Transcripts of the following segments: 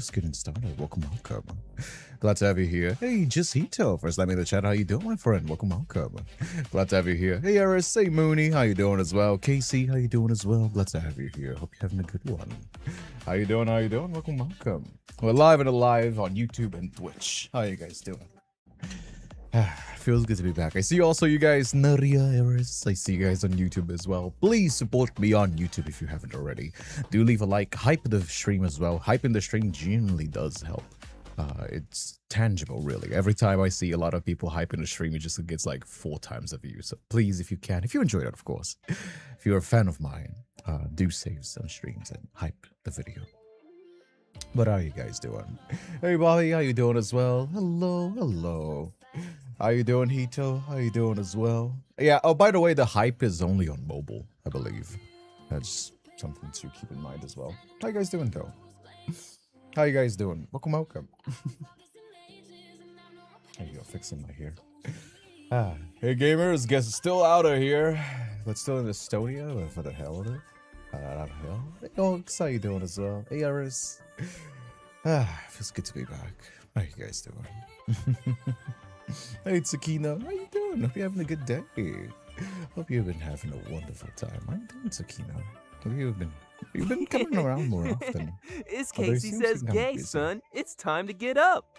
just getting started. Welcome. Glad to have you here. Hey, Justito. First, let me in the chat. How you doing, my friend? Welcome. Glad to have you here. Hey, Eris. Hey, Mooney. How you doing as well? Casey, how you doing as well? Glad to have you here. Hope you're having a good one. How you doing? Welcome. We're live and alive on YouTube and Twitch. How you guys doing? Feels good to be back. I see also you guys, Naria, Eris. I see you guys on YouTube as well. Please support me on YouTube if you haven't already. Do leave a like, hype the stream as well. Hyping the stream genuinely does help. It's tangible, really. Every time I see a lot of people hyping the stream, it just gets like 4 times the view. So please, if you can, if you enjoyed it, of course, if you're a fan of mine, do save some streams and hype the video. What are you guys doing? Hey, Bobby, how you doing as well? Hello. How you doing, Hito? How you doing as well? Yeah, oh, by the way, the hype is only on mobile, I believe. That's something to keep in mind as well. How you guys doing, though? How you guys doing? Welcome. There you go, fixing my hair. Hey, gamers, guess it's still out of here. But still in Estonia, but for the hell of it. Out of hell. Hey, Ox, how you doing as well? Hey, Iris. Feels good to be back. How you guys doing? Hey, Tsukino, how you doing? Hope you're having a good day. Hope you've been having a wonderful time. How you doing, Tsukino? You've been coming around more often. It's Casey says gay, son. It's time to get up.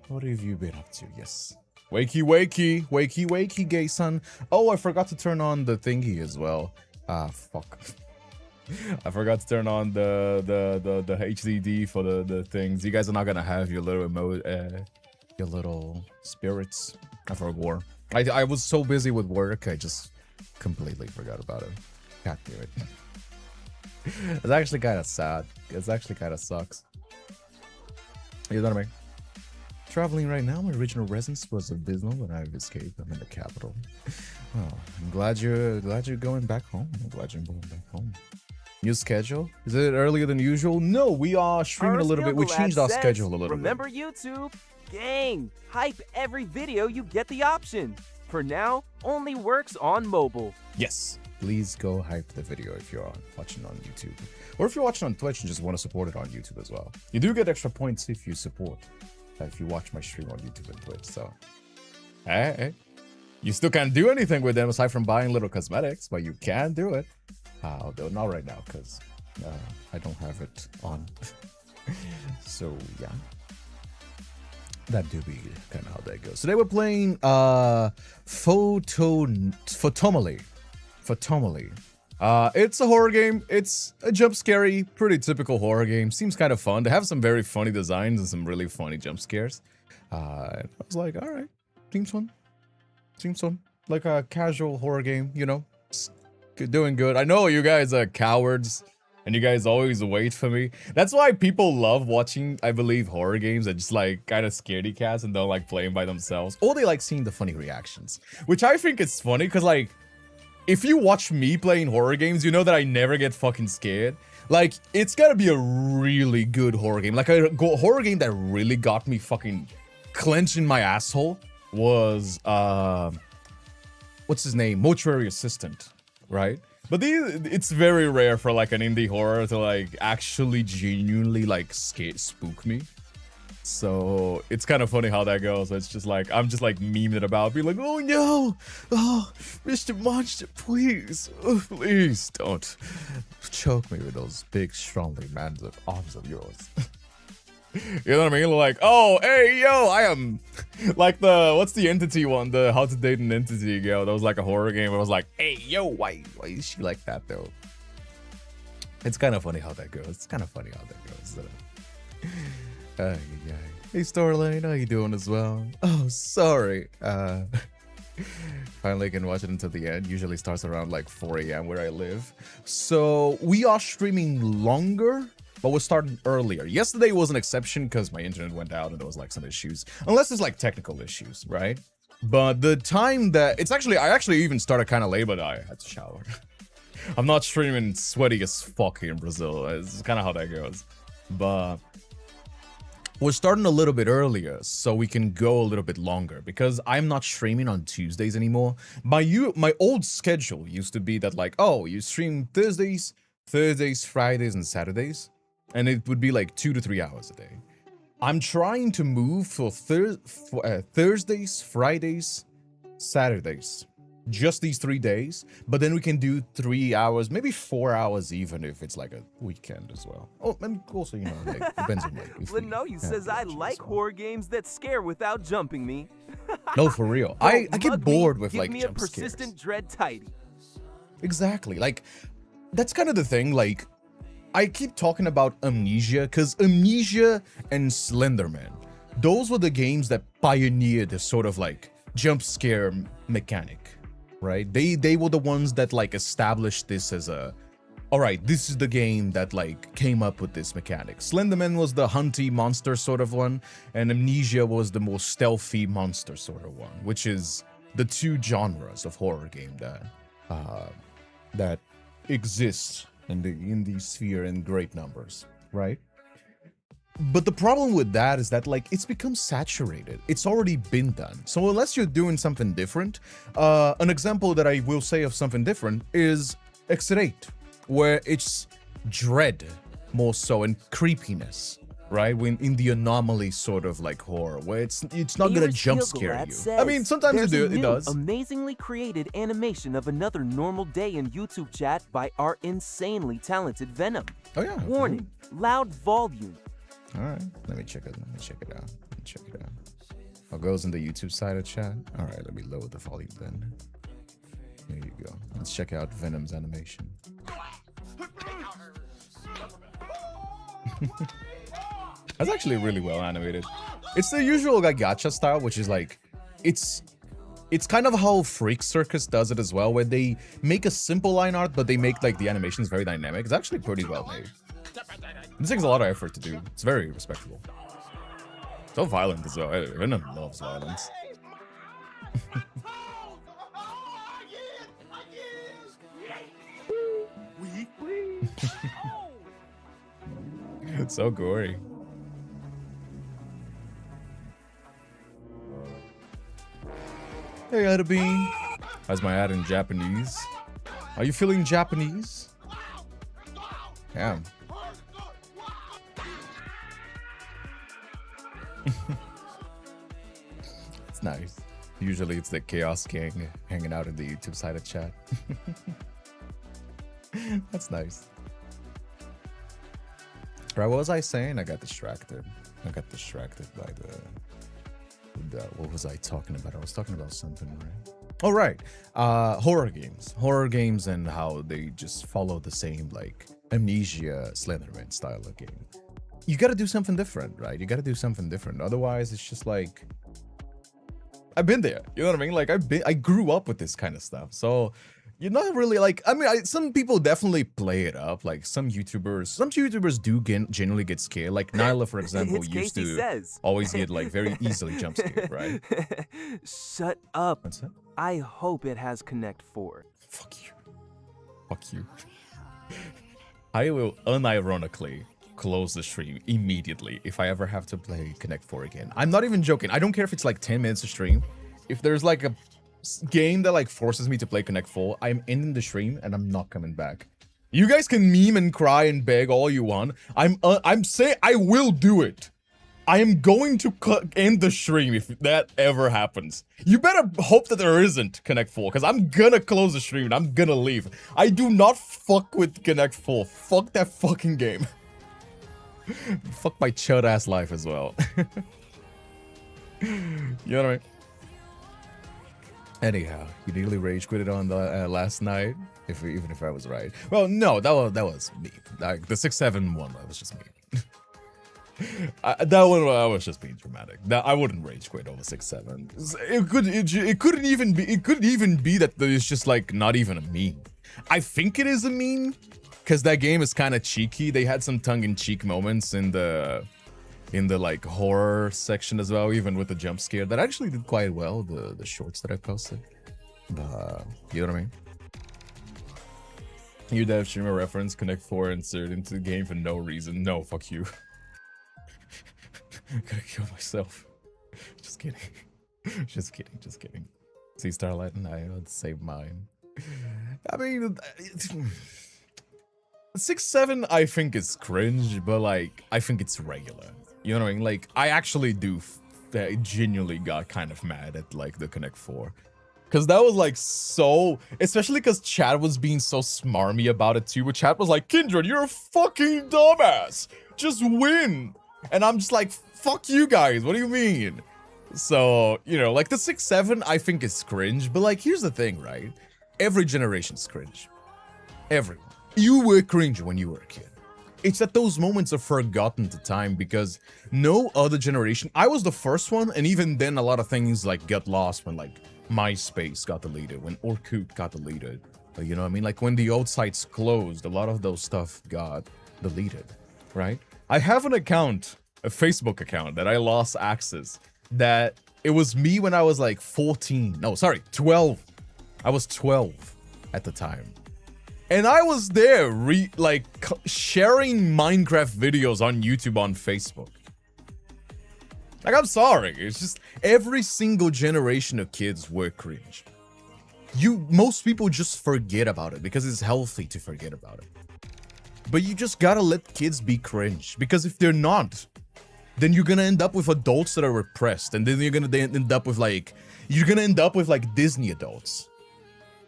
What have you been up to? Yes. Wakey, gay son. Oh, I forgot to turn on the thingy as well. Fuck. I forgot to turn on the HDD for the things. You guys are not gonna have your little emote, your little spirits. I forgot. I was so busy with work, I just completely forgot about it. God damn it. It's actually kind of sad. It's actually kind of sucks. You know what I mean? Traveling right now. My original residence was abysmal, but I've escaped. I'm in the capital. Oh, I'm glad you're going back home. I'm glad you're going back home. New schedule? Is it earlier than usual? No, we are streaming a little bit. We changed our schedule a little bit. Remember YouTube? Gang, hype every video you get the option. For now, only works on mobile. Yes. Please go hype the video if you're watching on YouTube. Or if you're watching on Twitch and just want to support it on YouTube as well. You do get extra points if you support. If you watch my stream on YouTube and Twitch, so. Hey. You still can't do anything with them aside from buying little cosmetics, but you can do it. Although not right now, because I don't have it on. So, yeah. That do be kind of how that goes. Today we're playing Photomaly. It's a horror game. It's a jump scary, pretty typical horror game. Seems kind of fun. They have some very funny designs and some really funny jump scares. I was like, all right, seems fun. Like a casual horror game, you know, it's doing good. I know you guys are cowards and you guys always wait for me. That's why people love watching, I believe, horror games that just like kind of scaredy cats and don't like playing by themselves. Or they like seeing the funny reactions, which I think is funny because like, if you watch me playing horror games, you know that I never get fucking scared. Like, it's gotta be a really good horror game. Like, a horror game that really got me fucking clenching my asshole was, what's his name? Mortuary Assistant, right? But it's very rare for, like, an indie horror to, like, actually genuinely, like, spook me. So it's kind of funny how that goes. It's just like I'm just like memeing it about, being like, oh no, oh Mr. Monster, please, oh, please don't choke me with those big, strongly man's arms of yours. You know what I mean? Like, oh hey yo, I am like the what's the entity one? The How to Date an Entity, yo. That was like a horror game. I was like, hey yo, why is she like that though? It's kind of funny how that goes. Hey Starlane, how you doing as well? Oh, sorry. Finally can watch it until the end. Usually starts around like 4 AM where I live. So we are streaming longer, but we're starting earlier. Yesterday was an exception because my internet went out and there was like some issues. Unless it's like technical issues, right? But the time that I actually even started kind of late, but I had to shower. I'm not streaming sweaty as fuck here in Brazil. It's kind of how that goes. But we're starting a little bit earlier so we can go a little bit longer because I'm not streaming on Tuesdays anymore. My old schedule used to be that like, oh, you stream Thursdays, Fridays, and Saturdays. and it would be like 2 to 3 hours a day. I'm trying to move for Thursdays, Fridays, Saturdays. Just these 3 days, but then we can do 3 hours, maybe 4 hours even if it's like a weekend as well. Oh, and also, you know, like, depends on like. Lenoyu says I like horror games that scare without jumping me. No, for real. I get bored with give like me jump a persistent scares. dread tidy. Exactly. Like, that's kind of the thing. Like, I keep talking about Amnesia because Amnesia and Slenderman, those were the games that pioneered this sort of like jump scare mechanic. Right? They were the ones that like established this as a, all right, this is the game that like came up with this mechanic. Slenderman was the hunty monster sort of one, and Amnesia was the more stealthy monster sort of one, which is the two genres of horror game that exist in the sphere in great numbers, right? But the problem with that is that like it's become saturated. It's already been done. So unless you're doing something different, an example that I will say of something different is Exit 8, where it's dread more so and creepiness, right? When in the anomaly sort of like horror, where it's not gonna jump scare you. I mean, sometimes it does. Amazingly created animation of another normal day in YouTube chat by our insanely talented Venom. Oh yeah. Warning: loud volume. All right, let me check it out. Oh, it goes in the YouTube side of chat. All right, let me lower the volume then. There you go. Let's check out Venom's animation. That's actually really well animated. It's the usual like gacha style, which is like, it's kind of how Freak Circus does it as well, where they make a simple line art, but they make like the animations very dynamic. It's actually pretty well made. This takes a lot of effort to do. It's very respectable. So violent as well. Venom loves violence. It's so gory. Hey, Adabine. How's my ad in Japanese? Are you feeling Japanese? Damn. It's nice. Usually it's the Chaos Gang hanging out in the YouTube side of chat. That's nice. Right, what was I saying? I got distracted. By the what was I talking about? I was talking about something, right? Oh, right. Horror games and how they just follow the same like Amnesia, Slenderman style of game. You got to do something different, right? You got to do something different. Otherwise, it's just like, I've been there. You know what I mean? Like I grew up with this kind of stuff. So you're not really like, I mean, some people definitely play it up. Like some YouTubers do genuinely get scared. Like Nyla, for example, used to always get like very easily jump scared, right? Shut up. What's that? I hope it has Connect 4. Fuck you. Fuck you. I will unironically close the stream immediately if I ever have to play Connect 4 again. I'm not even joking. I don't care if it's like 10 minutes to stream. If there's like a game that like forces me to play Connect 4, I'm ending the stream and I'm not coming back. You guys can meme and cry and beg all you want. I'm saying I will do it. I am going to end the stream if that ever happens. You better hope that there isn't Connect 4, because I'm gonna close the stream and I'm gonna leave. I do not fuck with Connect 4. Fuck that fucking game. Fuck my chud ass life as well. You know what I mean? Anyhow, you nearly rage quitted on the last night, even if I was right. Well, no, that was me. Like the 6-7 one, that was just me. That one I was just being dramatic. I wouldn't rage quit over 6-7. It couldn't even be that it's just like not even a meme. I think it is a meme because that game is kind of cheeky. They had some tongue-in-cheek moments in the like horror section as well, even with the jump scare that actually did quite well. The shorts that I posted, but you know what I mean. You dev streamer reference Connect 4 insert into the game for no reason. No, fuck you. I'm gonna kill myself. Just kidding. Just kidding. See Starlight and I would save mine. I mean, 6-7 I think is cringe, but like I think it's regular. You know what I mean? Like I actually do genuinely got kind of mad at like the Connect 4. Cause that was like so, especially cause Chad was being so smarmy about it too. But Chad was like, Kindred, you're a fucking dumbass. Just win. And I'm just like, fuck you guys. What do you mean? So, you know, like the 6-7 I think is cringe. But like, here's the thing, right? Every generation's cringe. Everyone. You were cringe when you were a kid. It's that those moments are forgotten to time because no other generation. I was the first one, and even then a lot of things like get lost when like MySpace got deleted, when Orkut got deleted. You know what I mean? Like when the old sites closed, a lot of those stuff got deleted, right? I have an account, a Facebook account that I lost access, that it was me when I was like 14. No, sorry, 12. I was 12 at the time. And I was there, sharing Minecraft videos on YouTube, on Facebook. Like, I'm sorry. It's just every single generation of kids were cringe. Most people just forget about it because it's healthy to forget about it. But you just gotta let kids be cringe, because if they're not, then you're gonna end up with adults that are repressed, and then you're gonna end up with like Disney adults.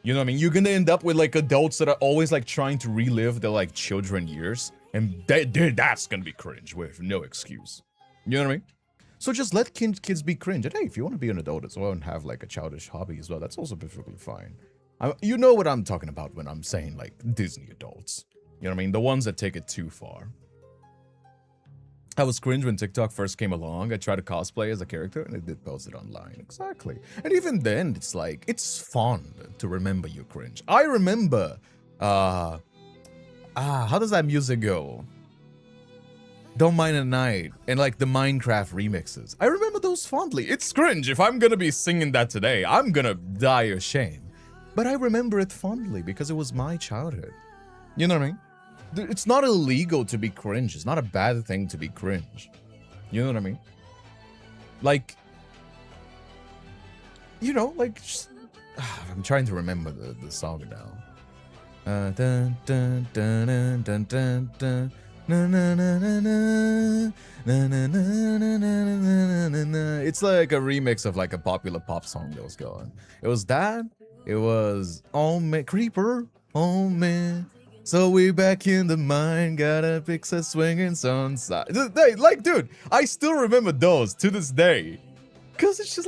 You know what I mean? You're gonna end up with like adults that are always like trying to relive their like children years, and that's gonna be cringe with no excuse. You know what I mean? So just let kids be cringe. And hey, if you want to be an adult as well and have like a childish hobby as well, that's also perfectly fine. You know what I'm talking about when I'm saying like Disney adults. You know what I mean? The ones that take it too far. I was cringe when TikTok first came along. I tried to cosplay as a character and I did post it online. Exactly. And even then, it's like, it's fun to remember your cringe. I remember, how does that music go? Don't Mind a Night and like the Minecraft remixes. I remember those fondly. It's cringe. If I'm gonna be singing that today, I'm gonna die of shame. But I remember it fondly because it was my childhood. You know what I mean? It's not illegal to be cringe. It's not a bad thing to be cringe. You know what I mean? Like, you know, like, just, I'm trying to remember the song now. Dun, dun, dun, dun, dun, dun, dun. Na, na, na, na, na. Na, na, na, na, na, na, na. It's like a remix of like a popular pop song that was going. It was that. It was Oh Man Creeper. Oh man. So we back in the mine, got a pixel swinging sunside. Like, dude, I still remember those to this day. Cause it's just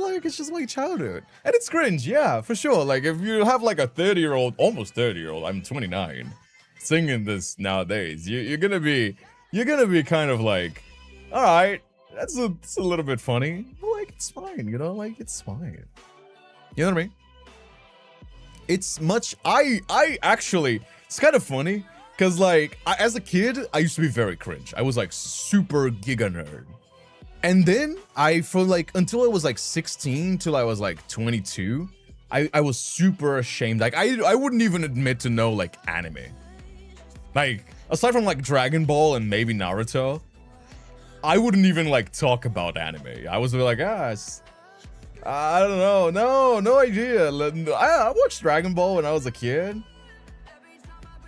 my childhood. And it's cringe, yeah, for sure. Like if you have like a 30-year-old, almost 30-year-old, I'm 29, singing this nowadays, you're gonna be kind of like, all right, it's a little bit funny. But like it's fine, you know, like it's fine. You know what I mean? It's much, I actually, it's kind of funny, because like, as a kid, I used to be very cringe. I was like super giga nerd. And then for like, until I was like 16, till I was like 22, I was super ashamed. Like, I wouldn't even admit to know like anime. Like, aside from like Dragon Ball and maybe Naruto, I wouldn't even like talk about anime. I was like, I don't know, no idea. I watched Dragon Ball when I was a kid.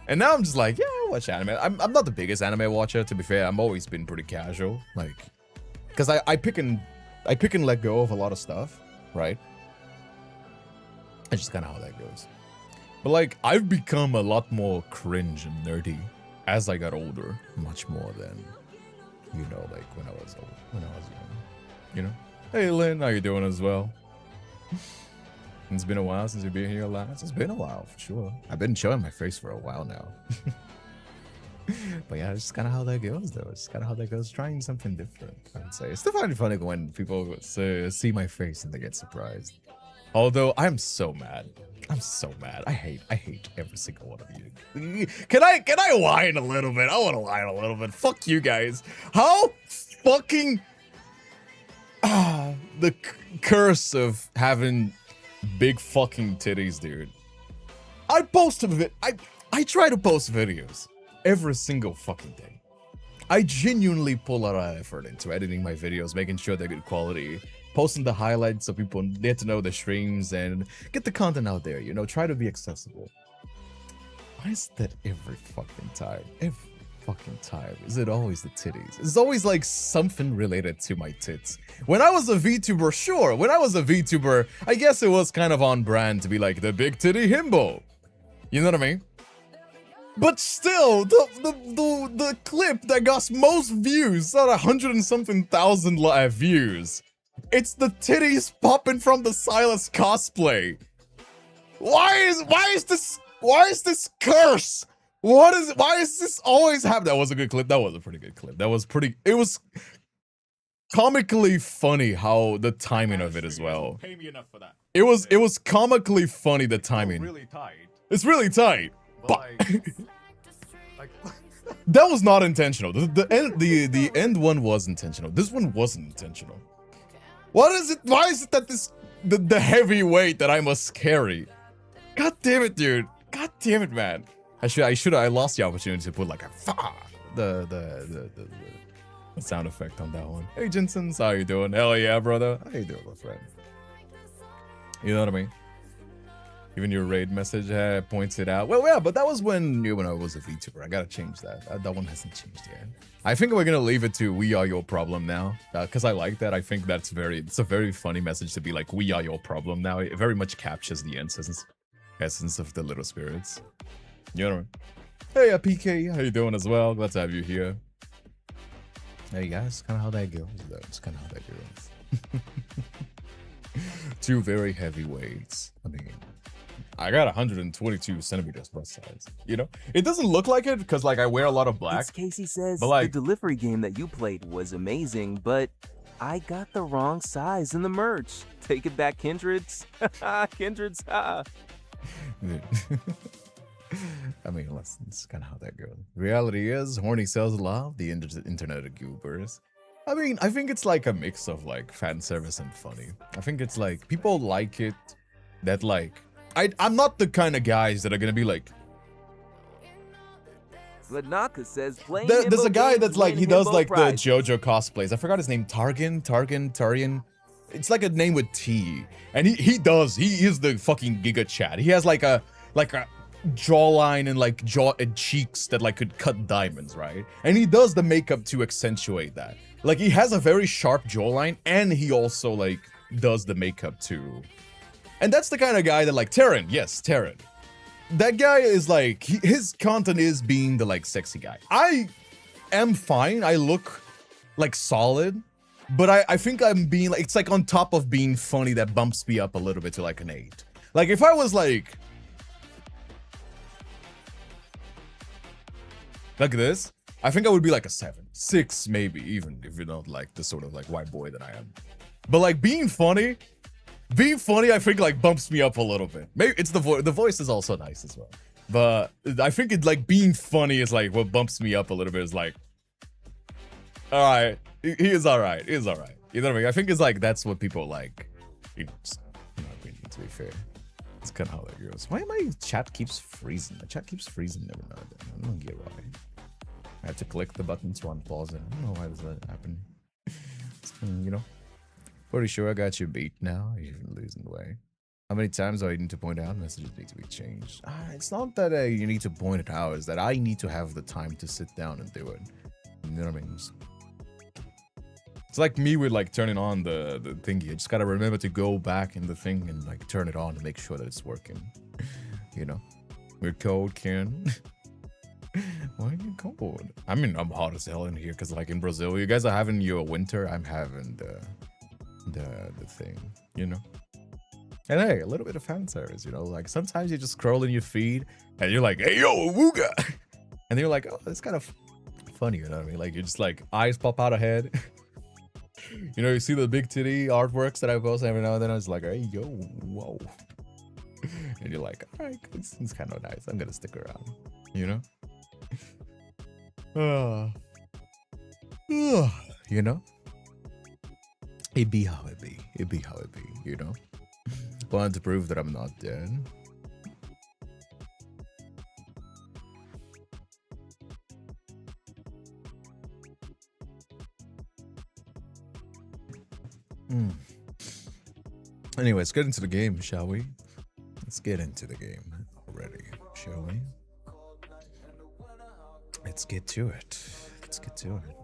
And now I'm just like, yeah, I watch anime. I'm not the biggest anime watcher, to be fair. I've always been pretty casual. Like, because I pick and let go of a lot of stuff, right? It's just kind of how that goes. But like, I've become a lot more cringe and nerdy as I got older, much more than, you know, like when I was young, you know? Hey Lynn, how you doing as well? It's been a while since you've been here last. It's been a while, for sure. I've been showing my face for a while now. But yeah, it's kind of how that goes, though. It's kind of how that goes. Trying something different, I would say. It's still kind of funny when people see my face and they get surprised. Although, I'm so mad. I'm so mad. I hate every single one of you. Can I whine a little bit? I want to whine a little bit. Fuck you guys. How fucking... the curse of having big fucking titties, dude. I try to post videos every single fucking day. I genuinely pull a lot of effort into editing my videos, making sure they're good quality, posting the highlights so people get to know the streams and get the content out there, you know, try to be accessible. Why is that every fucking time? Every fucking time. Is it always the titties? It's always like something related to my tits. When I was a VTuber, sure. When I was a VTuber, I guess it was kind of on brand to be like the big titty himbo. You know what I mean? But still, the clip that got most views, not 100 and something thousand views. It's the titties popping from the Silas cosplay. Why is this curse? Why is this always happen? That was a good clip. That was a pretty good clip. It was comically funny how the timing of it as well. Pay me enough for that. It was comically funny, the timing. Really tight. It's really tight. But like That was not intentional. The end one was intentional. This one wasn't intentional. What is it? Why is it that the heavy weight that I must carry? God damn it, dude. God damn it, man. I lost the opportunity to put like a the sound effect on that one. Hey Jensen, how you doing? Hell yeah, brother. How you doing, my friend? You know what I mean? Even your raid message points it out. Well, yeah, but that was when I was a VTuber. I gotta change that. That one hasn't changed yet. I think we're gonna leave it to "We are your problem" now, because I like that. I think it's a very funny message to be like, "We are your problem" now. It very much captures the essence of the little spirits. You know what I mean? Hey, PK, how you doing as well? Glad to have you here. Hey guys, kind of how that goes. That's kind of how that goes. Two very heavy weights. I mean, I got 122 centimeters bust size. You know, it doesn't look like it because like I wear a lot of black. It's Casey says but, like, the delivery game that you played was amazing, but I got the wrong size in the merch. Take it back, Kindred's. Kindred's. I mean, listen, it's kind of how that goes. Reality is, horny sells a lot. The internet of goobers. I mean, I think it's like a mix of like fan service and funny. I think it's like people like it. That like, I'm not the kind of guys that are gonna be like. But Naka says playing. There's a guy games that's like win he does himbo like prizes. the JoJo cosplays. I forgot his name. Tarian. It's like a name with T, and he is the fucking Giga Chad. He has like a jawline and like jaw and cheeks that like could cut diamonds, right? And he does the makeup to accentuate that. Like he has a very sharp jawline, and he also like does the makeup too. And that's the kind of guy that like Terran. Yes, Terran. That guy is like his content is being the like sexy guy. I am fine. I look like solid. But I think I'm being like, it's like on top of being funny that bumps me up a little bit to like an 8. Like if I was like this, I think I would be like a 7, 6 maybe, even if you're not like the sort of like white boy that I am. But like being funny, I think like bumps me up a little bit. Maybe it's the voice. The voice is also nice as well. But I think it like being funny is like what bumps me up a little bit is like, all right. He is all right. He is all right. You know what I mean? I think it's like that's what people like. In my opinion, to be fair, it's kind of how that goes. Why my chat keeps freezing? My chat keeps freezing every now and then. I don't get why. I have to click the button to unpause it. I don't know why does that happen. You know, pretty sure I got you beat now. You're losing the way. How many times do I need to point out messages need to be changed? It's not that you need to point it out. It's that I need to have the time to sit down and do it. You know what I mean? It's like me with like turning on the thingy. I just gotta remember to go back in the thing and like turn it on to make sure that it's working. You know? Weird code, Ken. Why are you cold? I mean, I'm hot as hell in here because like in Brazil, you guys are having your winter. I'm having the thing, you know? And hey, a little bit of fan service, you know? Like sometimes you just scroll in your feed and you're like, hey, yo, wooga! And you're like, oh, that's kind of funny, you know what I mean? Like you're just like, eyes pop out of head. You know, you see the big titty artworks that I post every now and then. I was like, hey, yo, whoa. And you're like, all right, it's kind of nice. I'm going to stick around, you know? You know? It be how it be. It be how it be, you know? Wanted to prove that I'm not dead. Anyway, let's get into the game, shall we? Let's get into the game already, shall we? Let's get to it. Let's get to it.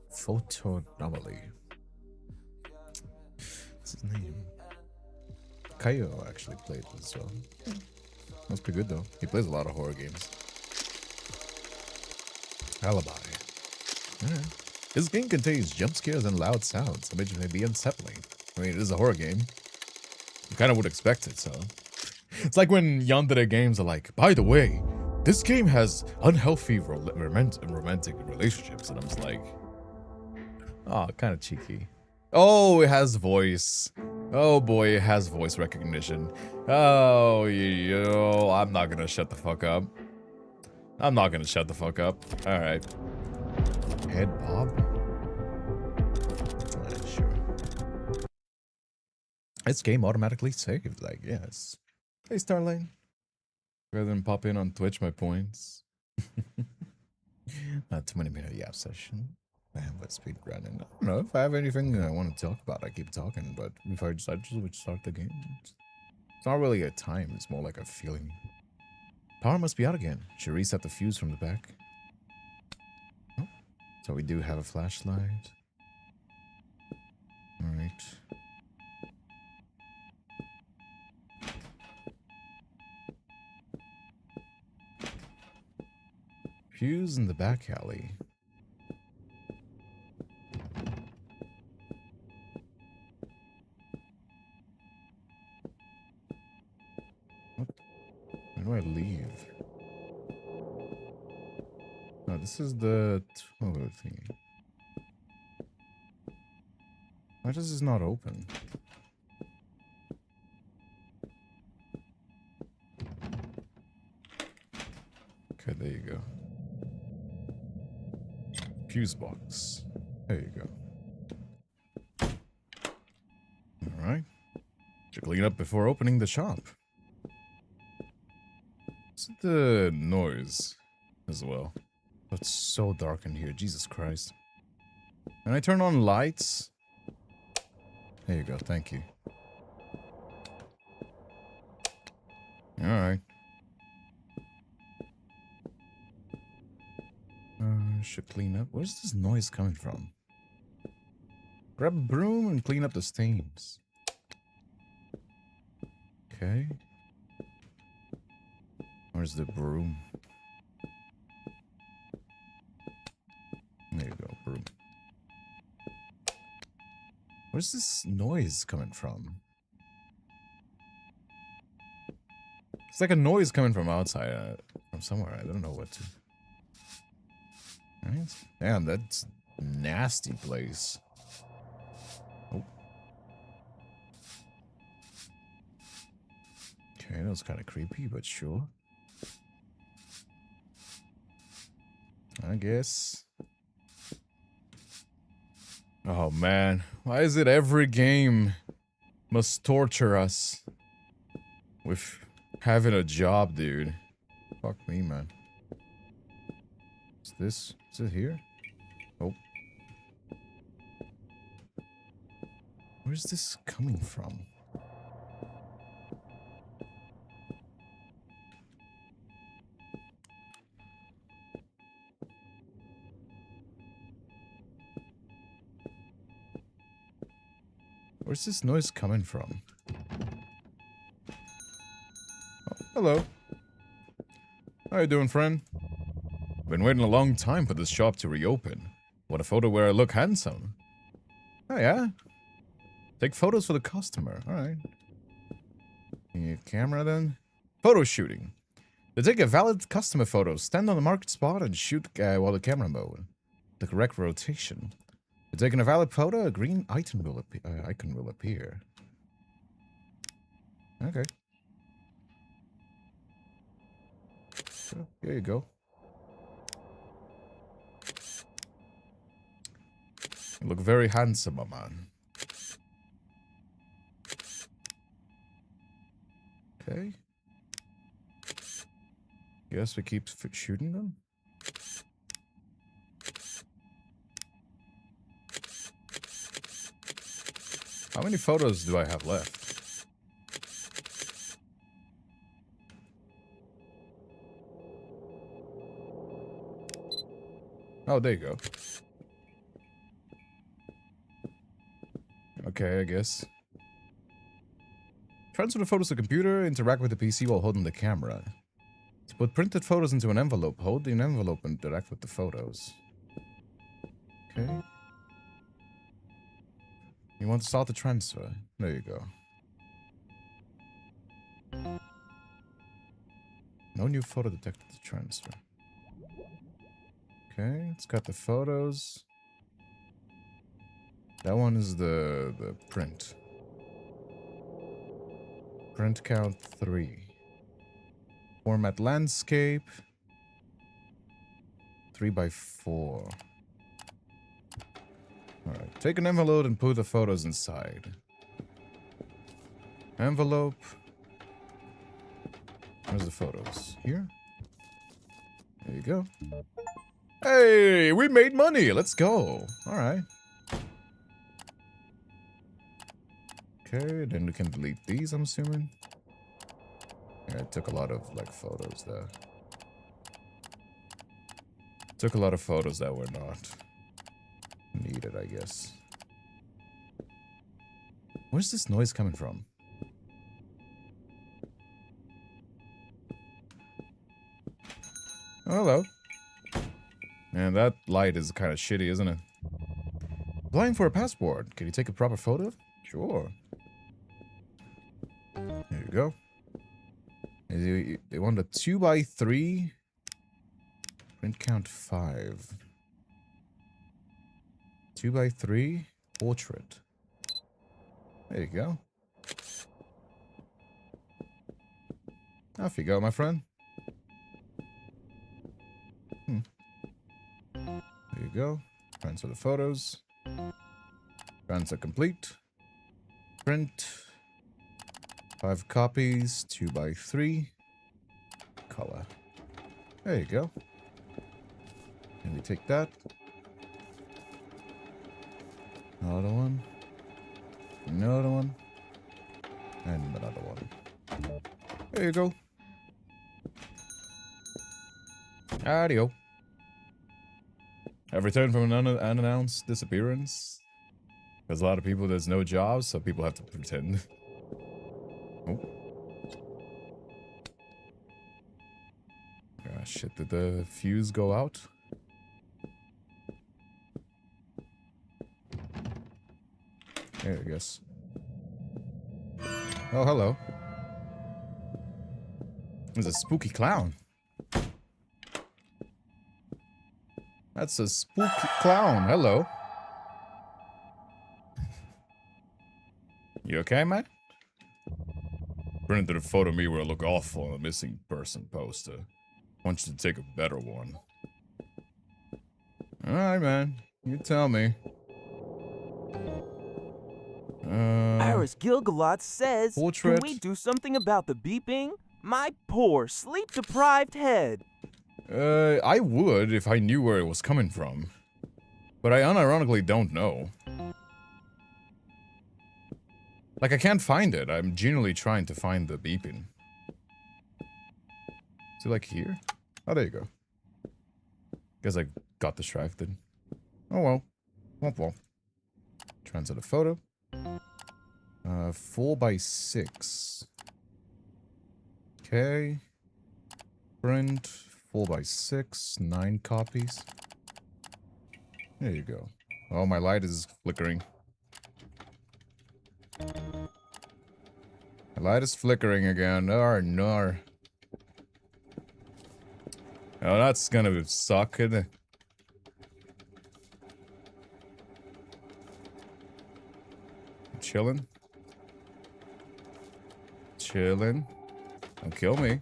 Photomaly. What's his name? Kaio actually played this, so that's pretty good though. He plays a lot of horror games. Alibi. Alright. This game contains jump scares and loud sounds, which may be unsettling. I mean, it is a horror game. You kind of would expect it, so. It's like when yandere games are like, by the way, this game has unhealthy romantic relationships, and I'm just like, oh, kind of cheeky. Oh, it has voice. Oh boy, it has voice recognition. Oh, yo, I'm not gonna shut the fuck up. I'm not gonna shut the fuck up. All right. Head bob. Sure. This game automatically saved. Like, yes. Hey, Starlane. Rather than pop in on Twitch, my points. Not 20-minute yap session. Man, but speed running. I don't know if I have anything I want to talk about. I keep talking, but if I just would start the game, it's not really a time. It's more like a feeling. Power must be out again. Should reset the fuse from the back. Oh, so we do have a flashlight. All right. Fuse in the back alley. What? Where do I leave? Oh, this is the toilet thing. Why does this not open? Okay, there you go. Fuse box. There you go. Alright. Should clean up before opening the shop. What's the noise as well? Oh, it's so dark in here. Jesus Christ. Can I turn on lights? There you go. Thank you. Alright. Should clean up. Where's this noise coming from? Grab a broom and clean up the stains. Okay. Where's the broom? There you go, broom. Where's this noise coming from? It's like a noise coming from outside, from somewhere. I don't know what to. Right. Damn, that's a nasty place. Oh. Okay, that was kind of creepy, but sure. I guess. Oh man, why is it every game must torture us with having a job, dude? Fuck me, man. Is this? Is it here? Oh. Where's this coming from? Where's this noise coming from? Oh, hello. How you doing, friend? Been waiting a long time for this shop to reopen. Want a photo where I look handsome? Oh yeah? Take photos for the customer. Alright. Your camera then? Photo shooting. To take a valid customer photo, stand on the marked spot and shoot while the camera mode. The correct rotation. To take a valid photo, a green icon will appear. Okay. So, here you go. You look very handsome, my man. Okay. Guess we keep shooting them. How many photos do I have left? Oh, there you go. Okay, I guess. Transfer the photos to the computer, interact with the PC while holding the camera. To put printed photos into an envelope, hold the envelope and interact with the photos. Okay. You want to start the transfer. There you go. No new photo detected to transfer. Okay, it's got the photos. That one is the print. Print count 3. Format landscape. 3x4. Alright, take an envelope and put the photos inside. Envelope. Where's the photos? Here? There you go. Hey, we made money! Let's go! Alright. Okay, then we can delete these, I'm assuming. Yeah, I took a lot of, like, photos there. Took a lot of photos that were not needed, I guess. Where's this noise coming from? Oh, hello. Man, that light is kind of shitty, isn't it? Applying for a passport. Can you take a proper photo? Sure. There you go. They want a 2x3. Print count 5. 2x3 portrait. There you go. Off you go, my friend. There you go. Transfer the photos. Transfer complete. Print. 5 copies. 2x3. Color. There you go. And we take that. Another one. Another one. And another one. There you go. Adio. I've returned from an unannounced disappearance. There's a lot of people, there's no jobs, so people have to pretend. Oh. Ah, shit, did the fuse go out? There, I guess. Oh, hello. There's a spooky clown. That's a spooky clown. Hello. You okay, man? Printed a photo of me where I look awful on a missing person poster. I want you to take a better one. Alright, man. You tell me. Iris Gilgalot says, portrait. Can we do something about the beeping? My poor, sleep-deprived head. I would if I knew where it was coming from. But I unironically don't know. Like, I can't find it. I'm genuinely trying to find the beeping. Is it like here? Oh, there you go. Guess I got distracted. Oh well. Womp womp. Transfer the photo. 4x6. Okay. Print. 4x6. 9 copies. There you go. Oh, my light is flickering. My light is flickering again. Oh, no. Oh, that's gonna suck, isn't it? Chilling. Chilling. Don't kill me.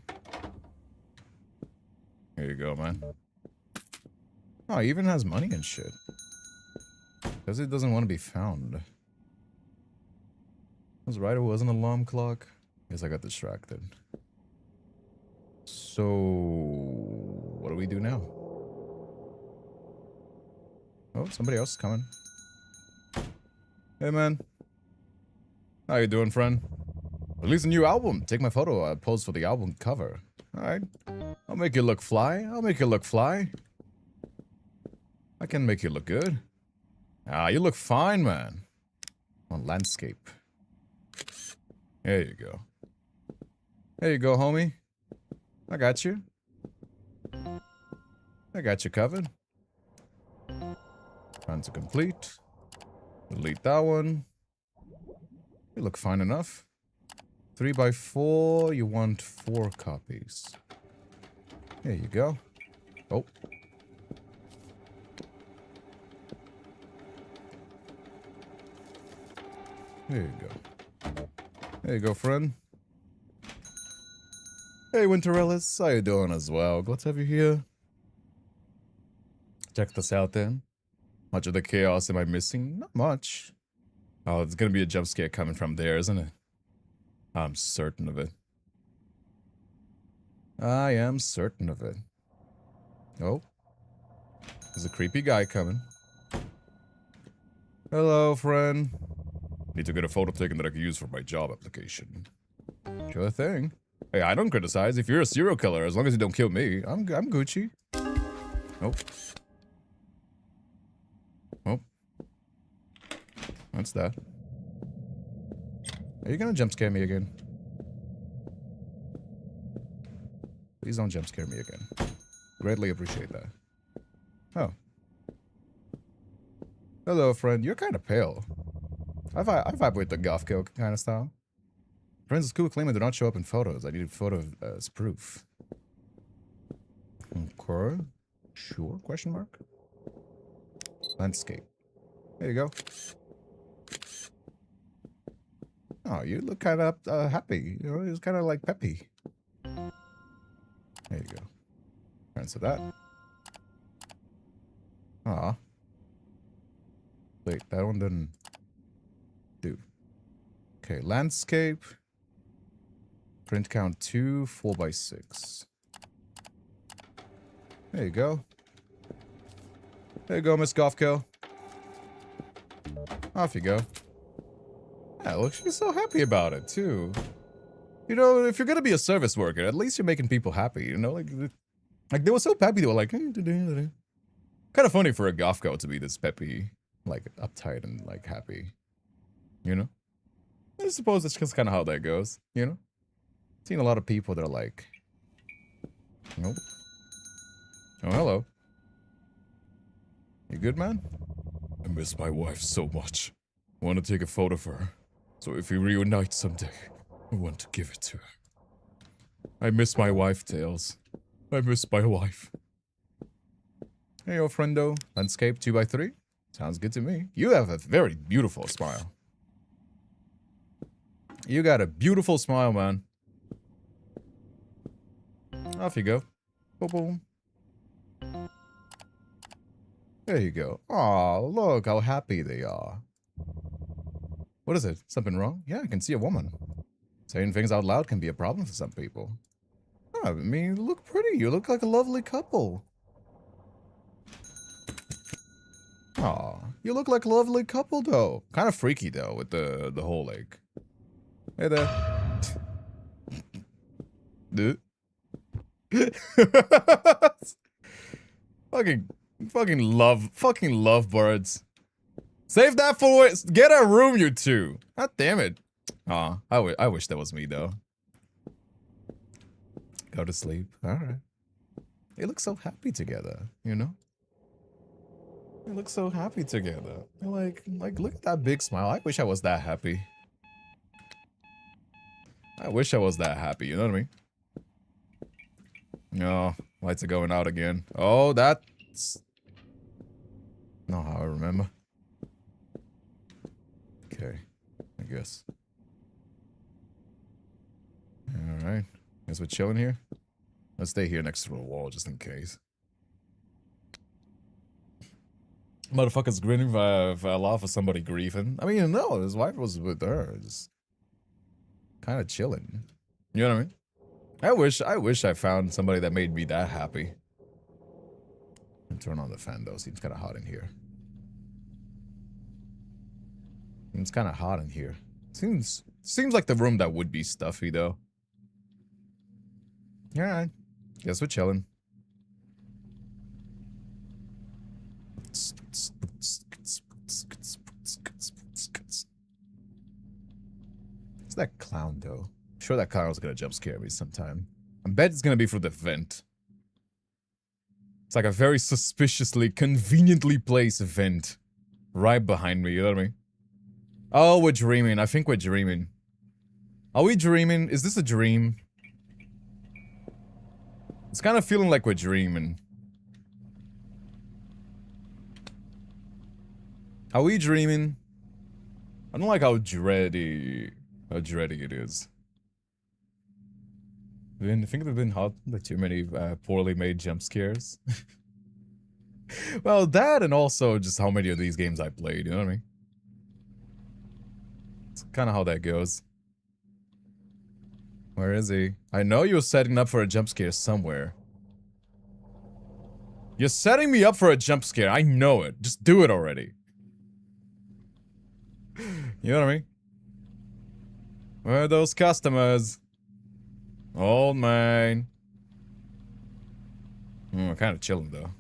Here you go, man. Oh, he even has money and shit. Because it doesn't want to be found. I was right, it was an alarm clock. Guess I got distracted. So, what do we do now? Oh, somebody else is coming. Hey, man. How you doing, friend? Release a new album. Take my photo. I'll pose for the album cover. Alright. I'll make you look fly. I'll make you look fly. I can make you look good. Ah, you look fine, man. On landscape. There you go. There you go, homie. I got you. I got you covered. Time to complete. Delete that one. You look fine enough. 3x4, you want 4 copies. There you go. Oh. There you go. There you go, friend. Hey, Winterellis. How you doing as well? Glad to have you here. Check this out then. Much of the chaos am I missing? Not much. Oh, it's gonna be a jump scare coming from there, isn't it? I'm certain of it. I am certain of it. Oh. There's a creepy guy coming. Hello, friend. Need to get a photo taken that I can use for my job application. Sure thing. Hey, I don't criticize. If you're a serial killer, as long as you don't kill me, I'm Gucci. Oh. Oh. What's that? Are you gonna jump scare me again? Please don't jump scare me again. Greatly appreciate that. Oh. Hello, friend. You're kind of pale. I vibe with the goth kill kind of style. Friends of school claiming do not show up in photos. I need a photo as proof. Okay. Sure? Question mark. Landscape. There you go. Oh, you look kind of happy. You know, it's kind of like peppy. There you go. Answer that. Aw. Wait, that one didn't do. Okay, landscape. Print count 2, 4x6. There you go. There you go, Miss Gothkill. Off you go. Yeah, look, she's so happy about it, too. You know, if you're gonna be a service worker, at least you're making people happy, you know? Like they were so peppy, they were like... Kind of funny for a Gothko to be this peppy, like, uptight and, like, happy. You know? I suppose that's just kind of how that goes, you know? Seen a lot of people that are like... Nope. Oh, hello. You good, man? I miss my wife so much. I want to take a photo of her. So if we reunite someday, I want to give it to her. I miss my wife, Tails. I miss my wife. Hey, yo, friendo. Landscape 2x3? Sounds good to me. You have a very beautiful smile. You got a beautiful smile, man. Off you go. Boom, boom. There you go. Aw, look how happy they are. What is it? Something wrong? Yeah, I can see a woman. Saying things out loud can be a problem for some people. Oh, I mean, you look pretty. You look like a lovely couple. Aw, you look like a lovely couple, though. Kind of freaky, though, with the whole, like... Hey there. Dude. Fucking love birds. Save that for it. Get a room, you two. God damn it. Aw, I wish that was me, though. Go to sleep. Alright. They look so happy together, you know? They look so happy together. Like, look at that big smile. I wish I was that happy. I wish I was that happy, you know what I mean? No, lights are going out again. Oh, that's... not how I remember. Okay, I guess. Alright. Guess we're chilling here? Let's stay here next to the wall just in case. Motherfucker's grinning fell off of somebody grieving. I mean, no, his wife was with her. Just kind of chilling. You know what I mean? I wish I found somebody that made me that happy. And turn on the fan though. Seems kind of hot in here. Seems kind of hot in here. Seems like the room that would be stuffy though. Alright. Guess we're chilling. What's that clown, though? I'm sure that clown's gonna jump scare me sometime. I bet it's gonna be from the vent. It's like a very suspiciously, conveniently placed vent. Right behind me, you know what I mean? Oh, we're dreaming. I think we're dreaming. Are we dreaming? Is this a dream? It's kind of feeling like we're dreaming. Are we dreaming? I don't like how dready it is. I think they've been hot by too many poorly made jump scares. Well, that and also just how many of these games I played, you know what I mean? It's kind of how that goes. Where is he? I know you're setting up for a jump scare somewhere. You're setting me up for a jump scare. I know it. Just do it already. You know what I mean? Where are those customers? Old man. Kind of chilling though.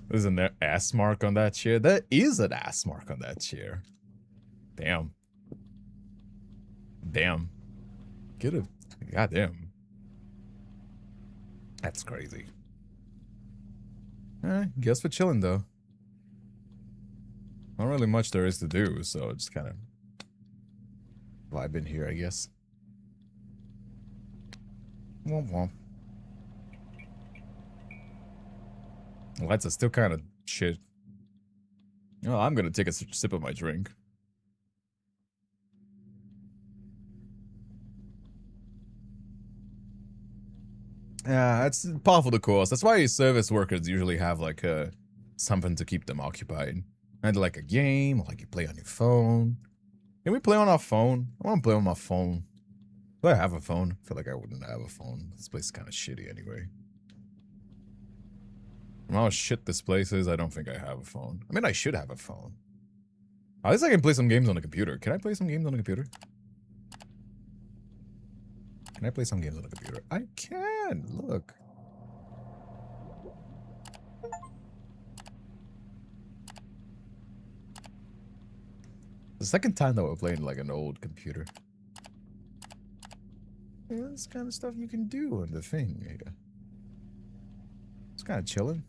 There's an ass mark on that chair. There is an ass mark on that chair. Damn. Damn. Get it. Goddamn. That's crazy. Alright, guess we're chilling though. Not really much there is to do, so just kind of vibe in here, I guess. Womp womp. Lights are still kind of shit. Oh, I'm gonna take a sip of my drink. Yeah, it's par for the course. That's why service workers usually have like something to keep them occupied. Either like a game, or like you play on your phone. Can we play on our phone? I want to play on my phone. Do I have a phone? I feel like I wouldn't have a phone. This place is kind of shitty anyway. From how shit this place is, I don't think I have a phone. I mean, I should have a phone. At least I can play some games on the computer. Can I play some games on the computer? Can I play some games on the computer? I can! Look. The second time that we're playing like an old computer. Yeah, this kind of stuff you can do on the thing here. It's kind of chilling.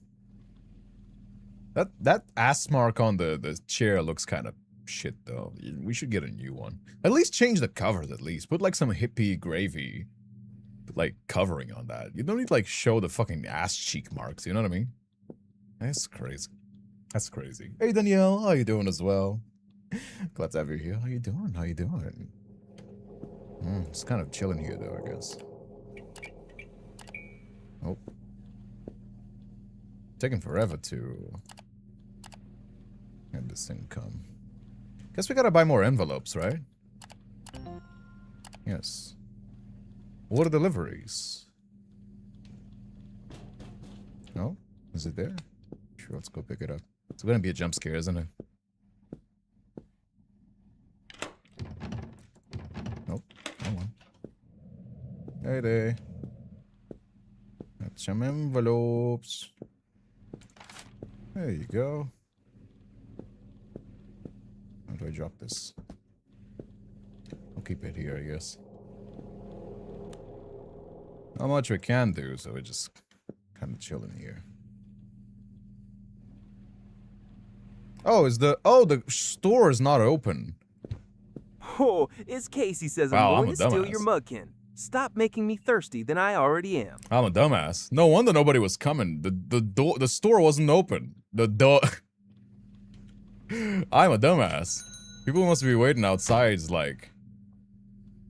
That ass mark on the chair looks kind of shit though. We should get a new one. At least change the covers at least. Put like some hippie gravy like covering on that. You don't need to like show the fucking ass cheek marks, you know what I mean? That's crazy. That's crazy. Hey Danielle, how you doing as well? Glad to have you here. How you doing? How you doing? It's kind of chilling here though, I guess. Oh. Taking forever to have this thing come. Guess we gotta buy more envelopes, right? Yes. Order deliveries. No? Is it there? Sure, let's go pick it up. It's gonna be a jump scare, isn't it? Nope. Come on. Hey there. Got some envelopes. There you go. How do I drop this? I'll keep it here, I guess. Not much we can do, so we're just kind of chilling here. Oh, the store is not open. Oh, it's Casey says Wow, I'm I'm going a to steal your dumbass. mugkin. Stop making me thirsty than I already am. I'm a dumbass. No wonder nobody was coming. The store wasn't open. The door. I'm a dumbass. People must be waiting outside. Like,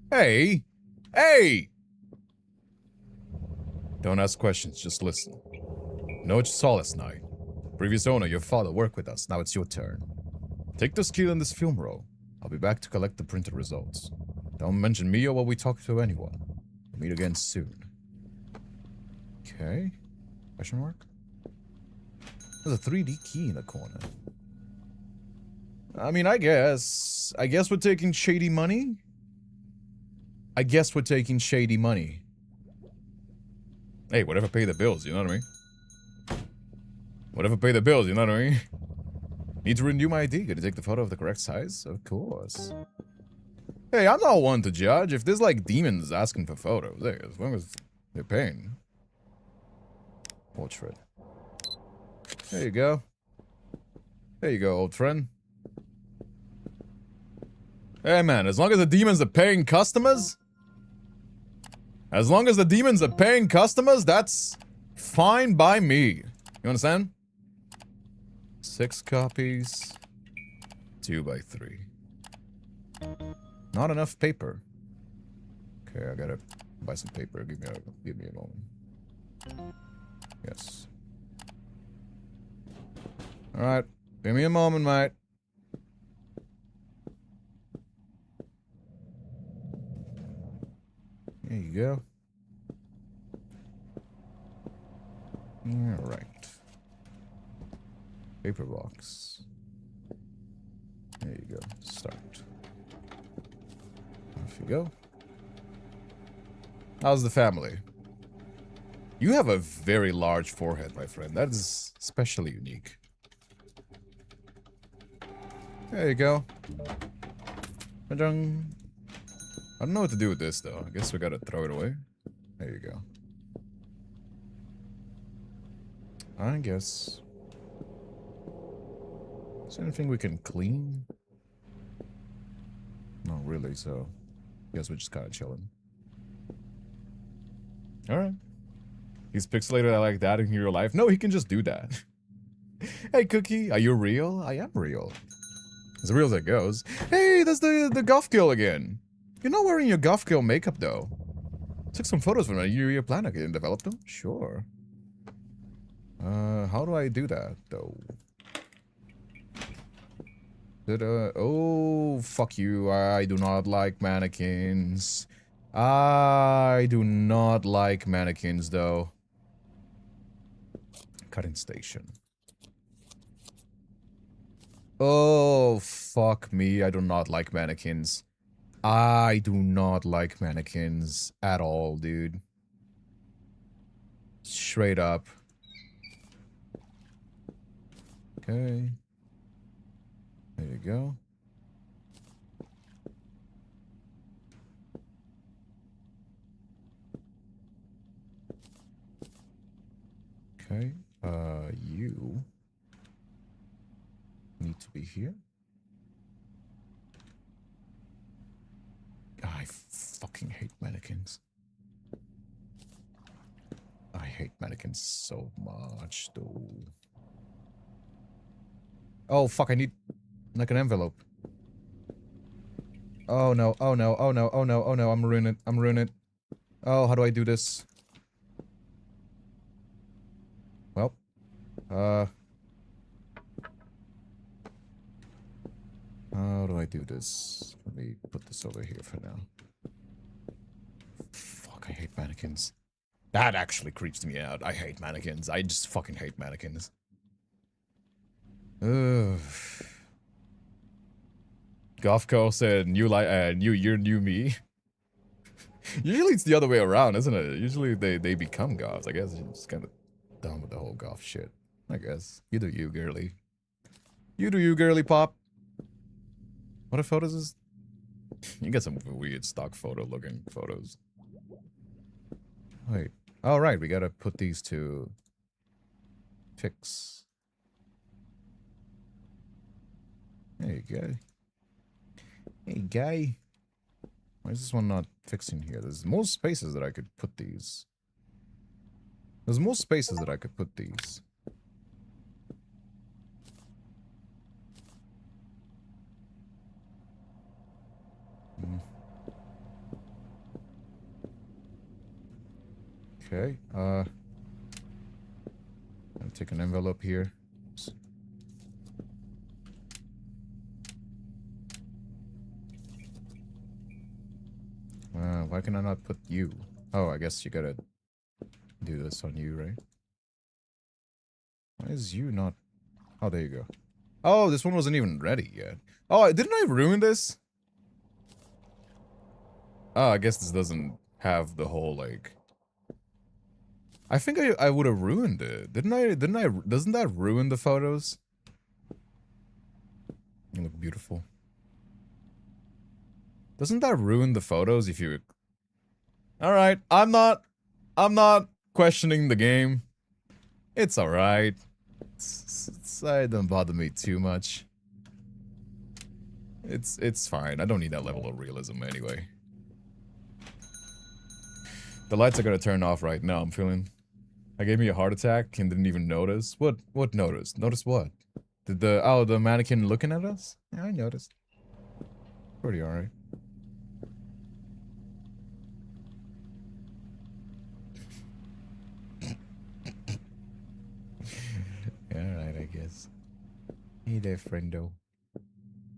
hey, hey. Don't ask questions. Just listen. Know what you saw last night. Previous owner, your father, worked with us. Now it's your turn. Take this key in this film roll. I'll be back to collect the printed results. Don't mention me or what we talk to anyone. We'll meet again soon. Okay. Question mark? There's a 3D key in the corner. I mean, I guess we're taking shady money? I guess we're taking shady money. Hey, whatever pay the bills, you know what I mean? Whatever pay the bills, you know what I mean? Need to renew my ID. Gonna take the photo of the correct size? Of course. Hey, I'm not one to judge. If there's like demons asking for photos, hey, as long as they're paying. Portrait. There you go. There you go, old friend. Hey man, as long as the demons are paying customers, that's fine by me. You understand? 6 copies. 2 by 3. Not enough paper. Okay, I gotta buy some paper. Give me a moment. Yes. Alright. Give me a moment, mate. There you go. Alright. Paper box. There you go. Start. Off you go. How's the family? You have a very large forehead, my friend. That is especially unique. There you go. Ta-dang. I don't know what to do with this, though. I guess we gotta throw it away. There you go. I guess. Is there anything we can clean? Not really, so... guess we're just kinda chilling. Alright. He's pixelated like that in real life? No, he can just do that. Hey, Cookie, are you real? I am real. As real as it goes. Hey, that's the goth girl again. You're not wearing your goth girl makeup, though. Took some photos from your planner and developed them? Sure. How do I do that, though? Oh, fuck you. I do not like mannequins. I do not like mannequins, though. Cutting station. Oh, fuck me. I do not like mannequins. I do not like mannequins at all, dude. Straight up. Okay. There you go. Okay. You need to be here. I fucking hate mannequins. I hate mannequins so much, though. Oh, fuck, I need, like, an envelope. Oh, no, oh, no, oh, no, oh, no, oh, no, I'm ruining it, I'm ruining it. Oh, how do I do this? Well, how do I do this? Let me put this over here for now. Fuck, I hate mannequins. That actually creeps me out. I hate mannequins. I just fucking hate mannequins. Ugh. Gothco said, new year, new me. Usually it's the other way around, isn't it? Usually they become goths. I guess I'm just kind of done with the whole goth shit. I guess. You do you, girly. You do you, girly pop. What are photos is? You get some weird stock photo looking photos. Wait. Oh, right. We gotta put these to fix. There you go. Hey, guy. Why is this one not fixing here? There's more spaces that I could put these. There's more spaces that I could put these. Okay, I'll take an envelope here. Why can I not put you? Oh, I guess you gotta do this on you, right? Why is you not... Oh, there you go. Oh, this one wasn't even ready yet. Oh, didn't I ruin this? Oh, I guess this doesn't have the whole, like... I think I would have ruined it. Didn't I? Doesn't that ruin the photos? You look beautiful. Doesn't that ruin the photos if you... Alright, I'm not questioning the game. It's alright. It don't bother me too much. It's fine. I don't need that level of realism anyway. The lights are gonna turn off right now, I'm feeling... I gave me a heart attack and didn't even notice. What noticed? Notice what? Did the mannequin looking at us? Yeah, I noticed. Pretty alright. Alright, I guess. Hey there, friendo.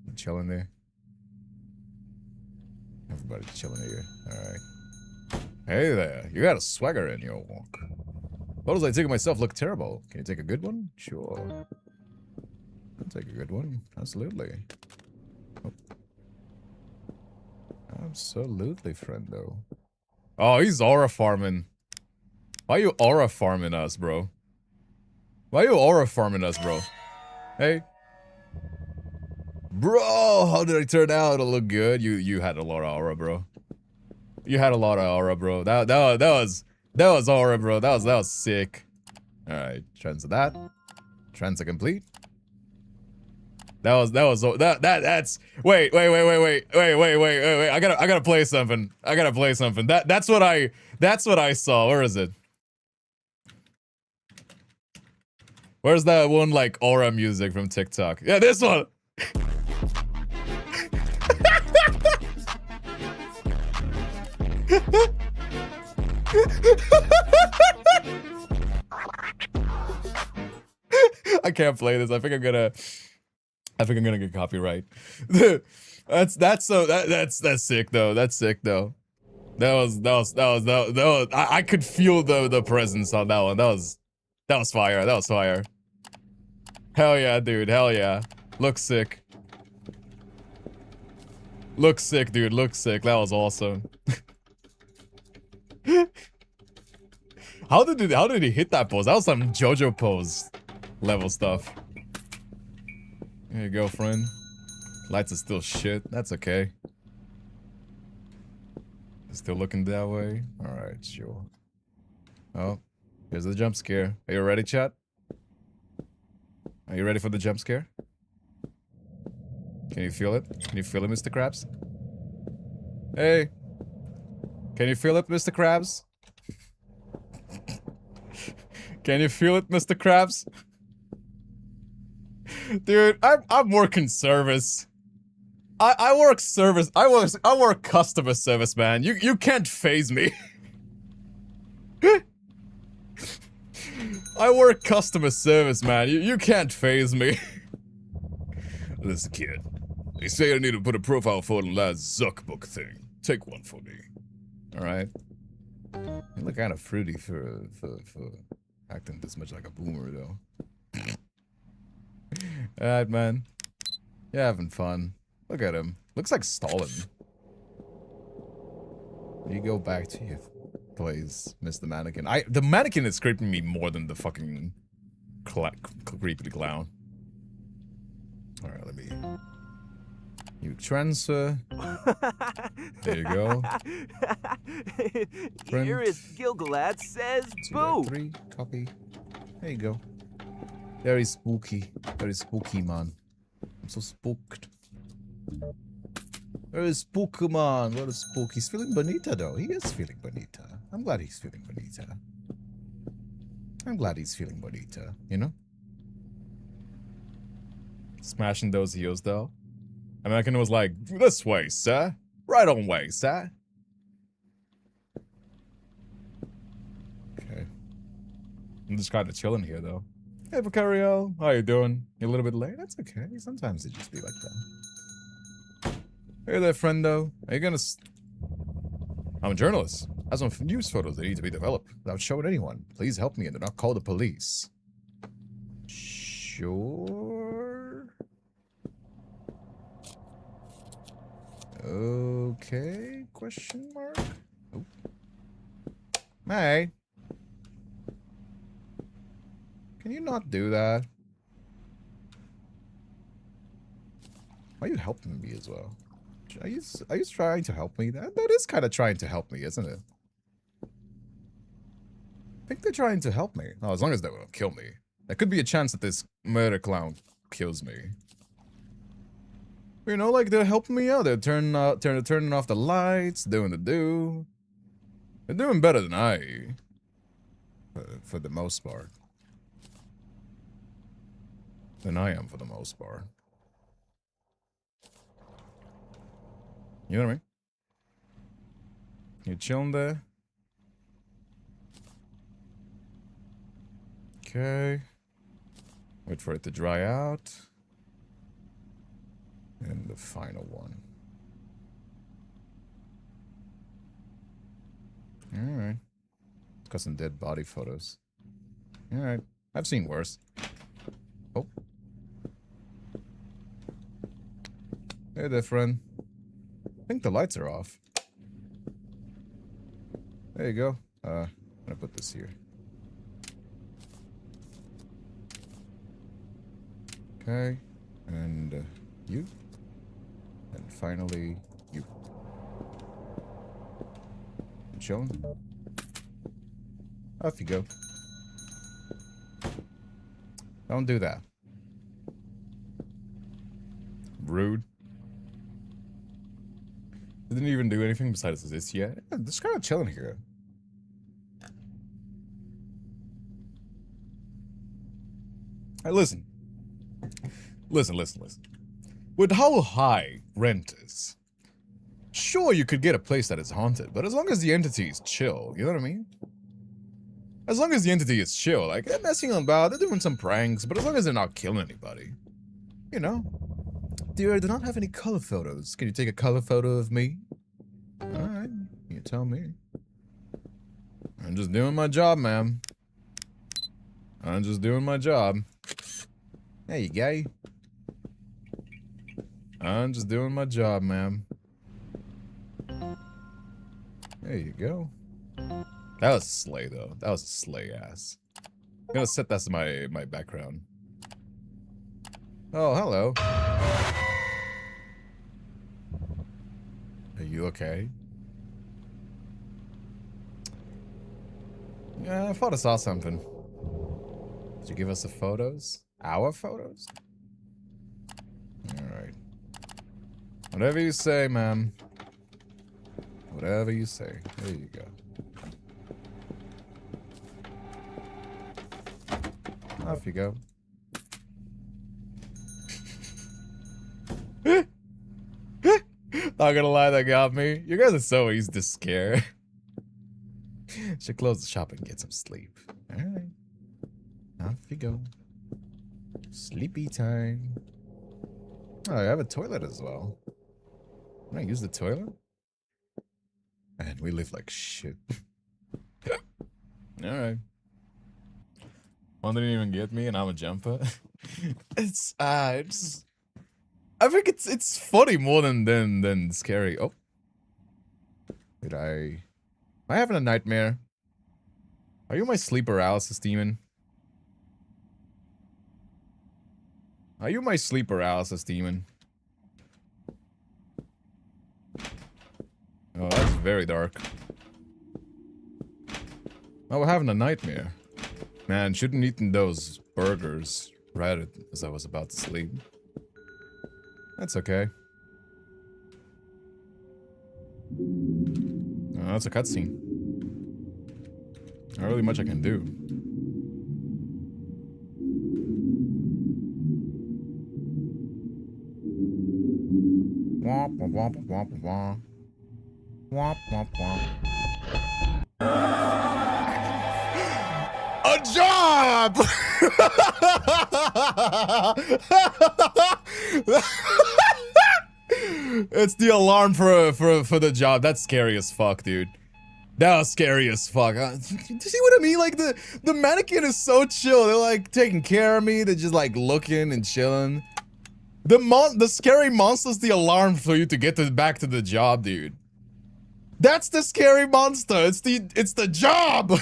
You chilling there? Everybody's chilling here. Alright. Hey there, you got a swagger in your walk. Photos I take of myself look terrible. Can you take a good one? Sure. I'll take a good one. Absolutely. Oh. Absolutely, friendo. Oh, he's aura farming. Why you aura farming us, bro? Why you aura farming us, bro? Hey. Bro, how did I turn out to look good? You had a lot of aura, bro. You had a lot of aura, bro. That was aura, bro. That was sick. Alright, transit that. Transit complete. That's wait. I gotta play something. That's what I saw. Where is it? Where's that one like aura music from TikTok? Yeah, this one. I can't play this. I think I'm gonna get copyright. That's sick though. That's sick though. That was I could feel the presence on that one. That was fire. That was fire. Hell yeah, dude. Hell yeah. Looks sick. Looks sick, dude. Looks sick. That was awesome. How did he hit that pose? That was some JoJo pose level stuff. Here you go, friend. Lights are still shit. That's okay. Still looking that way? Alright, sure. Oh, here's the jump scare. Are you ready, chat? Are you ready for the jump scare? Can you feel it? Can you feel it, Mr. Krabs? Hey! Can you feel it, Mr. Krabs? Can you feel it, Mr. Krabs? Dude, I'm working service. I work service. I work customer service, man. You can't phase me. I work customer service, man. You can't phase me. Listen, kid. They say I need to put a profile photo in that Zuckbook thing. Take one for me. Alright. You look kind of fruity for acting this much like a boomer, though. Alright, man. You're having fun. Look at him. Looks like Stalin. You go back to your place, Mr. Mannequin. The mannequin is creeping me more than the fucking creepy clown. Alright, let me... You transfer. There you go. Here is Gilgalad says boo. 3, copy. There you go. Very spooky. Very spooky, man. I'm so spooked. Very spooky, man. What a spook. He's feeling bonita, though. He is feeling bonita. I'm glad he's feeling bonita. I'm glad he's feeling bonita, you know? Smashing those heels, though. American was like, this way, sir. Right on way, sir. Okay. I'm just kind of chilling here, though. Hey, Vicario. How you doing? You a little bit late? That's okay. Sometimes it just be like that. Hey there, friendo. Are you gonna... I'm a journalist. I have some news photos that need to be developed without showing anyone. Please help me and do not call the police. Sure. Okay, question mark? Oh. Hey. Can you not do that? Why are you helping me as well? Are you trying to help me? That is kind of trying to help me, isn't it? I think they're trying to help me. Oh, as long as they won't kill me. There could be a chance that this murder clown kills me. You know, like they're helping me out. They're turning off the lights, doing the do. They're doing better than I. For the most part. Than I am for the most part. You know what I mean? You chilling there? Okay. Wait for it to dry out. And the final one. Alright. Got some dead body photos. Alright. I've seen worse. Oh. Hey there, friend. I think the lights are off. There you go. I'm gonna put this here. Okay. And you. And finally, you. You chilling? Off you go. Don't do that. Rude. Didn't even do anything besides this yet. Yeah, just kind of chilling here. Hey, listen. Listen. With how high rent is, sure you could get a place that is haunted, but as long as the entity is chill, you know what I mean? As long as the entity is chill, like they're messing about, they're doing some pranks, but as long as they're not killing anybody, you know? Dear, I do not have any color photos. Can you take a color photo of me? Alright, you tell me. I'm just doing my job, ma'am. I'm just doing my job. There you go. I'm just doing my job, ma'am. There you go. That was slay, though. That was a slay ass. I'm gonna set that as my background. Oh, hello. Are you okay? Yeah, I thought I saw something. Did you give us the photos? Our photos? Alright. Whatever you say, ma'am. Whatever you say. There you go. Off you go. Not gonna lie, that got me. You guys are so easy to scare. Should close the shop and get some sleep. Alright. Off you go. Sleepy time. Oh, I have a toilet as well. Can I use the toilet? Man, we live like shit. Alright. One didn't even get me and I'm a jumper. it's I think it's funny more than scary. Oh. Am I having a nightmare? Are you my sleep paralysis demon? Are you my sleep paralysis demon? Oh, that's very dark. Oh, we're having a nightmare. Man, shouldn't eaten those burgers right as I was about to sleep. That's okay. Oh, that's a cutscene. Not really much I can do. Womp womp womp womp womp. Womp womp womp. A job! It's the alarm for the job. That's scary as fuck, dude. That was scary as fuck. Do you see what I mean? Like the mannequin is so chill. They're like taking care of me. They're just like looking and chilling. The scary monster's the alarm for you to get back to the job, dude. That's the scary monster. It's the job.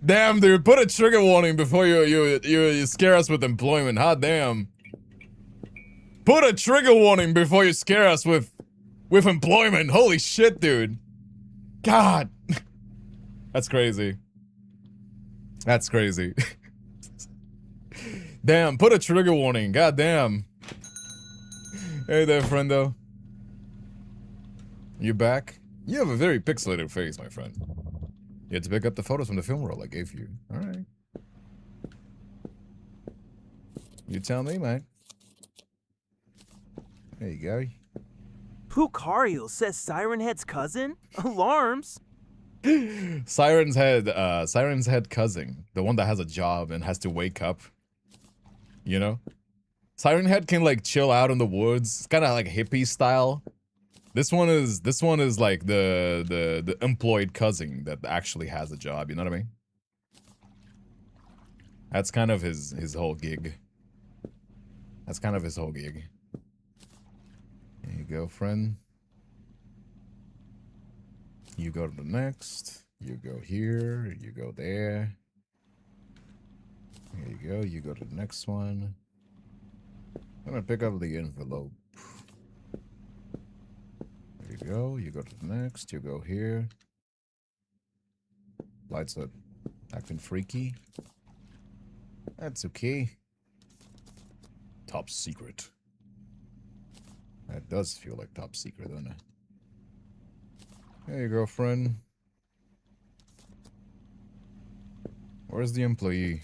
Damn, dude, put a trigger warning before you scare us with employment. Hot damn. Put a trigger warning before you scare us with employment. Holy shit, dude. God. That's crazy. That's crazy. Damn, put a trigger warning. God damn. Hey there, friendo. You back? You have a very pixelated face, my friend. You had to pick up the photos from the film roll I gave you. Alright. You tell me, man. There you go. Pucario says Siren Head's cousin? Alarms? Siren's head cousin. The one that has a job and has to wake up. You know? Siren Head can like chill out in the woods. It's kind of like hippie style. This one is like the employed cousin that actually has a job, you know what I mean? That's kind of his whole gig. That's kind of his whole gig. There you go, friend. You go to the next. You go here. You go there. There you go. You go to the next one. I'm gonna pick up the envelope. There you go. You go to the next. You go here. Lights up. Acting freaky. That's okay. Top secret. That does feel like top secret, doesn't it? There you go, friend. Where's the employee?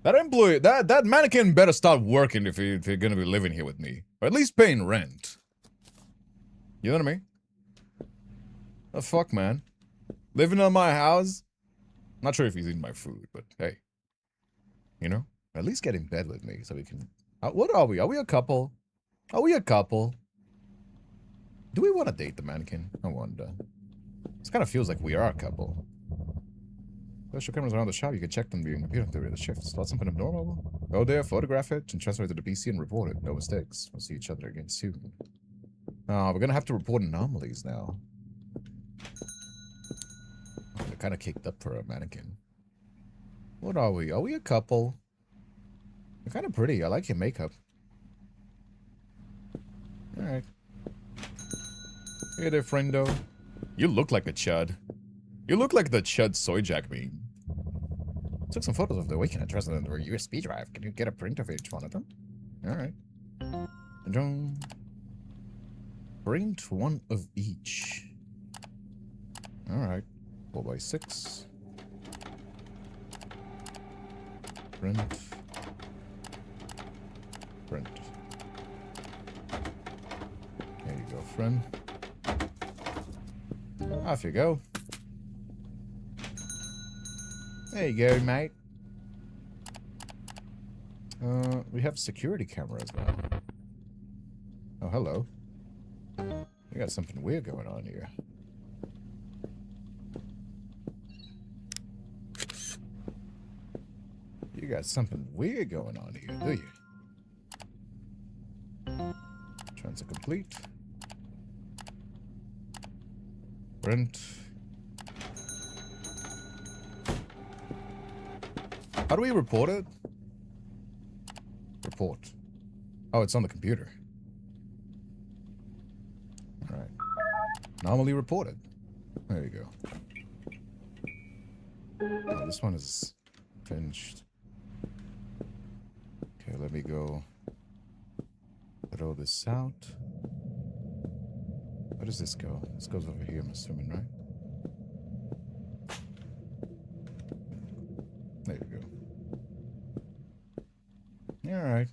That employee, that mannequin better start working if you're gonna be living here with me. Or at least paying rent. You know what I mean? The fuck, man? Living in my house? Not sure if he's eating my food, but hey. You know? At least get in bed with me so we can... what are we? Are we a couple? Are we a couple? Do we want to date the mannequin? I wonder. This kind of feels like we are a couple. Special cameras around the shop. You can check them during computer theory of the shift. Spot something abnormal? Go there, photograph it, and transfer it to the PC and report it. No mistakes. We'll see each other again soon. Oh, we're gonna have to report anomalies now. Oh, they're kind of caked up for a mannequin. What are we? Are we a couple? You're kind of pretty. I like your makeup. Alright. Hey there, friendo. You look like a chud. You look like the chud soy jack meme. Took some photos of the weekend and trusted them to a USB drive. Can you get a print of each one of them? Alright. Print one of each. Alright. 4x6. Print. Print. There you go, friend. Off you go. There you go, mate. We have security cameras now. Oh, hello. We got something weird going on here. You got something weird going on here, do you? Transfer complete. Print. How do we report it? Report. Oh, it's on the computer. Alright. Anomaly reported. There you go. Oh, this one is finished. Okay, let me go throw this out. Where does this go? This goes over here, I'm assuming, right? There you go. Alright.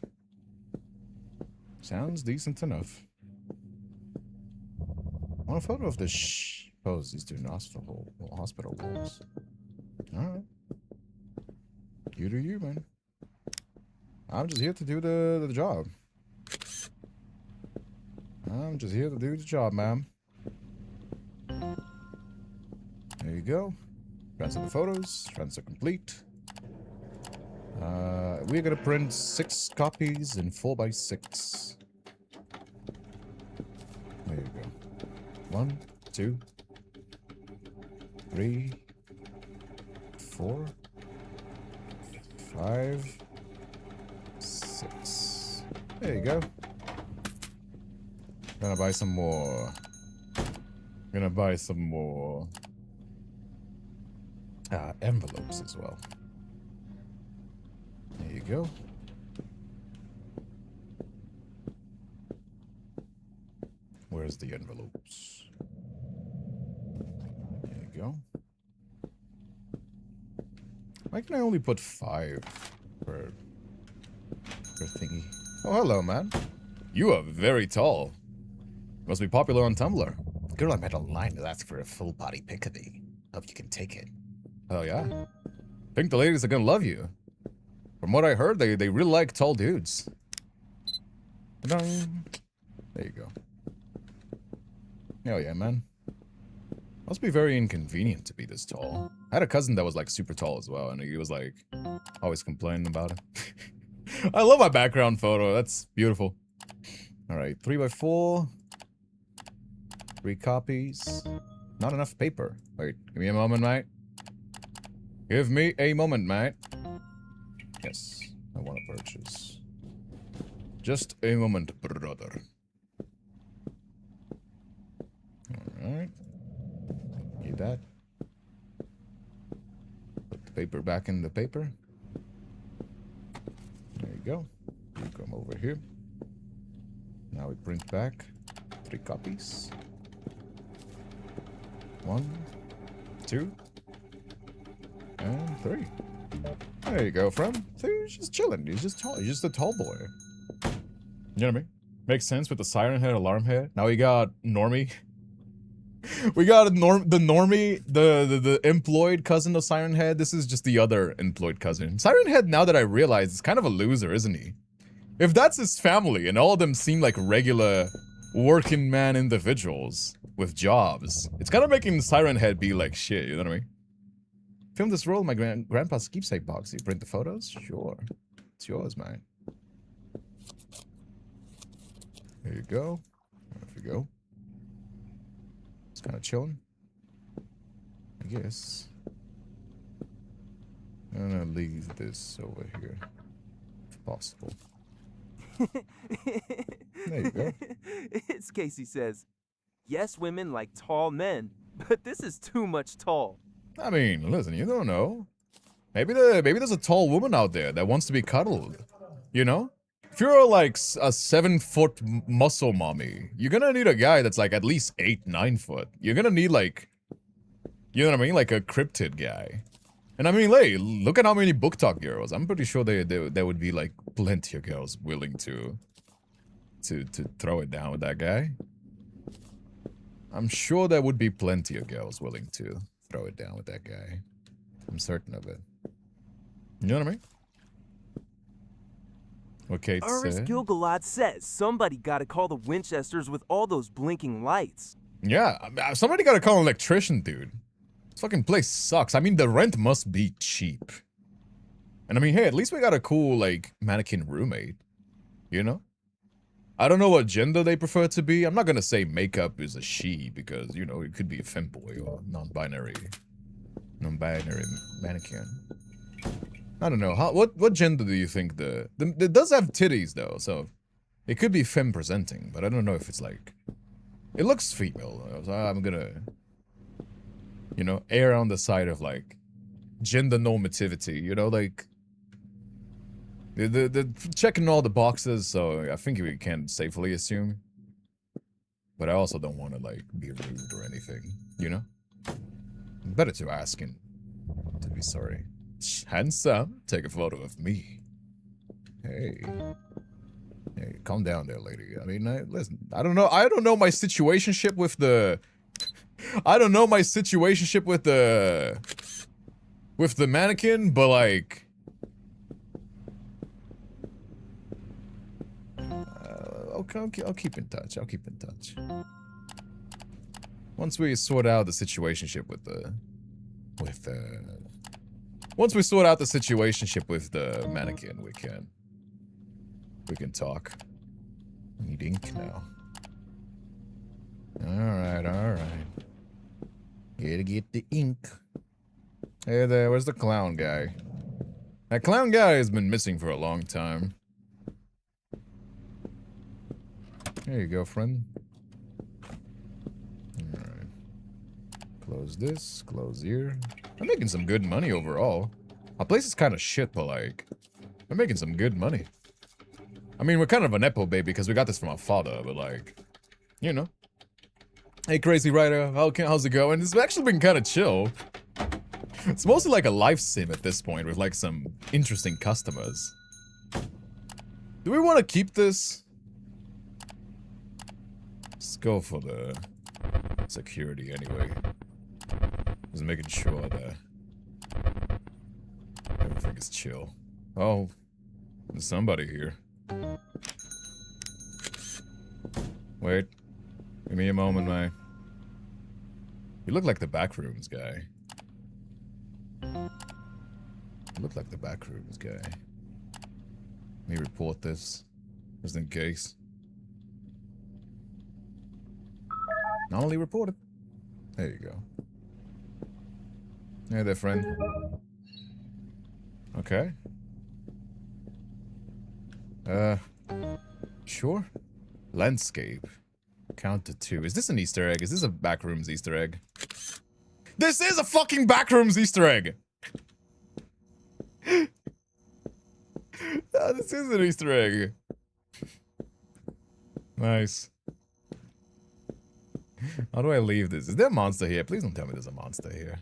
Sounds decent enough. I want a photo of the pose these two hospital walls. Alright. You do you, man. I'm just here to do the job. I'm just here to do the job, ma'am. There you go. Transfer the photos. Transfer complete. We're gonna print 6 copies in 4x6. There you go. 1, 2, 3, 4, 5, 6. There you go. Gonna buy some more. Gonna buy some more envelopes as well. There you go. Where's the envelopes? There you go. Why can I only put 5 per thingy? Oh, hello, man. You are very tall. Must be popular on Tumblr. Girl I met online to ask for a full body pic of me. Hope you can take it. Oh, yeah? Think the ladies are gonna love you. From what I heard, they really like tall dudes. Ta-dang. There you go. Hell yeah, man. Must be very inconvenient to be this tall. I had a cousin that was like super tall as well, and he was like always complaining about it. I love my background photo. That's beautiful. All right, 3x4. 3 copies. Not enough paper. Wait, give me a moment, mate. Give me a moment, mate. Yes, I want to purchase. Just a moment, brother. Alright. Need that. Put the paper back in the paper. There you go. You come over here. Now we print back 3 copies. 1, 2, and 3. There you go, friend. See, he's just chilling. He's just tall. He's just a tall boy. You know what I mean? Makes sense with the siren head, alarm head. Now we got Normie. We got the Normie, the employed cousin of Siren Head. This is just the other employed cousin. Siren Head, now that I realize, is kind of a loser, isn't he? If that's his family, and all of them seem like regular working man individuals with jobs, it's kind of making Siren Head be like shit, you know what I mean? Film this role in my grandpa's keepsake box. You print the photos? Sure. It's yours, man. There you go. Off you go. It's kind of chilling, I guess. I'm gonna leave this over here, if possible. There you go. It's Casey says, yes, women like tall men, but this is too much tall. I mean, listen, you don't know. Maybe there's a tall woman out there that wants to be cuddled. You know? If you're like a 7-foot muscle mommy, you're gonna need a guy that's like at least 8, 9 foot. You're gonna need like, you know what I mean? Like a cryptid guy. And I mean, hey, look at how many book talk girls. I'm pretty sure there would be like plenty of girls willing to throw it down with that guy. I'm sure there would be plenty of girls willing to throw it down with that guy. I'm certain of it. You know what I mean? What Kate Urs said. Gilgalad says somebody gotta call the Winchesters with all those blinking lights. Yeah, somebody gotta call an electrician, dude. This fucking place sucks. I mean, the rent must be cheap. And I mean, hey, at least we got a cool, like, mannequin roommate. You know? I don't know what gender they prefer to be. I'm not gonna say makeup is a she, because, you know, it could be a femboy or non-binary mannequin. I don't know. What gender do you think it does have titties, though, so it could be femme presenting, but I don't know if it's like... It looks female, so I'm gonna... You know, err on the side of, like, gender normativity, you know, like... The checking all the boxes, so I think we can safely assume. But I also don't want to, like, be rude or anything, you know? Better to ask and to be sorry. Handsome, take a photo of me. Hey. Hey, calm down there, lady. I mean, listen, I don't know my situationship with the... I don't know my situationship with the mannequin, but like... Okay, I'll keep in touch. I'll keep in touch. Once we sort out the situationship with the... Once we sort out the situationship with the mannequin, we can talk. I need ink now. Alright. Gotta get the ink. Hey there, where's the clown guy? That clown guy has been missing for a long time. There you go, friend. Close this, close here. I'm making some good money overall. Our place is kind of shit, but like, we're making some good money. I mean, we're kind of a nepo baby because we got this from our father, but like, you know. Hey, Crazy Rider, how's it going? It's actually been kind of chill. It's mostly like a life sim at this point with like some interesting customers. Do we want to keep this? Let's go for the security anyway. Just making sure that everything is chill. Oh, there's somebody here. Wait. Give me a moment, man. You look like the backrooms guy. You look like the backrooms guy. Let me report this, just in case. Not only reported. There you go. Hey there, friend. Okay. Sure. Landscape. Count to 2. Is this an Easter egg? Is this a backrooms Easter egg? This is a fucking backrooms Easter egg! This is an Easter egg. Nice. How do I leave this? Is there a monster here? Please don't tell me there's a monster here.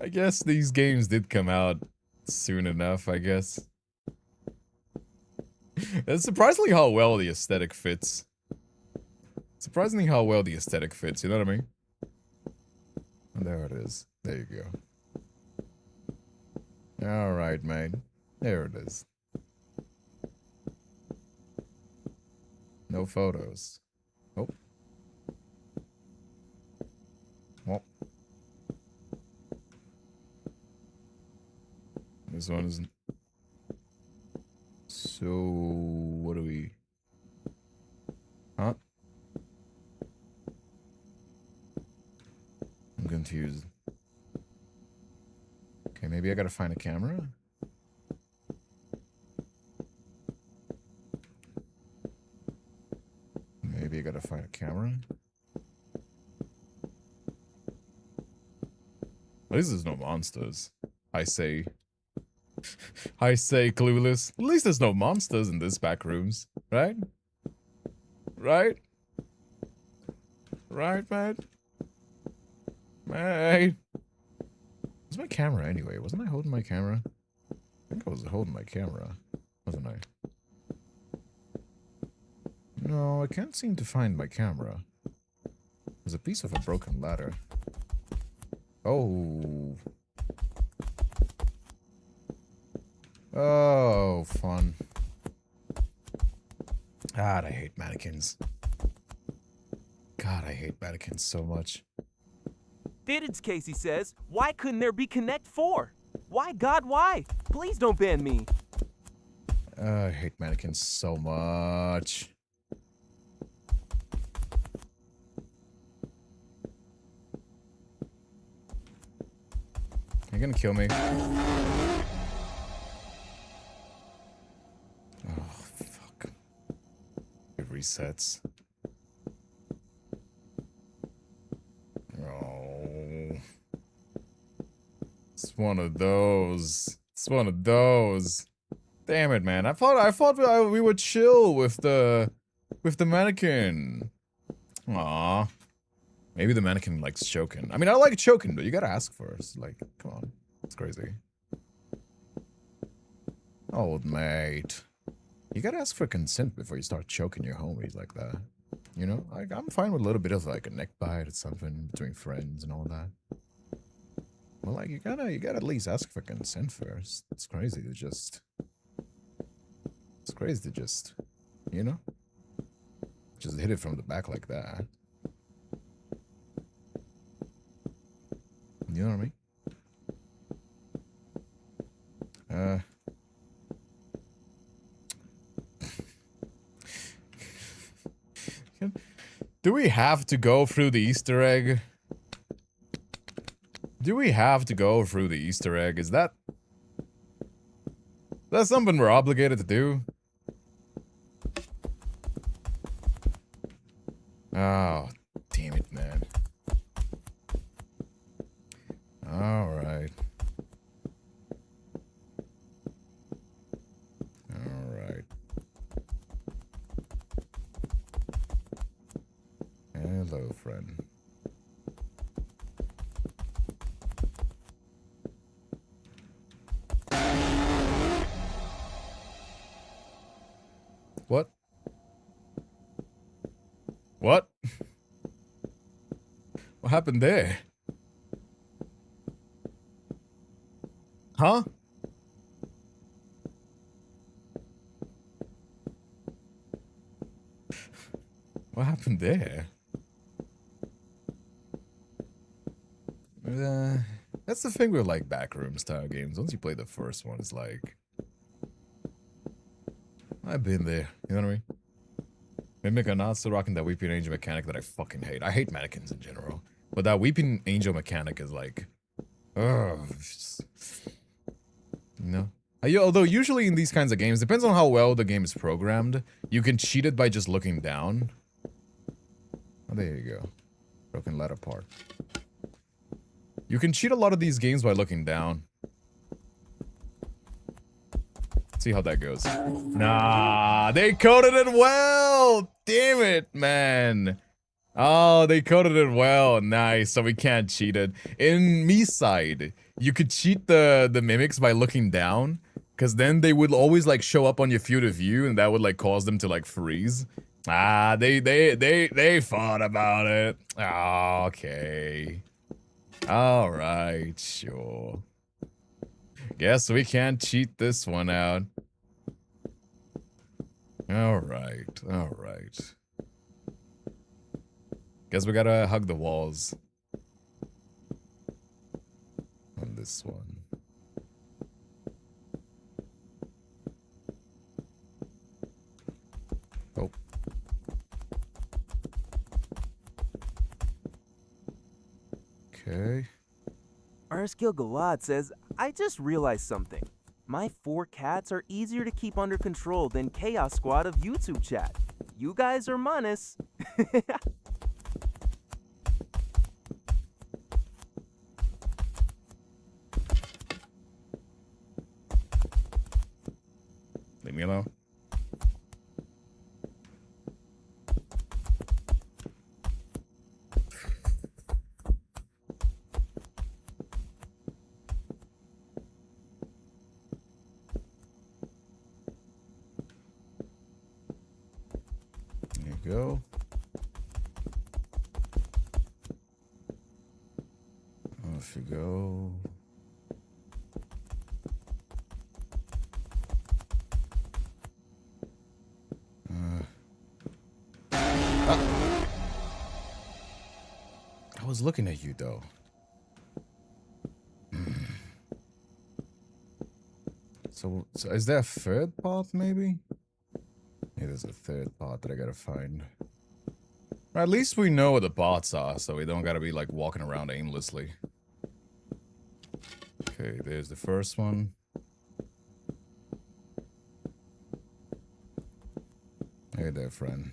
I guess these games did come out soon enough, I guess. It's surprisingly how well the aesthetic fits. Surprisingly how well the aesthetic fits, you know what I mean? And there it is. There you go. Alright, mate. There it is. No photos. Oh. Well. This one isn't. So, what do we... Huh? I'm confused. Okay, maybe I gotta find a camera? Maybe I gotta find a camera? At least there's no monsters. I say, clueless. At least there's no monsters in this back rooms, right? Right? Right, man? Hey. Where's my camera anyway? Wasn't I holding my camera? I think I was holding my camera, wasn't I? No, I can't seem to find my camera. There's a piece of a broken ladder. Oh. Oh, fun. God, I hate mannequins. God, I hate mannequins so much. Fitteds, Casey says, why couldn't there be Connect 4? Why, God, why? Please don't ban me. I hate mannequins so much. You're gonna kill me. Oh, fuck. It resets. Oh. It's one of those. It's one of those. Damn it, man. I thought we would chill with the mannequin. Aw. Maybe the mannequin likes choking. I mean, I like choking, but you gotta ask first. Like, come on. It's crazy. Old mate. You gotta ask for consent before you start choking your homies like that. You know? I'm fine with a little bit of like a neck bite or something between friends and all that. Well, like, you gotta at least ask for consent first. It's crazy to just... you know? Just hit it from the back like that. You know what I mean? Do we have to go through the Easter egg? Do we have to go through the Easter egg? Is that something we're obligated to do? Oh, damn it, man. Alright. Alright. Hello, friend. What? What? What happened there? Huh? What happened there? That's the thing with like backroom style games. Once you play the first one, it's like I've been there. You know what I mean? Mimic are not still rocking that Weeping Angel mechanic that I fucking hate. I hate mannequins in general, but that Weeping Angel mechanic is like, ugh. You know? Although usually in these kinds of games, depends on how well the game is programmed. You can cheat it by just looking down. Oh, there you go. Broken ladder part. You can cheat a lot of these games by looking down. See how that goes. Nah, they coded it well. Damn it, man. Oh, they coded it well. Nice. So we can't cheat it. In me side, you could cheat the mimics by looking down, because then they would always like show up on your field of view, and that would like cause them to like freeze. Ah, they thought about it. Oh, okay. All right, sure. Guess we can't cheat this one out. All right, all right. Guess we gotta hug the walls on this one. Oh. Okay. Arskill Galad says, I just realized something. My 4 cats are easier to keep under control than Chaos Squad of YouTube chat. You guys are Manus. Leave me alone. There you go. Off you go. I was looking at you though. So is there a third path maybe? Yeah, there's a third path that I gotta find. Or at least we know what the paths are, so we don't gotta be like walking around aimlessly. Okay, there's the first one. Hey there, friend.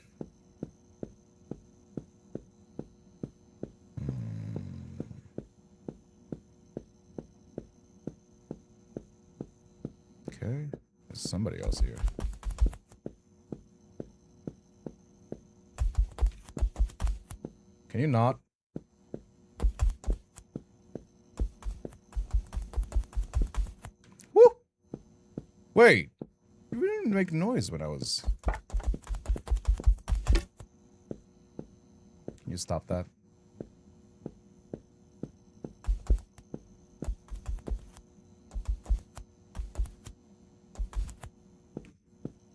Okay, there's somebody else here. Can you not? Woo! Wait, you didn't make noise when I was... Can you stop that?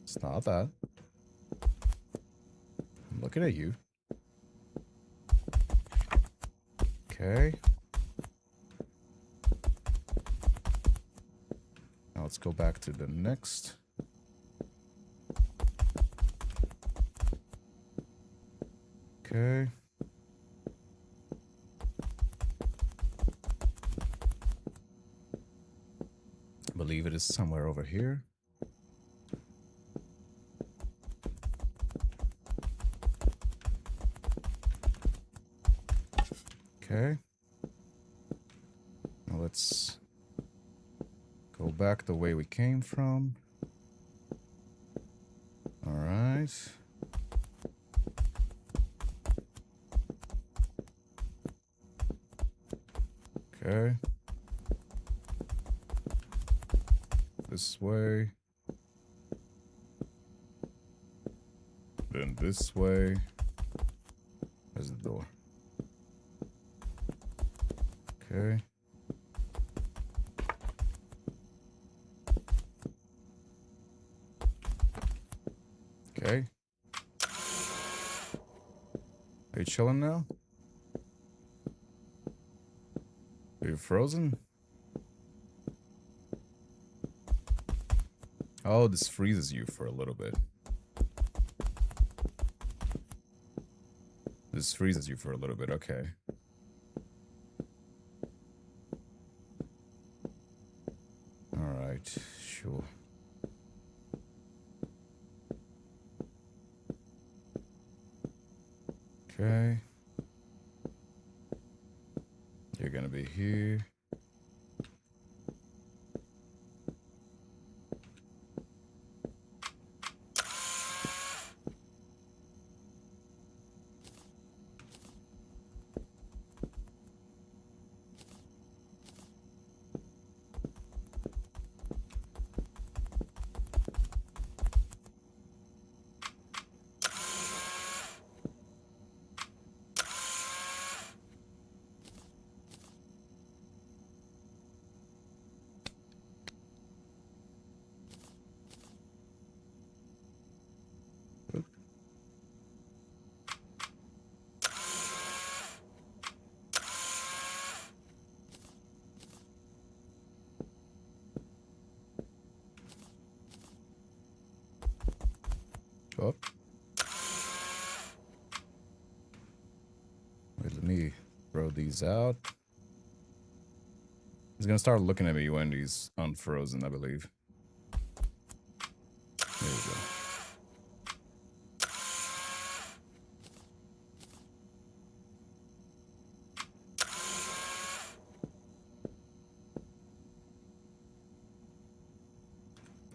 Stop that. I'm looking at you. Okay. Now let's go back to the next. Okay. I believe it is somewhere over here. Okay. Now let's go back the way we came from. Alright. Okay. This way. Then this way. There's the door. Okay. Okay. Are you chilling now? Are you frozen? Oh, this freezes you for a little bit. This freezes you for a little bit, okay. Alright, sure. Okay. You're gonna be here. Oh. Wait, let me throw these out. He's gonna start looking at me when he's unfrozen, I believe. There we go.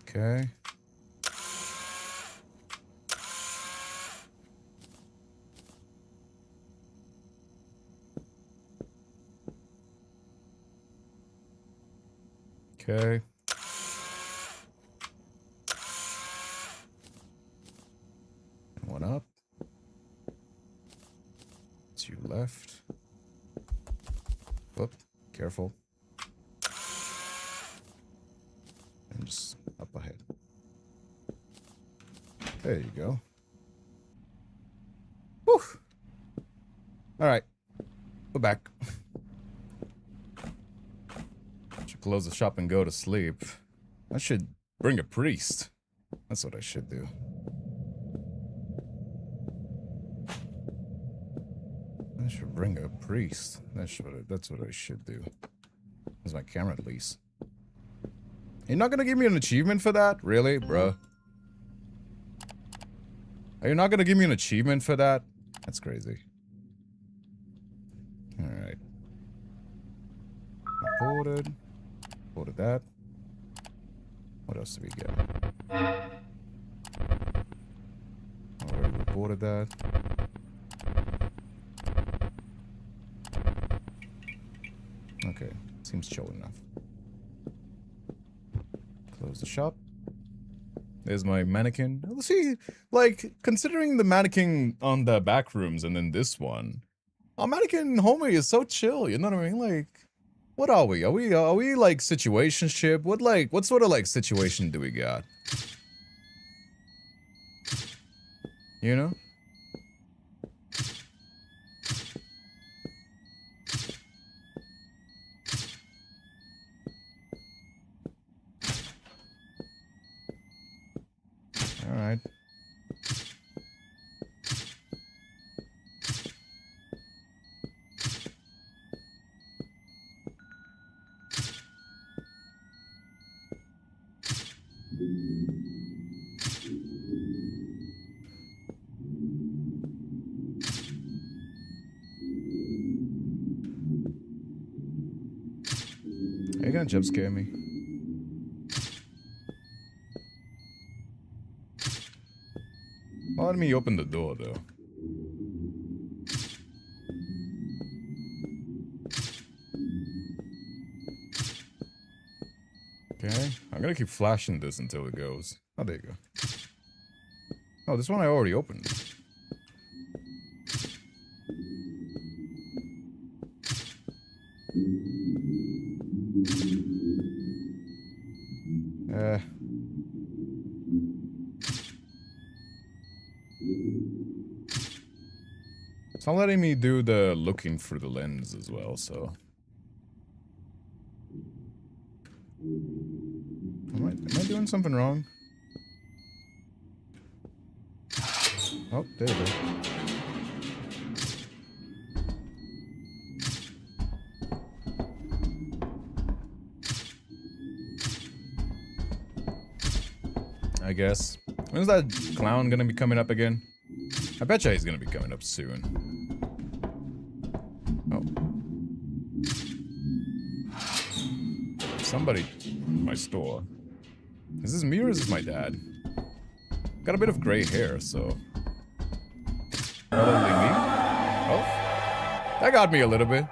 Okay. Okay. One up. Two left. Whoop. Careful. And just up ahead. There you go. Whew. Alright. We're back. Should close the shop and go to sleep. I should bring a priest. That's what I should do. I should bring a priest. That's what I should do. There's my camera at least. You're not gonna give me an achievement for that? Really, bruh? Are you not gonna give me an achievement for that? That's crazy. Alright. Reported. Reported that. What else do we get? Already reported that. Okay. Seems chill enough. Close the shop. There's my mannequin. Let's see, like, considering the mannequin on the back rooms and then this one, our mannequin homie is so chill, you know what I mean? Like, what are we? Are we like situationship? What sort of like situation do we got? You know? Alright. gonna jump scare me? Well, let me open the door, though. Okay, I'm gonna keep flashing this until it goes. Oh, there you go. Oh, this one I already opened. It's not letting me do the looking through the lens as well, so... Am I doing something wrong? Oh, there you go. I guess. When's that clown gonna be coming up again? I betcha he's gonna be coming up soon. Oh. Somebody in my store. Is this me or is this my dad? Got a bit of gray hair, so... Probably me? Oh. That got me a little bit.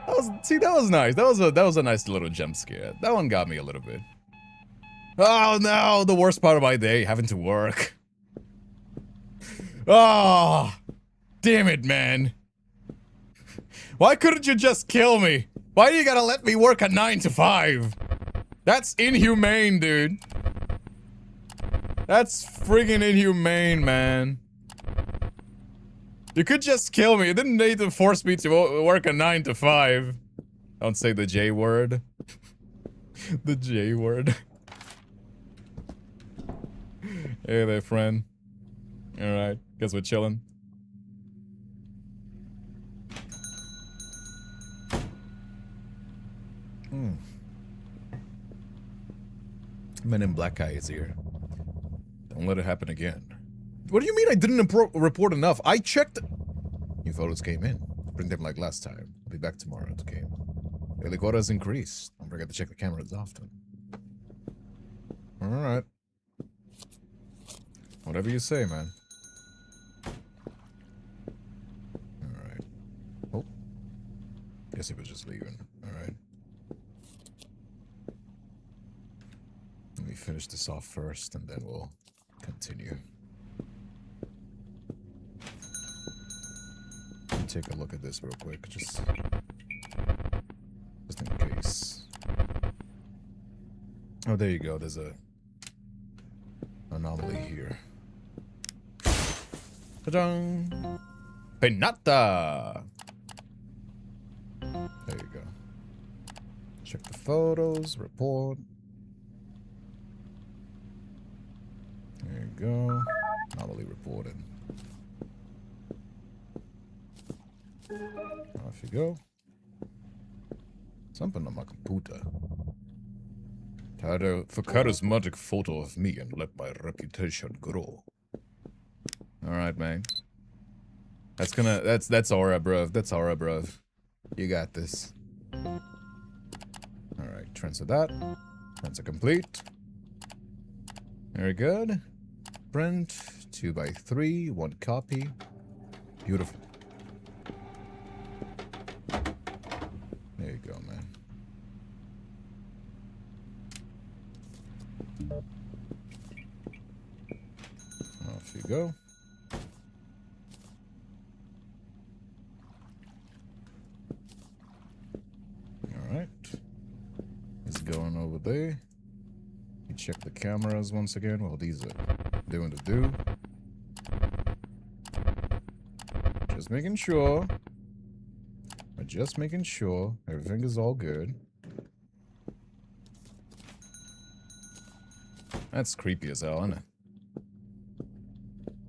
That was nice. That was a nice little jump scare. That one got me a little bit. Oh no, the worst part of my day, having to work. Oh, damn it, man. Why couldn't you just kill me? Why do you gotta let me work a 9 to 5? That's inhumane, dude. That's friggin' inhumane, man. You could just kill me. You didn't need to force me to work a 9 to 5. Don't say the J word. The J word. Hey there, friend. Alright, guess we're chilling. Men in black guy is here. Don't let it happen again. What do you mean I didn't report enough? I checked. New photos came in. Bring them like last time. I'll be back tomorrow to game. Daily quota has increased. Don't forget to check the cameras often. Alright. Whatever you say, man. Alright. Oh. Guess he was just leaving. Alright. Let me finish this off first, and then we'll continue. Let me take a look at this real quick, just in case. Oh, there you go. There's a anomaly here. Ta-dang! Pinata! There you go. Check the photos, report. There you go. Anomaly reported. Off you go. Something on my computer. Had a charismatic photo of me and let my reputation grow. Alright, man. That's aura, bruv. That's aura, bruv. You got this. Alright, transfer that. Transfer complete. Very good. Print 2x3, 1 copy. Beautiful. There you go, man. Off you go. Alright. It's going over there. You check the cameras once again. Well, these are doing the do. Just making sure. Just making sure everything is all good. That's creepy as hell, isn't it?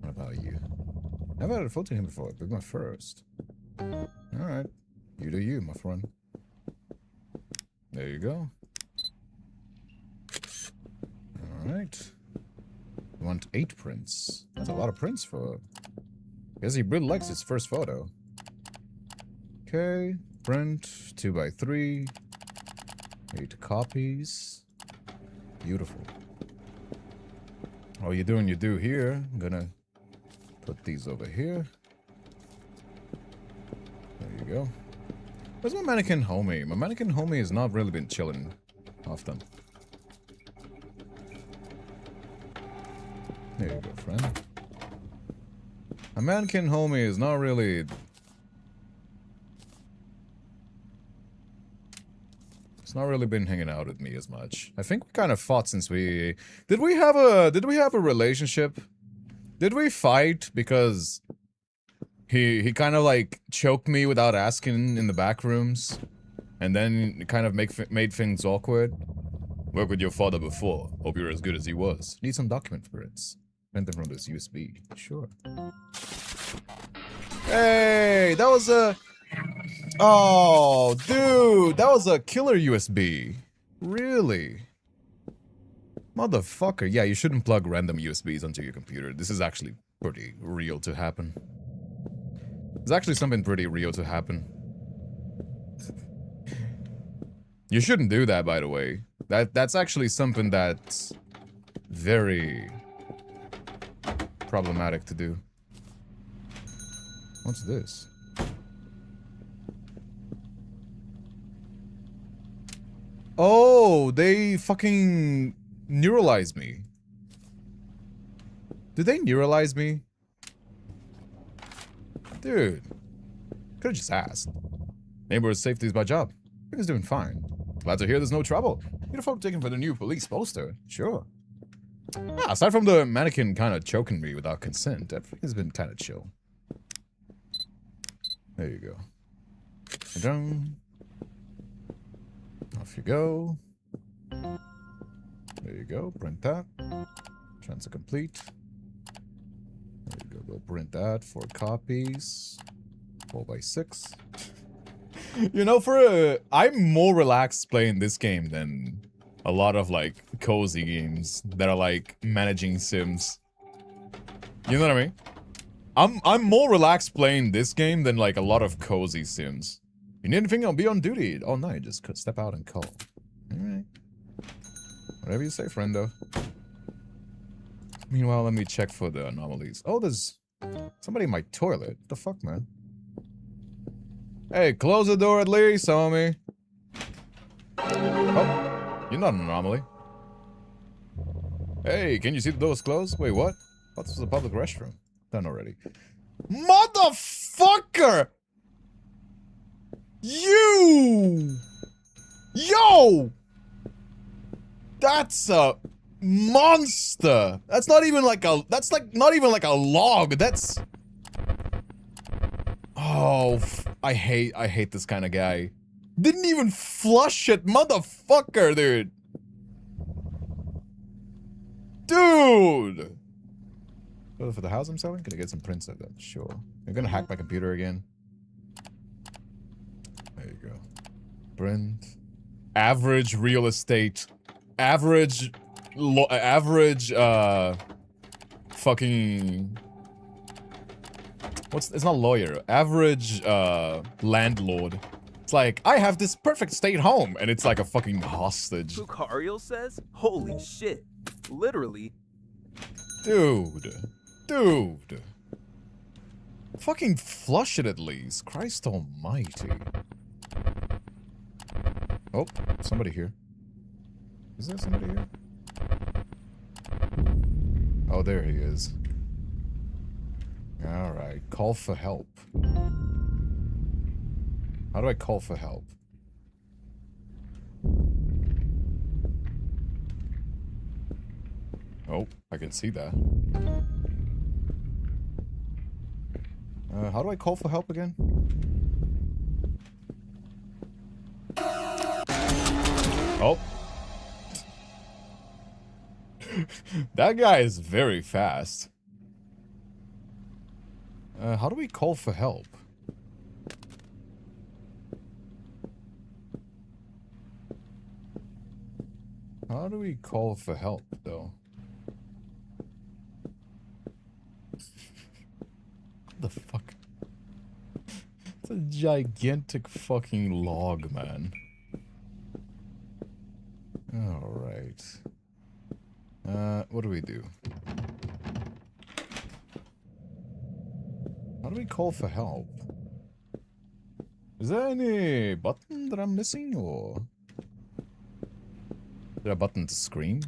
What about you? I've had a photo of him before, but my first. Alright. You do you, my friend. There you go. Alright. You want 8 prints. That's a lot of prints for... Guess he really likes his first photo. Okay. Print 2x3. 8 copies. Beautiful. All you doing, you do here. I'm gonna put these over here. There you go. Where's my mannequin homie? My mannequin homie has not really been chilling often. There you go, friend. My mannequin homie is not really... It's not really been hanging out with me as much. I think we kind of fought since we... Did we have a relationship? Did we fight because he kind of like choked me without asking in the back rooms? And then kind of made things awkward? Worked with your father before. Hope you're as good as he was. Need some document prints. Print them from this USB. Sure. Hey, that was a... Oh, dude, that was a killer USB. Really? Motherfucker. Yeah, you shouldn't plug random USBs onto your computer. This is actually pretty real to happen. It's actually something pretty real to happen. You shouldn't do that, by the way. That's actually something that's very problematic to do. What's this? Oh, they fucking neuralize me. Did they neuralize me? Dude. Could've just asked. Neighborhood safety is my job. I think he's doing fine. Glad to hear there's no trouble. Uniform taken for the new police poster. Sure. Yeah, aside from the mannequin kind of choking me without consent, everything's been kind of chill. There you go. Dun. Off you go. There you go. Print that. Transfer complete. There you go. Go print that. 4 copies. 4x6. You know, I'm more relaxed playing this game than a lot of like cozy games that are like managing sims. You know what I mean? I'm more relaxed playing this game than like a lot of cozy sims. You need anything? I'll be on duty. Oh no, just step out and call. Alright. Whatever you say, friendo. Meanwhile, let me check for the anomalies. Oh, there's somebody in my toilet. What the fuck, man? Hey, close the door at least, homie. Oh, you're not an anomaly. Hey, can you see the doors closed? Wait, what? I thought this was a public restroom. Done already. Motherfucker! You! Yo! That's a monster! That's not even like a... That's like not even like a log. That's... Oh, I hate this kind of guy. Didn't even flush it, motherfucker, dude. Dude! Oh, for the house I'm selling? Can I get some prints of that? Sure. You're gonna hack my computer again. There you go. Print. Average real estate. Average... fucking... It's not lawyer. Average, landlord. It's like, I have this perfect state home, and it's like a fucking hostage. Lucario says, holy shit. Literally. Dude. Dude. Fucking flush it at least. Christ almighty. Oh, somebody here. Is there somebody here? Oh, there he is. Alright, call for help. How do I call for help? Oh, I can see that. How do I call for help again? Oh. That guy is very fast. How do we call for help? How do we call for help, though? What the fuck? It's a gigantic fucking log, man. Alright. What do we do? How do we call for help? Is there any button that I'm missing, or... Is there a button to scream?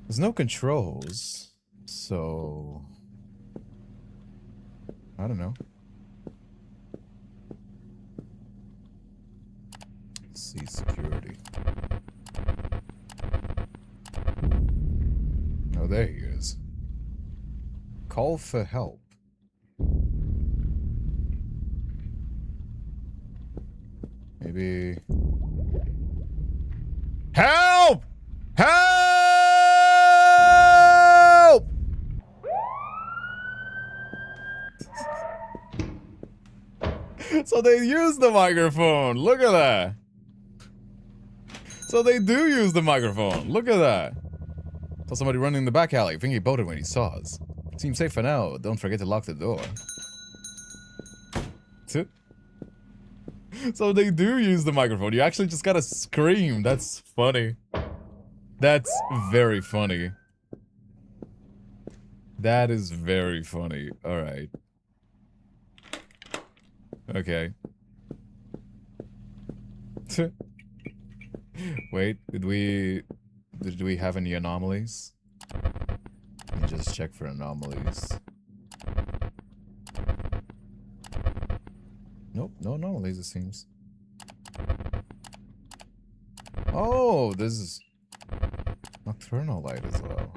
There's no controls, so... I don't know. Let's see, security. Oh, there he is. Call for help. Maybe... Help! Help! So they use the microphone. Look at that. So they do use the microphone. Look at that. Saw somebody running in the back alley. I think he bolted when he saw us. Seems safe for now. Don't forget to lock the door. So they do use the microphone. You actually just gotta scream. That's funny. That's very funny. That is very funny. Alright. Okay. Wait, did we have any anomalies? Let me just check for anomalies. Nope, no anomalies it seems. Oh, this is nocturnal light as well.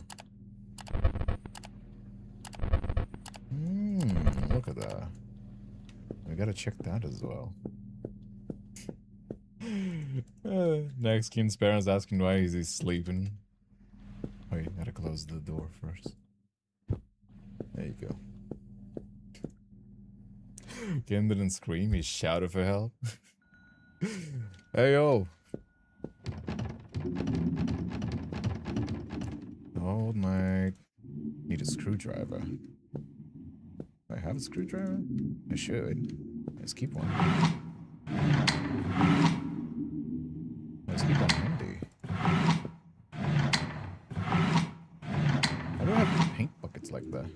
Look at that. We gotta check that as well. Next, Keen's parents asking why he's sleeping. Oh, you gotta close the door first. There you go. Ken didn't scream, he shouted for help. Hey yo! Oh my... Need a screwdriver. Do I have a screwdriver? I should. Let's keep one. Let's keep one handy. Why do I have paint buckets like that?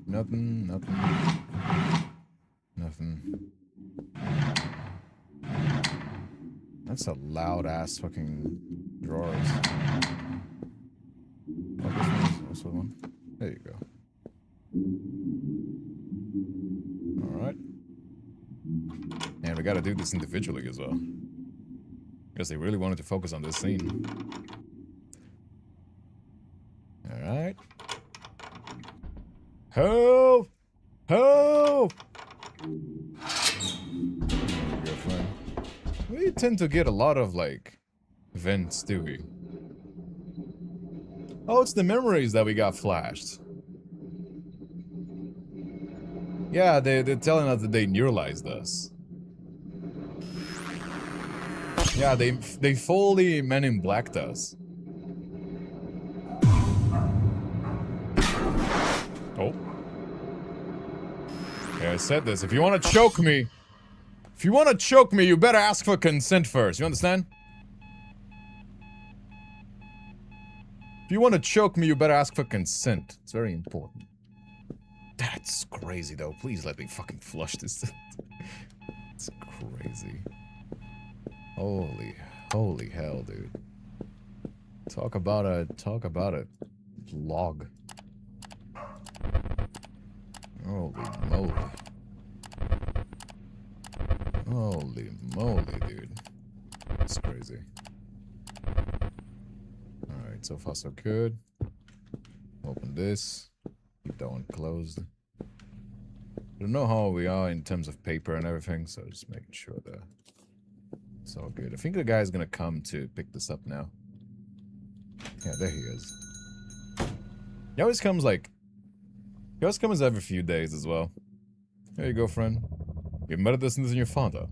Nothing. That's a loud ass fucking drawers. Oh, this one's also one. There you go. Alright. And we gotta do this individually as well. Because they really wanted to focus on this scene. Alright. Help! Help! Girlfriend. We tend to get a lot of, like, vents, do we? Oh, it's the memories that we got flashed. Yeah, they're telling us that they neuralized us. Yeah, they fully Men in Blacked us. Oh. Yeah, I said this. If you want to choke me, you better ask for consent first. You understand? If you want to choke me, you better ask for consent. It's very important. That's crazy, though. Please let me fucking flush this. It's crazy. Holy hell, dude. Talk about a vlog. Holy moly. Holy moly, dude. That's crazy. Alright, so far so good. Open this. Keep that one closed. I don't know how we are in terms of paper and everything, so just making sure that it's all good. I think the guy's gonna come to pick this up now. Yeah, there he is. He always comes every few days as well. There you go, friend. You've better distance than your father.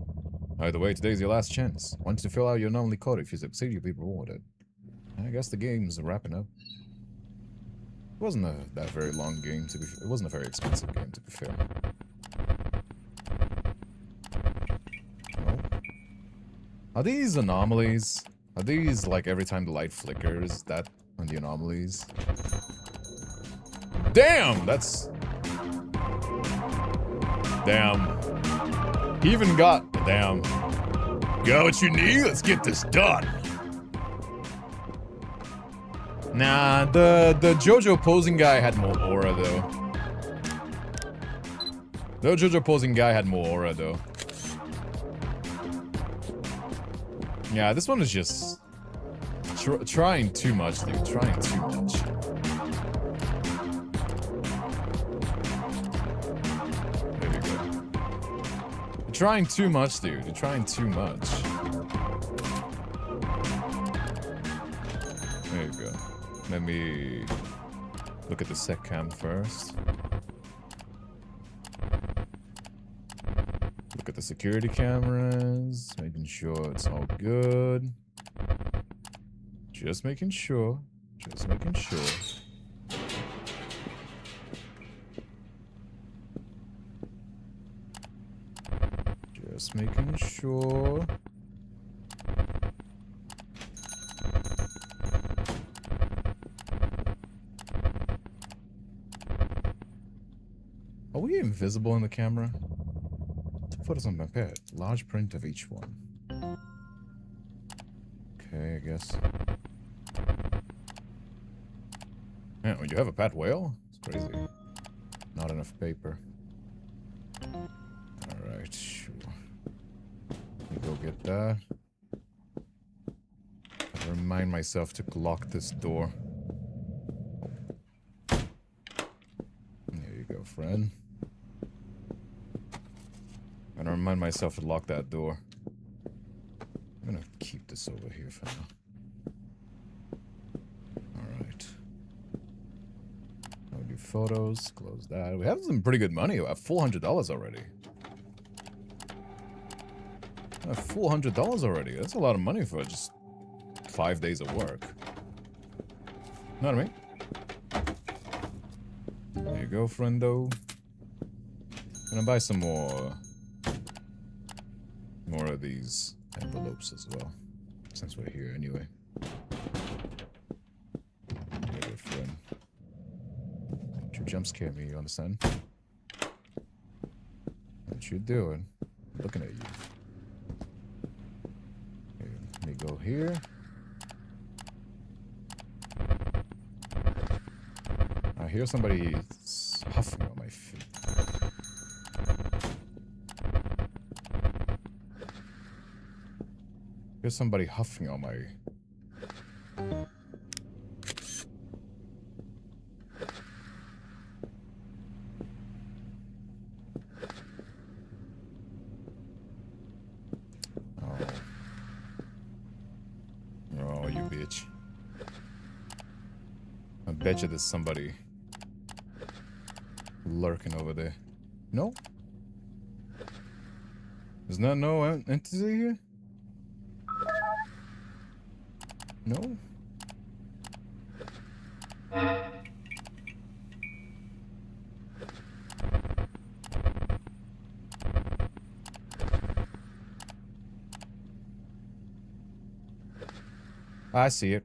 Either way, today's your last chance. Once you fill out your anomaly code, if you succeed, you'll be rewarded. I guess the game's wrapping up. It wasn't that very long game, to be fair. It wasn't a very expensive game, to be fair. Are these anomalies? Are these like every time the light flickers? That on the anomalies? Damn! That's... Damn. He even got... Damn. Got what you need? Let's get this done. Nah, the JoJo posing guy had more aura though. The JoJo posing guy had more aura though. Yeah, this one is just trying too much, dude. Trying too much. There you go. You're trying too much, dude. You're trying too much. There you go. Let me look at the sec cam first. Look at the security cameras, making sure it's all good. Just making sure. Just making sure. Just making sure. Are we invisible in the camera? Photos on my pad. Large print of each one. Okay, I guess. Yeah, when you have a pet whale, it's crazy. Not enough paper. Alright, sure. Let me go get that. I'll remind myself to lock this door. There you go, friend. I'm gonna remind myself to lock that door. I'm gonna keep this over here for now. Alright. I'll do photos, close that. We have some pretty good money. We have $400 already. I have $400 already. That's a lot of money for just 5 days of work. Know what I mean? There you go, friendo. Gonna buy some more of these envelopes as well, since we're here anyway. There, friend. Don't you jump scare me, you understand? What you doing? I'm looking at you. Okay, let me go here. I hear somebody huffing on my feet. There's somebody huffing on my... Oh. Oh, you bitch. I bet you there's somebody lurking over there. No? There's not no entity here? No? I see it.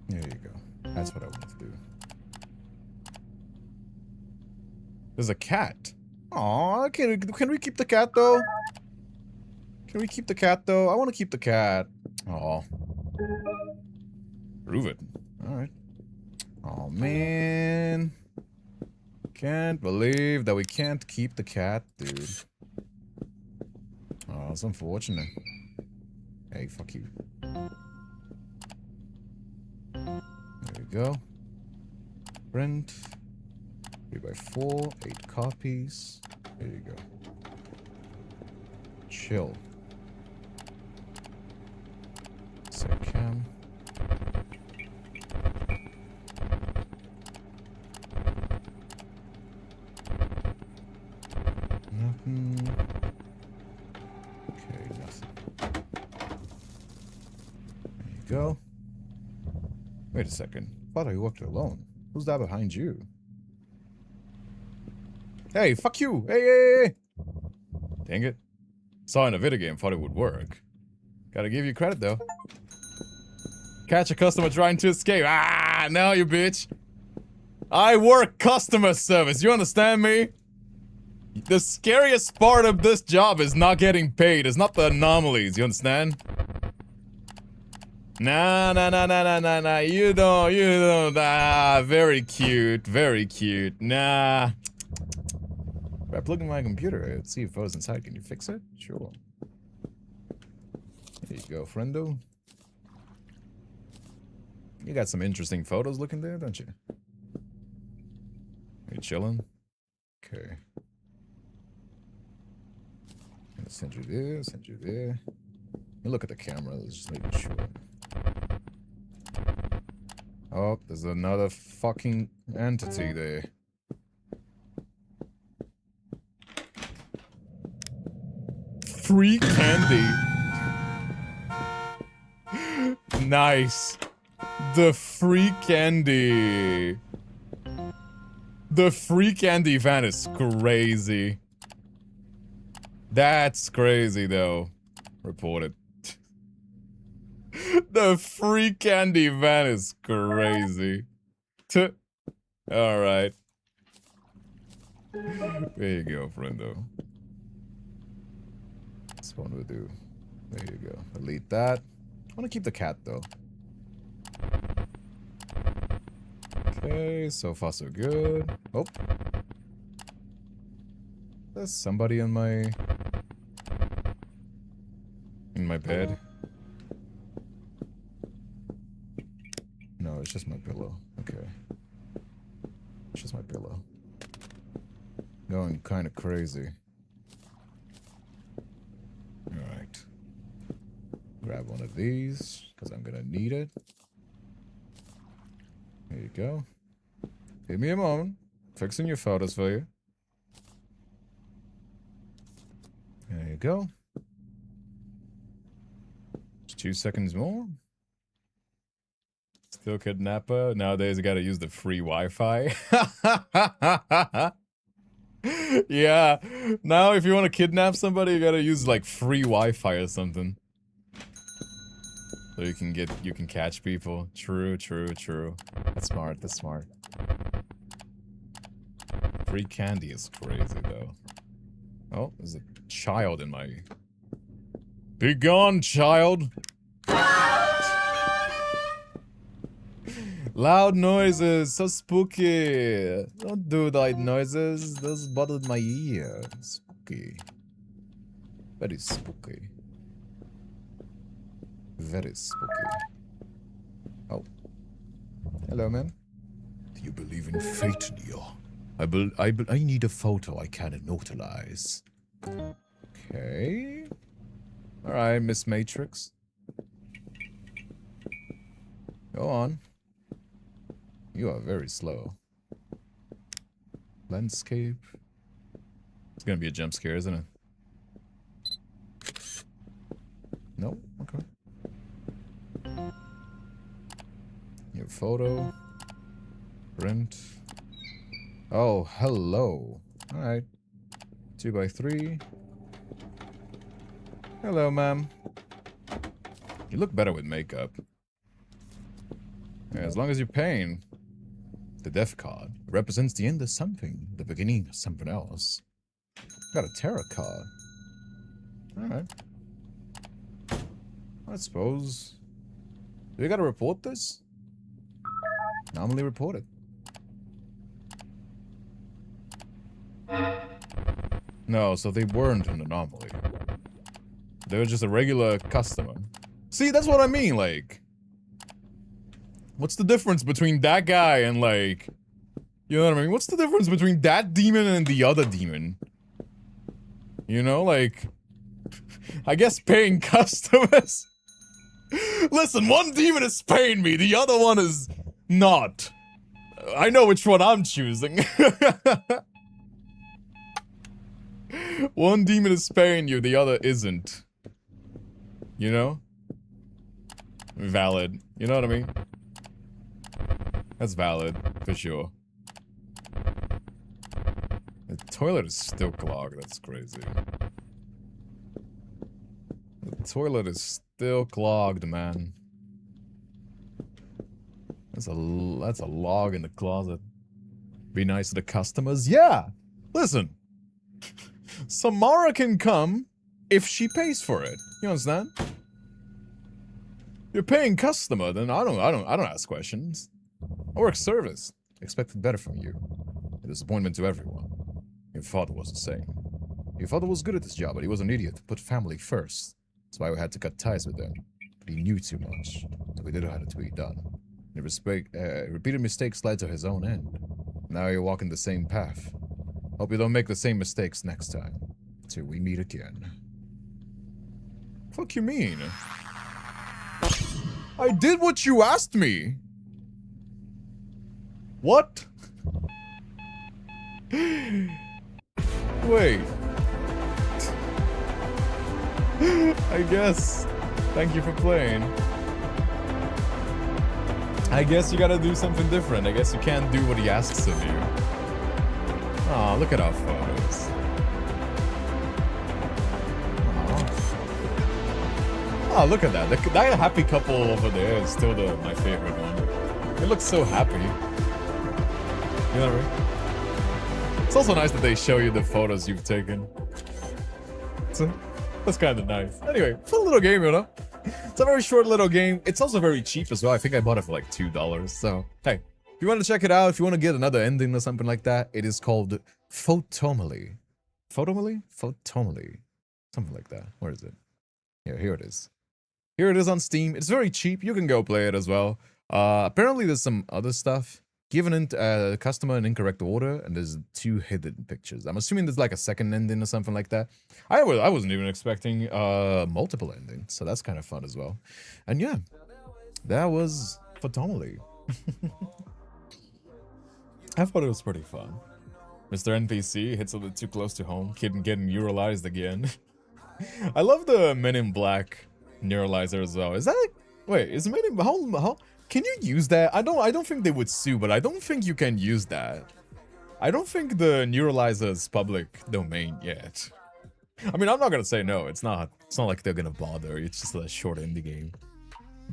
There you go. That's what I wanted to do. There's a cat. Aw, can we keep the cat though? Can we keep the cat though? I want to keep the cat. Aw. Prove it. Alright. Oh man. Can't believe that we can't keep the cat, dude. Oh, that's unfortunate. Hey, fuck you. There we go. Print. 3x4, 8 copies. There you go. Chill. Set cam. Nothing. Okay, nothing. There you go. Wait a second. Thought I walked alone. Who's that behind you? Hey, fuck you! Hey, hey, hey! Dang it. Saw in a video game, thought it would work. Gotta give you credit though. Catch a customer trying to escape. Ah, now you bitch. I work customer service, you understand me? The scariest part of this job is not getting paid. It's not the anomalies, you understand? Nah. You don't. Ah, very cute. Nah. I plugged in my computer. Let's see if photos inside. Can you fix it? Sure. There you go, friendo. You got some interesting photos looking there, don't you? Are you chilling? Okay. I'm gonna send you there. You look at the camera, let's just make sure. Oh, there's another fucking entity there. Free candy. Nice. The free candy. The free candy van is crazy. That's crazy though. Report it. The free candy van is crazy. Alright. There you go, friendo. That's what we'll do. There you go. Delete that. I want to keep the cat though. Okay, so far so good. Oh. There's somebody in my bed. No, it's just my pillow. Okay. It's just my pillow. Going kind of crazy. Alright. Grab one of these, because I'm gonna need it. There you go. Give me a moment. Fixing your photos for you. There you go. Just 2 seconds more. Still kidnapper. Nowadays I gotta use the free Wi-Fi. Yeah. Now if you want to kidnap somebody, you gotta use like free Wi-Fi or something. So you can catch people. True. That's smart. Free candy is crazy though. Oh, there's a child in my... Be gone, child! Loud noises, so spooky. Don't do loud noises, those bothered my ear. Spooky. Very spooky. Very spooky. Oh. Hello, man. Do you believe in fate, Neo? I need a photo I can notarize. Okay. Alright, Miss Matrix. Go on. You are very slow. Landscape. It's gonna be a jump scare, isn't it? No? Okay. Your photo. Print. Oh, hello. Alright. 2x3. Hello, ma'am. You look better with makeup. Yeah, as long as you're paying. The death card represents the end of something, the beginning of something else. Got a tarot card. Alright. I suppose. Do we gotta report this? Normally report it. No, so they weren't an anomaly. They were just a regular customer. See, that's what I mean, like... What's the difference between that guy and, like... You know what I mean? What's the difference between that demon and the other demon? You know, like... I guess paying customers... Listen, one demon is paying me, the other one is... not. I know which one I'm choosing. One demon is paying you, the other isn't. You know? Valid. You know what I mean? That's valid, for sure. The toilet is still clogged, that's crazy. The toilet is still clogged, man. That's a log in the closet. Be nice to the customers? Yeah! Listen! Samara can come if she pays for it. You understand? You're paying customer, then I don't ask questions. I work service. Expected better from you. A disappointment to everyone. Your father was the same. Your father was good at his job, but he was an idiot. Put family first. That's why we had to cut ties with him. But he knew too much, so we did what had to be done. Repeated mistakes led to his own end. Now you're walking the same path. Hope you don't make the same mistakes next time. Till we meet again. Fuck you mean? I did what you asked me! What? Wait. I guess. Thank you for playing. I guess you gotta do something different. I guess you can't do what he asks of you. Aw, look at our photos. Oh, look at that. That happy couple over there is still my favorite one. They look so happy. You know what I mean? It's also nice that they show you the photos you've taken. So, that's kind of nice. Anyway, fun little game, you know? It's a very short little game. It's also very cheap as well. I think I bought it for like $2. So, hey, if you want to check it out, if you want to get another ending or something like that, it is called Photomaly. Photomaly? Photomaly. Something like that. Where is it? Yeah, here it is. Here it is on Steam. It's very cheap. You can go play it as well. Apparently there's some other stuff. Given a customer an incorrect order, and there's 2 hidden pictures. I'm assuming there's like a second ending or something like that. I wasn't even expecting multiple endings, so that's kind of fun as well. And yeah, that was Photomaly. I thought it was pretty fun. Mr. NPC hits a little too close to home. Kid getting neuralized again. I love the Men in Black neuralizer as well. Is that like, wait, is Men in how can you use that? I don't think they would sue, but I don't think you can use that. I don't think the neuralizer is public domain yet. I mean, I'm not gonna say no. It's not like they're gonna bother. It's just a short indie game.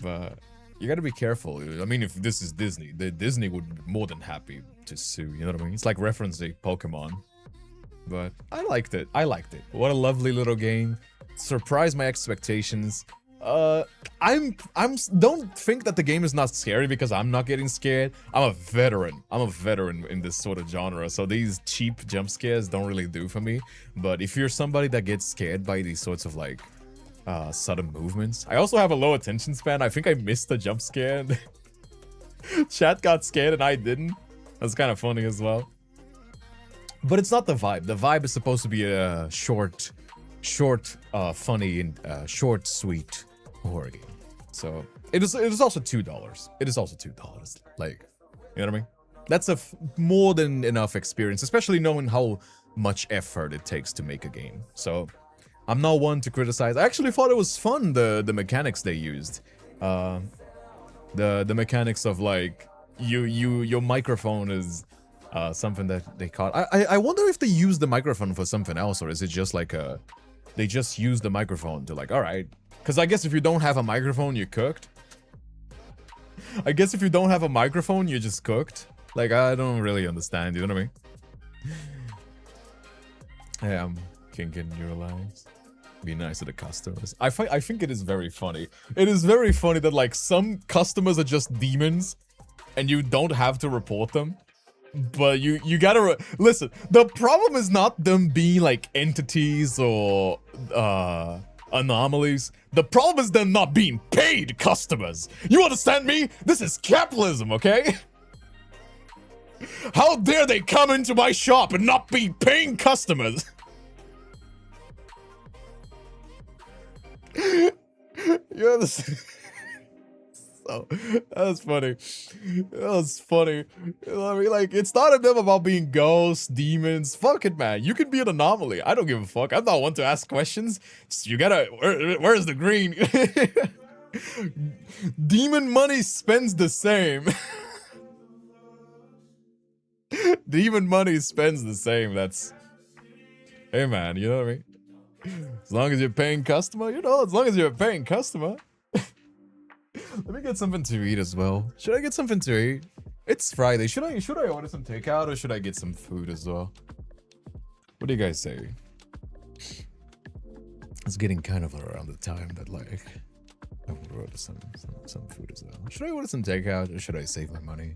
But you gotta be careful. I mean, if this is Disney, Disney would be more than happy to sue. You know what I mean? It's like referencing Pokemon. But I liked it. I liked it. What a lovely little game. Surprised my expectations. Don't think that the game is not scary because I'm not getting scared. I'm a veteran. I'm a veteran in this sort of genre, so these cheap jump scares don't really do for me. But if you're somebody that gets scared by these sorts of like sudden movements, I also have a low attention span. I think I missed the jump scare. Chat got scared and I didn't. That's kind of funny as well. But it's not the vibe. The vibe is supposed to be a short, funny, and short, sweet horror game. So it is also $2. It is also $2. Like, you know what I mean? That's more than enough experience, especially knowing how much effort it takes to make a game. So I'm not one to criticize. I actually thought it was fun, the mechanics they used. The mechanics of like your microphone is something that they caught. I wonder if they use the microphone for something else, or is it just like they just use the microphone to like, all right. Because I guess if you don't have a microphone, you're cooked. I guess if you don't have a microphone, you're just cooked. Like, I don't really understand, you know what I mean? Hey, I'm kinking your lives. Be nice to the customers. I think it is very funny. It is very funny that like some customers are just demons and you don't have to report them. But you gotta listen. The problem is not them being like entities or anomalies. The problem is them not being paid customers. You understand me? This is capitalism, okay? How dare they come into my shop and not be paying customers? You understand? So, that was funny. That was funny. I mean, like, it's not them about being ghosts, demons. Fuck it, man. You can be an anomaly. I don't give a fuck. I'm not one to ask questions. You gotta... where's the green? Demon money spends the same. Demon money spends the same. That's, hey man, you know what I mean? As long as you're paying customer, you know, as long as you're a paying customer. Let me get something to eat as well. Should I get something to eat? It's Friday. Should I order some takeout or should I get some food as well? What do you guys say? It's getting kind of around the time that like I would order some food as well. Should I order some takeout or should I save my money?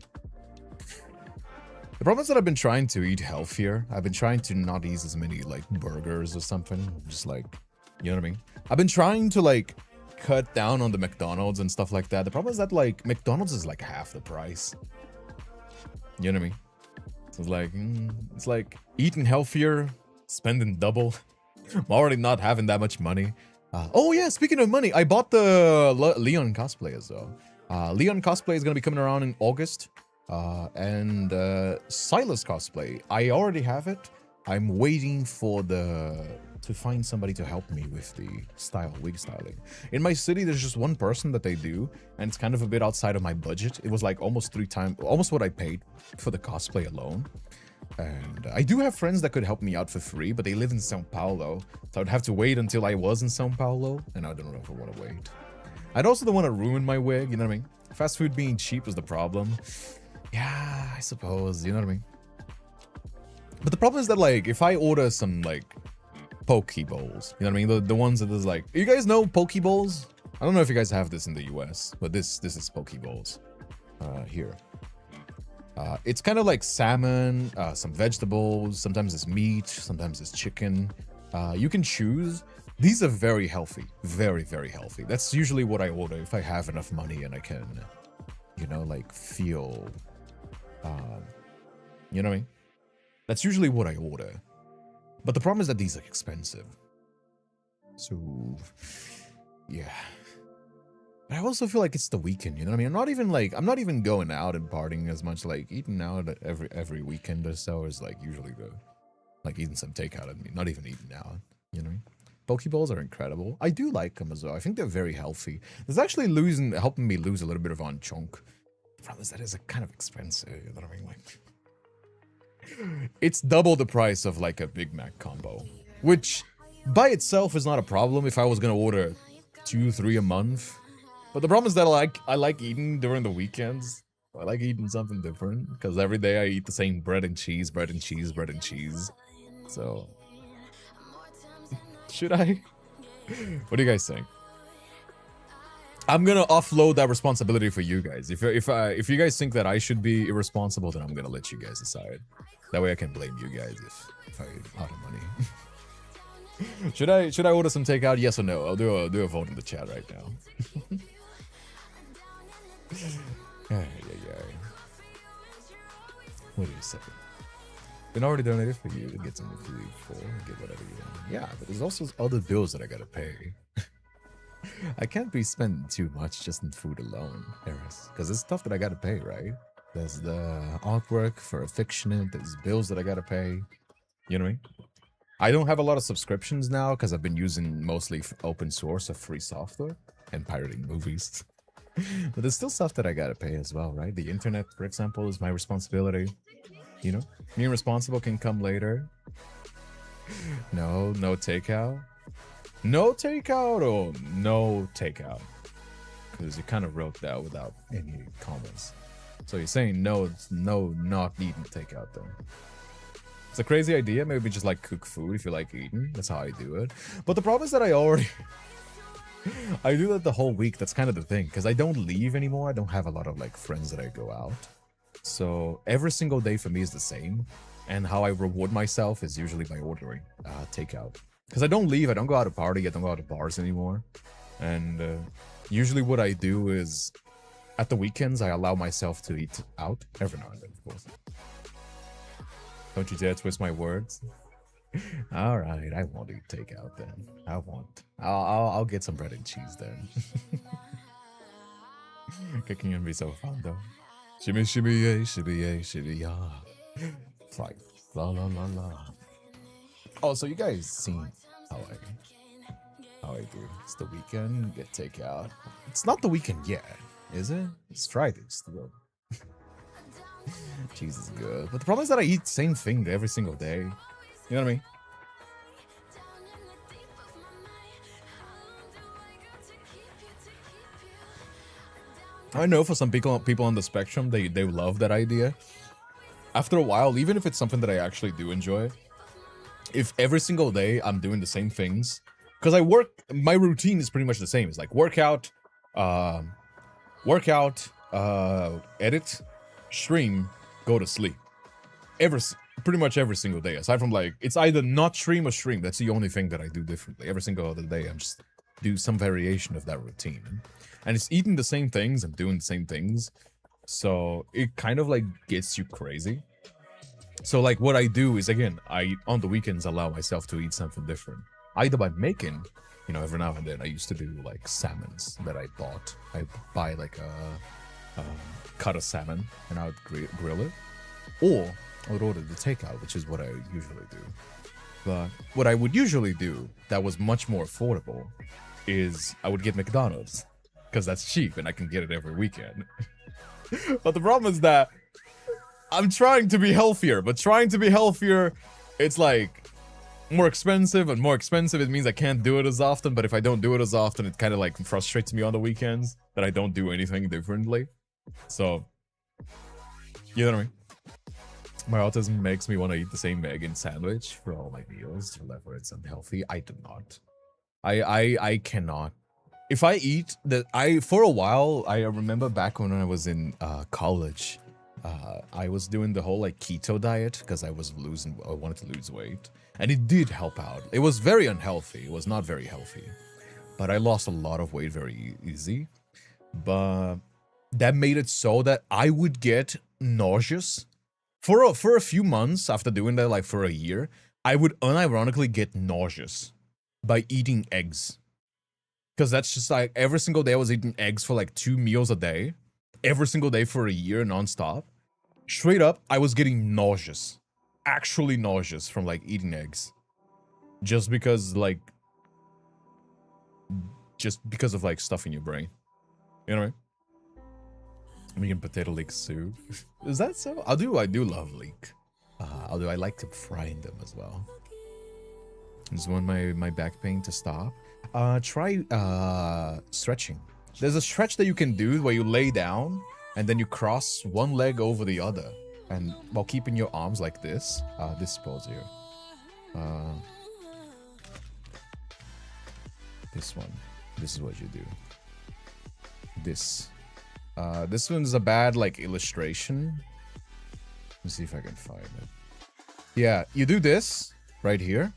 The problem is that I've been trying to eat healthier. I've been trying to not eat as many like burgers or something. Just like, you know what I mean? I've been trying to like cut down on the McDonald's and stuff like that. The problem is that like McDonald's is like half the price. You know what I mean? So it's like eating healthier, spending double. I'm already not having that much money. Oh yeah, speaking of money, I bought the Leon cosplay as well. Leon cosplay is gonna be coming around in August. And Silas cosplay, I already have it. I'm waiting for to find somebody to help me with the wig styling. In my city, there's just one person that they do, and it's kind of a bit outside of my budget. It was like almost what I paid for the cosplay alone. And I do have friends that could help me out for free, but they live in Sao Paulo, so I'd have to wait until I was in Sao Paulo, and I don't know if I want to wait. I'd also don't want to ruin my wig, you know what I mean? Fast food being cheap is the problem. Yeah, I suppose, you know what I mean? But the problem is that, like, if I order some, like, Pokeballs, you know what I mean? The ones that is like, you guys know Pokeballs? I don't know if you guys have this in the US, but this is Pokeballs. Here. It's kind of like salmon, some vegetables, sometimes it's meat, sometimes it's chicken. You can choose. These are very healthy, very, very healthy. That's usually what I order if I have enough money and I can, you know, like feel, you know what I mean? That's usually what I order. But the problem is that these are expensive. So, yeah. But I also feel like it's the weekend, you know what I mean? I'm not even going out and partying as much. Like eating out every weekend or so is like usually like eating some takeout. I mean, not even eating out, you know what I mean? Pokeballs are incredible. I do like them as well. I think they're very healthy. It's actually helping me lose a little bit of on chunk. The problem is that is kind of expensive, you know what I mean? Like, it's double the price of like a Big Mac combo, which by itself is not a problem if I was gonna order 2-3 a month. But the problem is that I like eating during the weekends. I like eating something different because every day I eat the same bread and cheese. So, should I? What do you guys think? I'm gonna offload that responsibility for you guys. If you guys think that I should be irresponsible, then I'm gonna let you guys decide. That way I can blame you guys if I out of money. Should I order some takeout? Yes or no? I'll do a vote in the chat right now. Yeah. What do you say? Been already donated for you to get some food for get whatever you want. Yeah, but there's also other bills that I gotta pay. I can't be spending too much just in food alone, Harris, because it's stuff that I gotta pay, right? There's the artwork for Affectionate, there's bills that I gotta pay. You know what I mean? I don't have a lot of subscriptions now because I've been using mostly open source or free software and pirating movies. But there's still stuff that I gotta pay as well, right? The internet, for example, is my responsibility. You know? Being responsible can come later. No takeout. No takeout or no takeout? Because you kind of wrote that without any comments. So you're saying no, it's no, not eating takeout then. It's a crazy idea. Maybe just like cook food if you like eating. That's how I do it. But the problem is that I do that the whole week. That's kind of the thing. Because I don't leave anymore. I don't have a lot of like friends that I go out. So every single day for me is the same. And how I reward myself is usually by ordering takeout. Because I don't leave. I don't go out to party. I don't go out to bars anymore. And usually what I do is at the weekends, I allow myself to eat out. Every now and then, of course. Don't you dare twist my words. All right, I won't eat takeout then. I won't. I'll get some bread and cheese then. Cooking can be so fun though. Shimmy shimmy yay, shimmy yay, shimmy ya. It's like la la la la. Oh, so you guys seen how I do? It's the weekend. Get takeout. It's not the weekend yet, is it? It's Friday still. Cheese is good. But the problem is that I eat the same thing every single day. You know what I mean? I know for some people on the spectrum, they love that idea. After a while, even if it's something that I actually do enjoy, if every single day I'm doing the same things, because my routine is pretty much the same. It's like workout, edit, stream, go to sleep. Pretty much every single day. Aside from like, it's either not stream or stream. That's the only thing that I do differently. Every single other day, I'm just do some variation of that routine. And it's eating the same things and doing the same things. So it kind of like gets you crazy. So like what I do is, again, on the weekends allow myself to eat something different. Either by making, every now and then I used to do like salmons that I bought. I buy like a cut of salmon and I would grill it. Or I would order the takeout, which is what I usually do. But what I would usually do that was much more affordable is I would get McDonald's. Because that's cheap and I can get it every weekend. But the problem is that I'm trying to be healthier, but trying to be healthier, it's like more expensive, and more expensive, it means I can't do it as often. But if I don't do it as often, it kind of like frustrates me on the weekends that I don't do anything differently. So, you know what I mean? My autism makes me want to eat the same egg and sandwich for all my meals, whether it's unhealthy. I do not. I cannot. If I eat for a while, I remember back when I was in college, I was doing the whole like keto diet because I wanted to lose weight, and it did help out. It was very unhealthy. It was not very healthy, but I lost a lot of weight very easy. But that made it so that I would get nauseous for a few months after doing that, like for a year. I would unironically get nauseous by eating eggs. Because that's just like every single day I was eating eggs for like 2 meals a day. Every single day for a year nonstop. Straight up, I was getting nauseous. Actually nauseous from like eating eggs. Just because of like stuff in your brain. You know what I mean? Making potato leek soup. Is that so? I do love leek. Although I like to fry them as well. I just want my back pain to stop. Try stretching. There's a stretch that you can do where you lay down and then you cross one leg over the other, and while keeping your arms like this. This pose here. This one. This is what you do. This one's a bad like illustration. Let's see if I can find it. Yeah, you do this right here.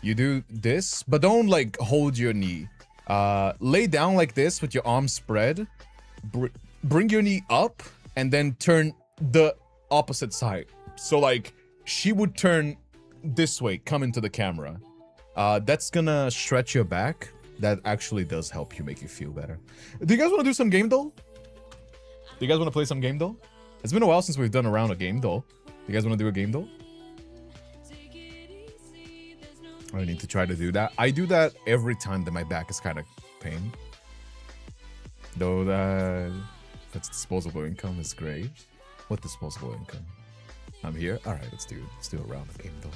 You do this, but don't like hold your knee. Lay down like this with your arms spread. Bring your knee up and then turn the opposite side. So like she would turn this way, come into the camera. That's gonna stretch your back. That actually does help you, make you feel better. Do you guys want to do some game doll? Do you guys want to play some game doll? It's been a while since we've done a round of game doll. You guys want to do a game doll? I need to try to do that. I do that every time that my back is kind of pain. Though that's disposable income is great. What disposable income? I'm here. All right, let's do a round of game doll.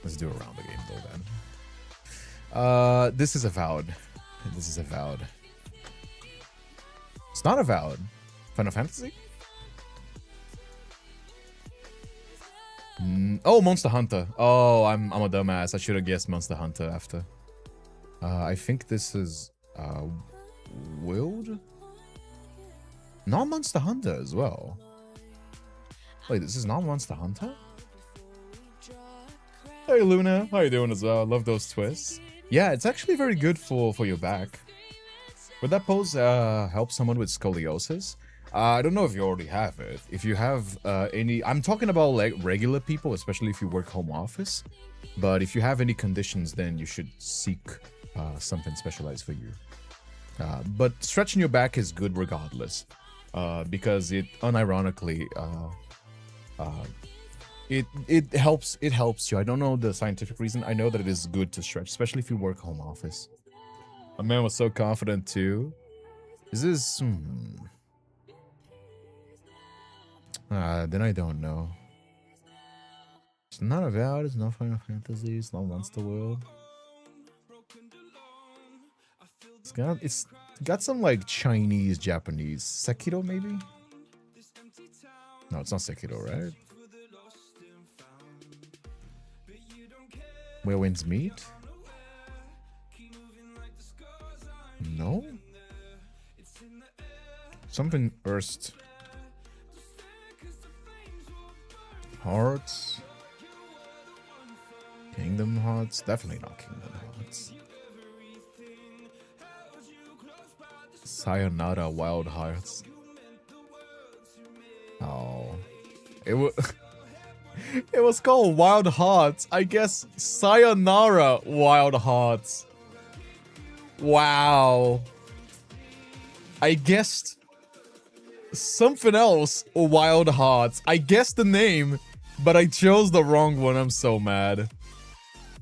Let's do a round of game doll then. This is avowed. This is avowed. It's not avowed. Final Fantasy? Oh, Monster Hunter. Oh, I'm a dumbass. I should have guessed Monster Hunter after. I think this is Willed? Not Monster Hunter as well. Wait, this is not Monster Hunter? Hey Luna, how you doing as well? Love those twists. Yeah, it's actually very good for your back. Would that pose help someone with scoliosis? I don't know if you already have it. If you have any... I'm talking about like regular people, especially if you work home office. But if you have any conditions, then you should seek something specialized for you. But stretching your back is good regardless. Because it unironically... It helps you. I don't know the scientific reason. I know that it is good to stretch, especially if you work home office. A man was so confident too. Is this... Then I don't know. It's not Avowed, it's not Final Fantasy, it's not Monster World. It's got some like Chinese, Japanese. Sekiro maybe? No, it's not Sekiro, right? Where Winds Meet? No? Something Erst. Hearts? Kingdom Hearts? Definitely not Kingdom Hearts. Sayonara Wild Hearts. Oh. It was it was called Wild Hearts. I guess Sayonara Wild Hearts. Wow. I guessed something else, Wild Hearts. I guessed the name, but I chose the wrong one. I'm so mad.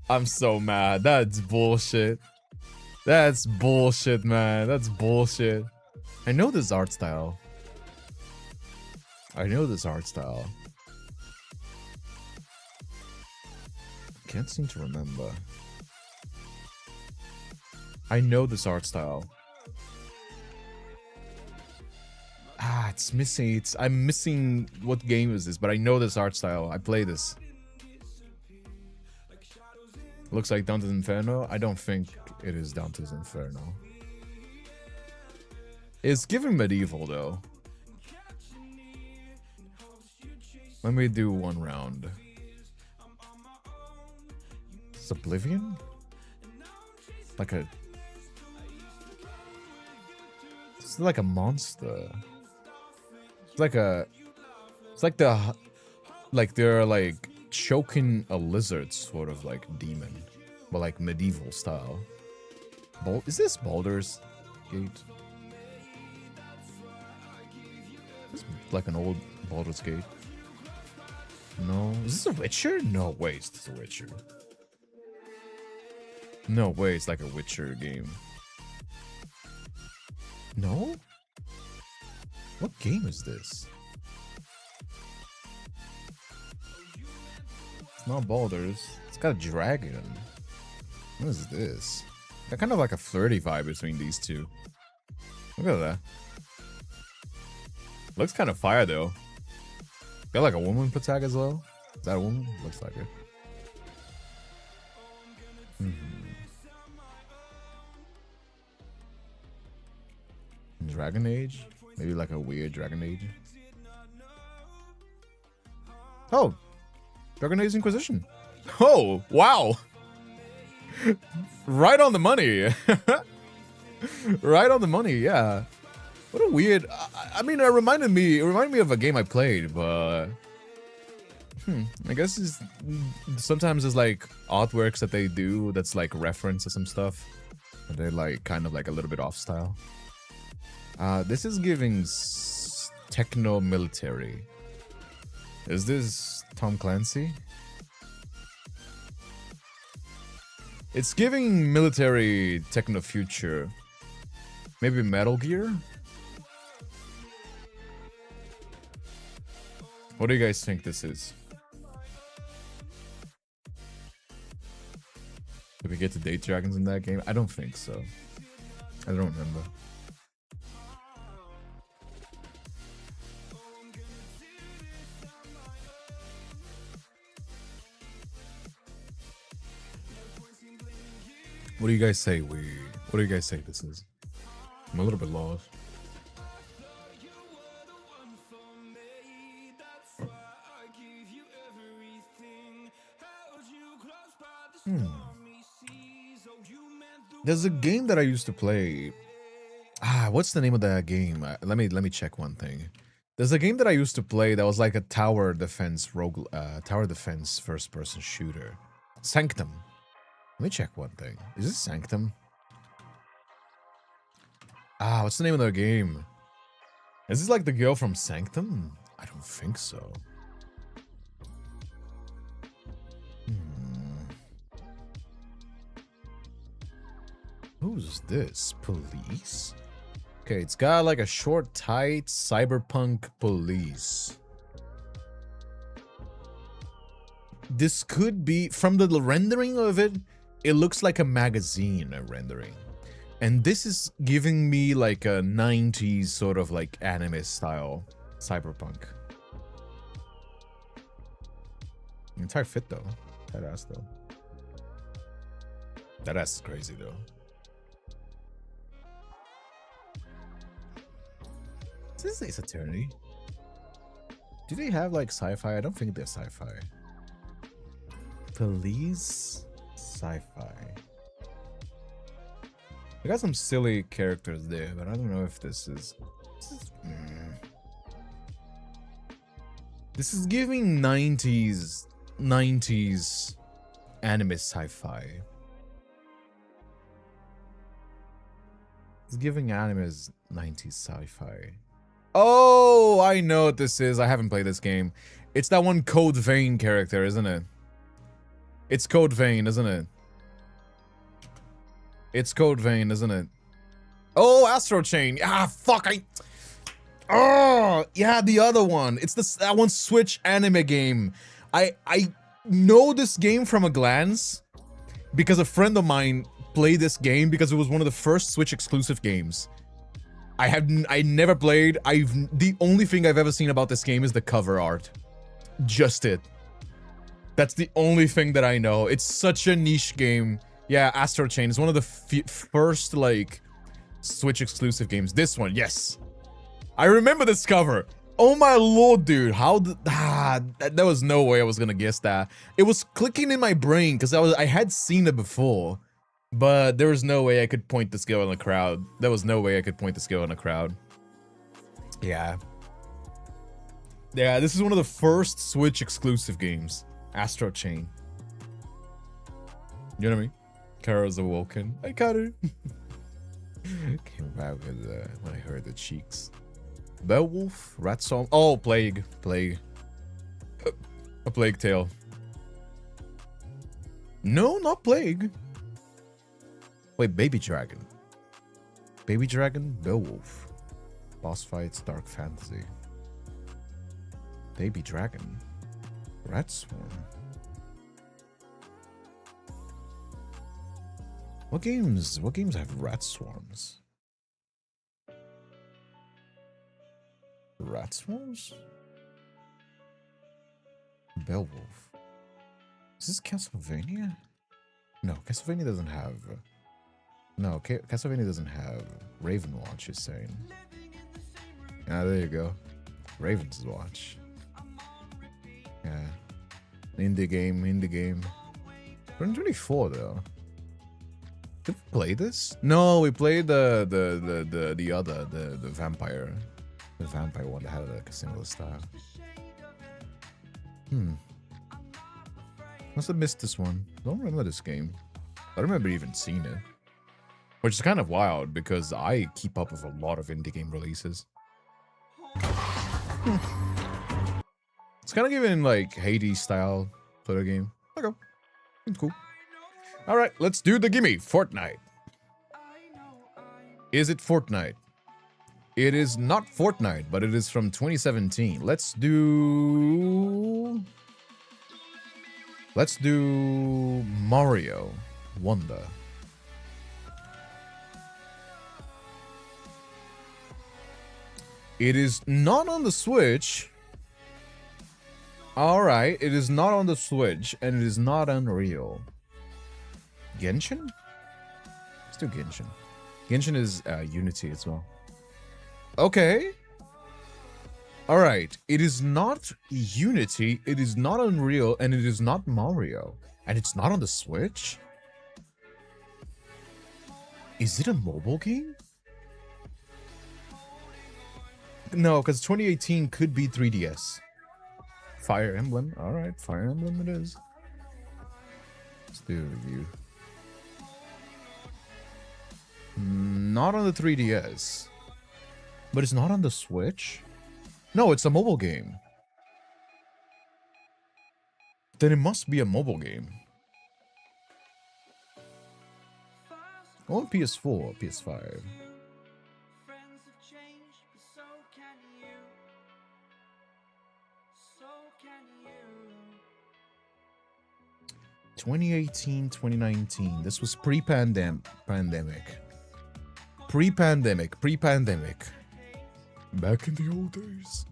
I'm so mad. That's bullshit. That's bullshit, man. That's bullshit. I know this art style. I know this art style. Can't seem to remember. I know this art style. It's missing. I'm missing what game is this, but I know this art style. I play this. Looks like Dante's Inferno. I don't think it is Dante's Inferno. It's giving medieval though. Let me do one round. It's Oblivion? Like a... It's like a monster. It's like a... It's like the... Like they're like choking a lizard sort of like demon. But like medieval style. Is this Baldur's Gate? It's like an old Baldur's Gate. No. Is this a Witcher? No way, it's a Witcher. No way, it's like a Witcher game. No? What game is this? It's not Baldur's. It's got a dragon. What is this? Got kind of like a flirty vibe between these two. Look at that. Looks kind of fire though. Got like a woman protag as well. Is that a woman? Looks like it. Dragon Age? Maybe like a weird Dragon Age. Oh! Dragon Age Inquisition. Oh, wow! Right on the money. Right on the money, yeah. What a weird... I mean, it reminded me of a game I played, but... I guess sometimes there's like artworks that they do that's like reference to some stuff. And they're like kind of like a little bit off style. This is giving techno military. Is this Tom Clancy? It's giving military techno future. Maybe Metal Gear? What do you guys think this is? Did we get to date dragons in that game? I don't think so. I don't remember. What do you guys say what do you guys say this is? I'm a little bit lost. There's a game that I used to play. What's the name of that game? Let me check one thing. There's a game that I used to play that was like a tower defense first person shooter. Sanctum. Let me check one thing. Is this Sanctum? What's the name of the game? Is this like the girl from Sanctum? I don't think so. Who's this? Police? Okay, it's got like a short, tight cyberpunk police. This could be, from the rendering of it, it looks like a magazine rendering. And this is giving me like a 90s sort of like anime style cyberpunk. Entire fit though. That ass though. That ass is crazy though. Is this Ace Attorney? Do they have like sci-fi? I don't think they're sci-fi. Police sci-fi. They got some silly characters there, but I don't know if this is... This is giving 90s anime sci-fi. It's giving animes 90s sci-fi. Oh, I know what this is. I haven't played this game. It's that one Code Vein character, isn't it? It's Code Vein, isn't it? It's Code Vein, isn't it? Oh, Astro Chain. Ah, fuck. Oh, yeah, the other one. It's that one Switch anime game. I know this game from a glance because a friend of mine played this game because it was one of the first Switch exclusive games. I never played. The only thing I've ever seen about this game is the cover art. Just it. That's the only thing that I know. It's such a niche game. Yeah, Astro Chain is one of the first like Switch exclusive games. This one, yes. I remember this cover. Oh my lord, dude. How there was no way I was gonna guess that. It was clicking in my brain because I had seen it before. But there was no way I could point this girl in the crowd. There was no way I could point this girl in the crowd. Yeah. Yeah, this is one of the first Switch exclusive games. Astro Chain. You know what I mean? Kara's awoken. Hi, Kara. Came back with when I heard the cheeks. Beowulf, Rat Song. Oh, Plague. Plague. A Plague Tale. No, not Plague. Wait, Baby Dragon. Baby Dragon, Beowulf. Boss fights, Dark Fantasy. Baby Dragon. Rat Swarm. What games have rat swarms? Rat swarms? Beowulf. Is this Castlevania? No, Castlevania doesn't have... No, Castlevania doesn't have Raven Watch, you're saying. Ah, there you go. Raven's Watch. Yeah. Indie game. 2024 though. Did we play this? No, we played the vampire. The vampire one that had like a similar style. Must have missed this one. Don't remember this game. I don't remember even seeing it. Which is kind of wild because I keep up with a lot of indie game releases. It's kind of giving like Hades style sort of game. Okay. It's cool. Alright, let's do the gimme. Fortnite. Is it Fortnite? It is not Fortnite, but it is from 2017. Let's do Mario Wonder. It is not on the Switch. Alright, it is not on the Switch, and it is not Unreal. Genshin? Let's do Genshin. Genshin is Unity as well. Okay. Alright, it is not Unity, it is not Unreal, and it is not Mario. And it's not on the Switch? Is it a mobile game? No, because 2018 could be 3DS. Fire Emblem. Alright, Fire Emblem it is. Let's do a review. Not on the 3DS. But it's not on the Switch? No, it's a mobile game. Then it must be a mobile game. On PS4, PS5. 2018, 2019. This was pre-pandemic. Pre-pandemic. Back in the old days.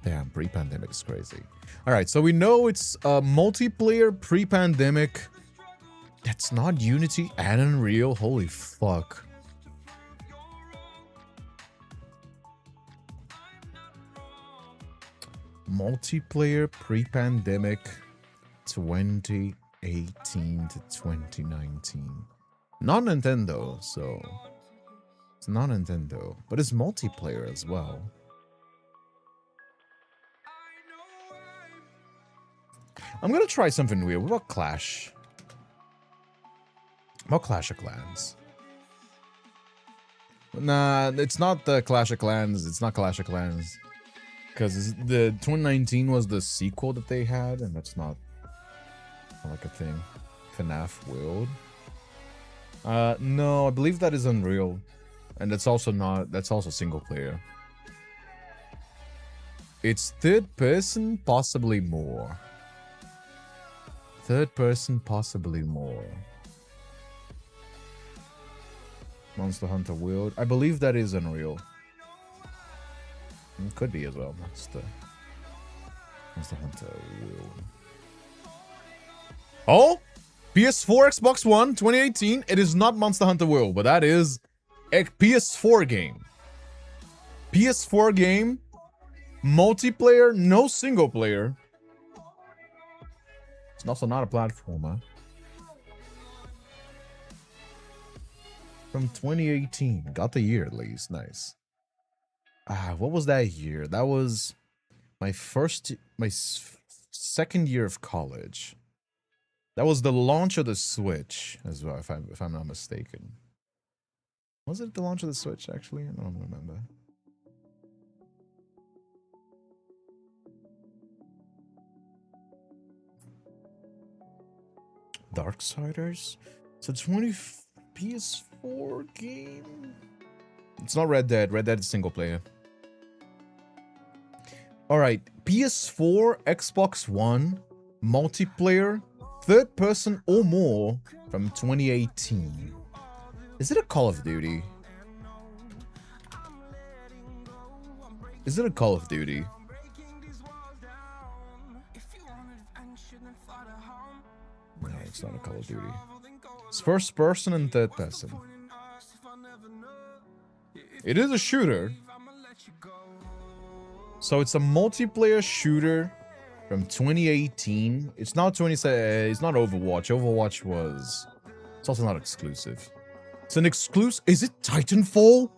Damn, pre-pandemic is crazy. All right, so we know it's multiplayer pre-pandemic. That's not Unity and Unreal. Holy fuck. Multiplayer pre-pandemic 2018 to 2019. Not Nintendo, so it's not Nintendo, but it's multiplayer as well. I'm gonna try something weird. What about Clash? What Clash of Clans? Nah, it's not the Clash of Clans. It's not Clash of Clans. Because the 2019 was the sequel that they had, and that's not like a thing. FNAF World. No, I believe that is Unreal. And that's also not, that's also single player. It's third person, possibly more. Third person, possibly more. Monster Hunter World. I believe that is Unreal. It could be as well. Monster Hunter World. Oh! PS4, Xbox One, 2018. It is not Monster Hunter World, but that is a PS4 game. PS4 game. Multiplayer, no single player. It's also not a platformer. From 2018. Got the year at least. Nice. What was that year? That was my second year of college. That was the launch of the Switch as well, if I'm not mistaken. Was it the launch of the Switch, actually? I don't remember. Darksiders? It's a PS4 game? It's not Red Dead. Red Dead is single player. Alright, PS4, Xbox One, multiplayer, third person or more from 2018. Is it a Call of Duty? Is it a Call of Duty? No, it's not a Call of Duty. It's first person and third person. It is a shooter. So it's a multiplayer shooter from 2018. It's not it's not Overwatch. Overwatch was... It's also not exclusive. It's an exclusive... Is it Titanfall?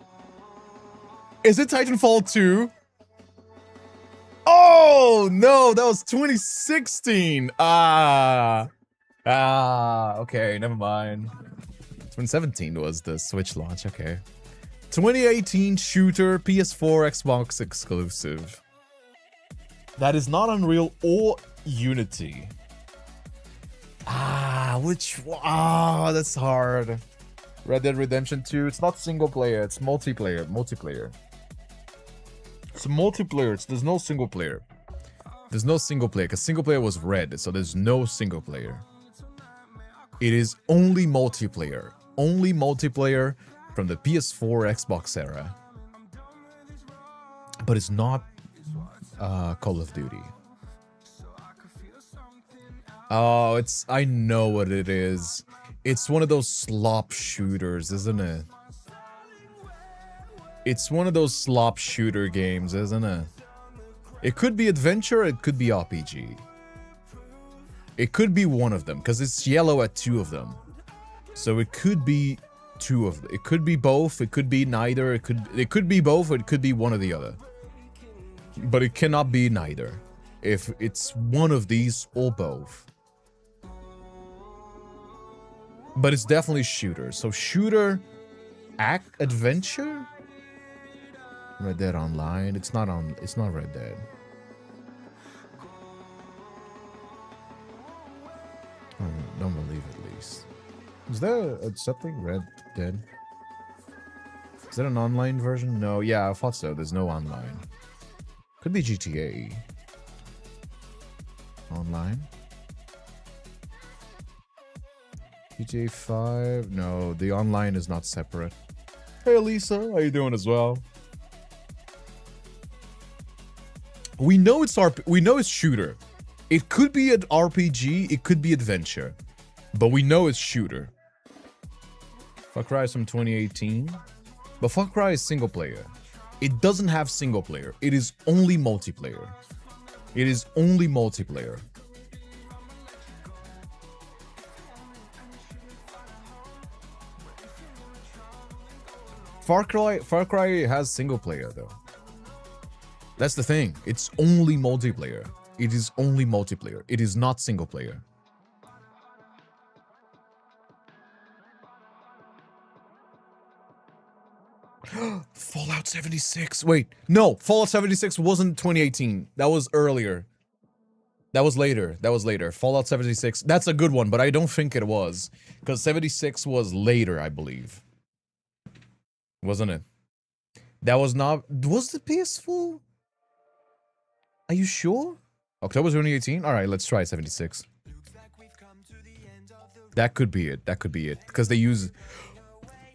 Is it Titanfall 2? Oh, no, that was 2016. Okay, never mind. 2017 was the Switch launch, okay. 2018 shooter, PS4, Xbox exclusive. That is not Unreal or Unity. Which one? That's hard. Red Dead Redemption 2. It's not single player, it's multiplayer. It's multiplayer. There's no single player. There's no single player, because single player was red, so there's no single player. It is only multiplayer. Only multiplayer from the PS4, Xbox era. But it's not Call of Duty. Oh, I know what it is. It's one of those slop shooters, isn't it? It's one of those slop shooter games, isn't it? It could be adventure, it could be RPG. It could be one of them, because it's yellow at two of them. So it could be two of them. It could be both, it could be neither, it could be both, or it could be one or the other. But it cannot be neither. If it's one of these or both. But it's definitely shooter. So shooter, adventure? Red Dead Online. It's not Red Dead. Don't believe at least. Is there something Red Dead? Is that an online version? No, yeah, I thought so. There's no online. Could be GTA. Online. GTA 5. No, the online is not separate. Hey Lisa, how you doing as well? We know it's shooter. It could be an RPG, it could be adventure, but we know it's shooter. Far Cry is from 2018, but Far Cry is single player. It doesn't have single player. It is only multiplayer. It is only multiplayer. Far Cry has single player though. That's the thing. It's only multiplayer. It is only multiplayer. It is not single player. Fallout 76. Wait, no. Fallout 76 wasn't 2018. That was earlier. That was later. That was later. Fallout 76. That's a good one, but I don't think it was. Because 76 was later, I believe. Wasn't it? That was not... Was the PS4? Are you sure? October 2018? Alright, let's try 76. That could be it. That could be it. Because they use...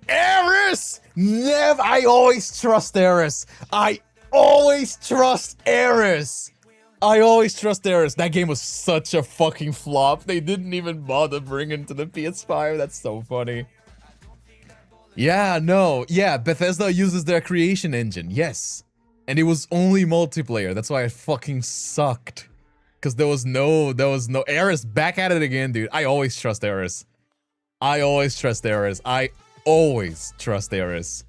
Eris! Never! I always trust Eris. I always trust Eris. I always trust Eris. That game was such a fucking flop. They didn't even bother bringing it to the PS5. That's so funny. Yeah, no. Yeah, Bethesda uses their creation engine. Yes. And it was only multiplayer. That's why it fucking sucked. Because there was no Eris back at it again, dude. I always trust Eris. I always trust Eris. I always trust Eris.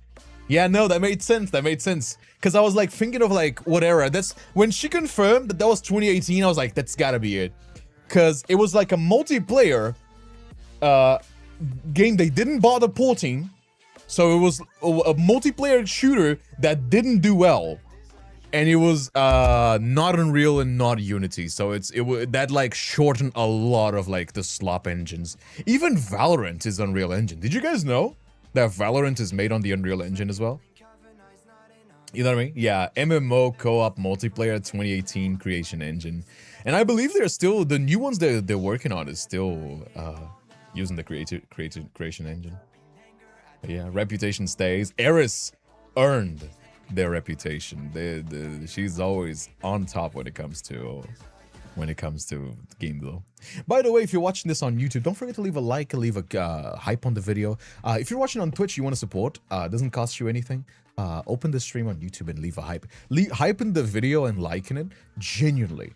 Yeah, no, that made sense. That made sense. Because I was like thinking of like what era. That's when she confirmed that was 2018. I was like, that's gotta be it. Because it was like a multiplayer game they didn't bother porting. So it was a multiplayer shooter that didn't do well. And it was not Unreal and not Unity, so that like shortened a lot of like the slop engines. Even Valorant is Unreal Engine. Did you guys know that Valorant is made on the Unreal Engine as well? You know what I mean? Yeah, MMO co-op multiplayer 2018 creation engine, and I believe they're still the new ones that they're working on is still using the creation engine. But yeah, reputation stays. Eris earned their reputation. She's always on top when it comes to game though. By the way, if you're watching this on YouTube, don't forget to leave a like and leave a hype on the video. If you're watching on Twitch, you want to support, it doesn't cost you anything. Open the stream on YouTube and leave a hype. Hyping the video and liking it genuinely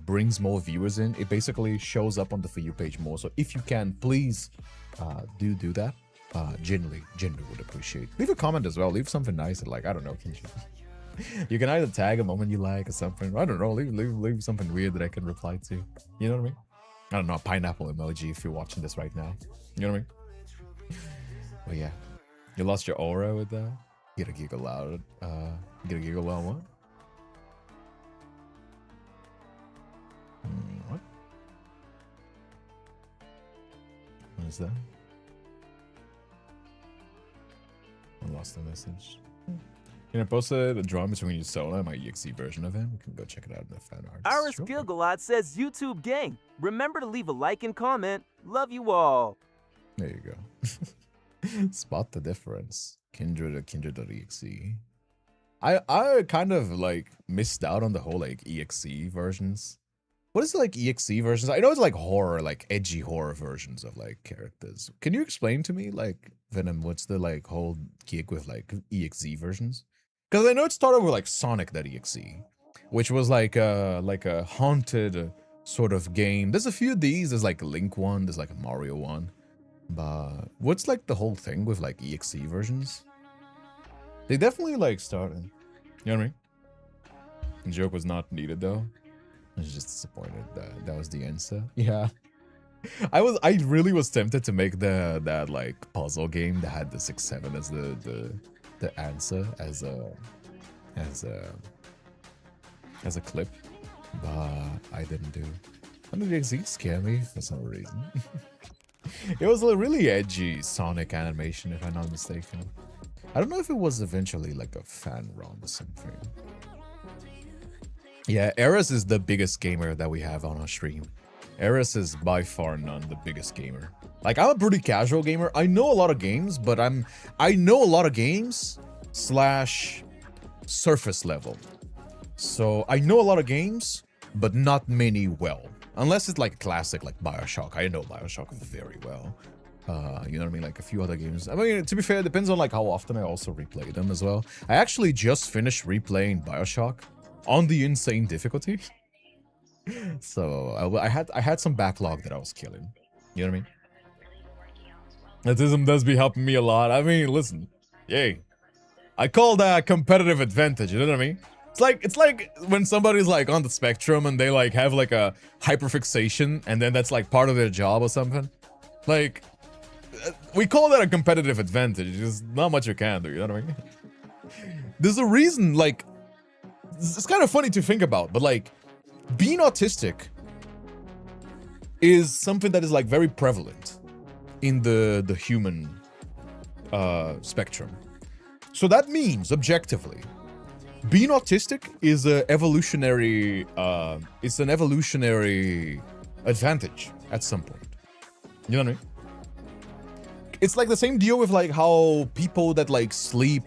brings more viewers in. It basically shows up on the For You page more. So if you can, please do that. Genuinely would appreciate. Leave a comment as well. Leave something nice, like, I don't know, you can either tag a moment you like or something. I don't know. Leave something weird that I can reply to. You know what I mean? I don't know, a pineapple emoji if you're watching this right now. You know what I mean? But yeah, you lost your aura with that. Get a giggle out. Get a giggle out what? What? What is that? I lost the message. Can I post the drawing between you Sona, my EXE version of him? You can go check it out in the fan art. Aris Gilgalad says, YouTube gang, remember to leave a like and comment. Love you all. There you go. Spot the difference. Kindred or kindred.exe. I kind of like missed out on the whole like EXE versions. What is like EXE versions? I know it's like horror, like edgy horror versions of like characters. Can you explain to me, like, Venom, what's the like whole gig with like EXE versions? Because I know it started with like Sonic.exe, which was like a haunted sort of game. There's a few of these. There's like a Link one. There's like a Mario one. But what's like the whole thing with like EXE versions? They definitely like started. You know what I mean? The joke was not needed though. I was just disappointed that was the answer. Yeah. I really was tempted to make that like puzzle game that had the 6-7 as the answer as a clip, but I didn't do. How did it scare me for some reason? It was a really edgy Sonic animation, if I'm not mistaken. I don't know if it was eventually like a fan ROM or something. Yeah, Eris is the biggest gamer that we have on our stream. Eris is by far none the biggest gamer. Like, I'm a pretty casual gamer. I know a lot of games, but I know a lot of games slash surface level. So I know a lot of games, but not many well. Unless it's like a classic like Bioshock. I know Bioshock very well. You know what I mean? Like a few other games. I mean, to be fair, it depends on like how often I also replay them as well. I actually just finished replaying Bioshock on the insane difficulty. So I had some backlog that I was killing. You know what I mean? Autism does be helping me a lot. I mean, listen, yay. I call that competitive advantage, you know what I mean? It's like when somebody's like on the spectrum and they like have like a hyperfixation and then that's like part of their job or something. Like, we call that a competitive advantage. There's not much you can do, you know what I mean? There's a reason, like, it's kind of funny to think about, but like, being autistic is something that is like very prevalent in the human spectrum. So that means, objectively, being autistic is a evolutionary, it's an evolutionary advantage at some point. You know what I mean? It's like the same deal with like how people that like sleep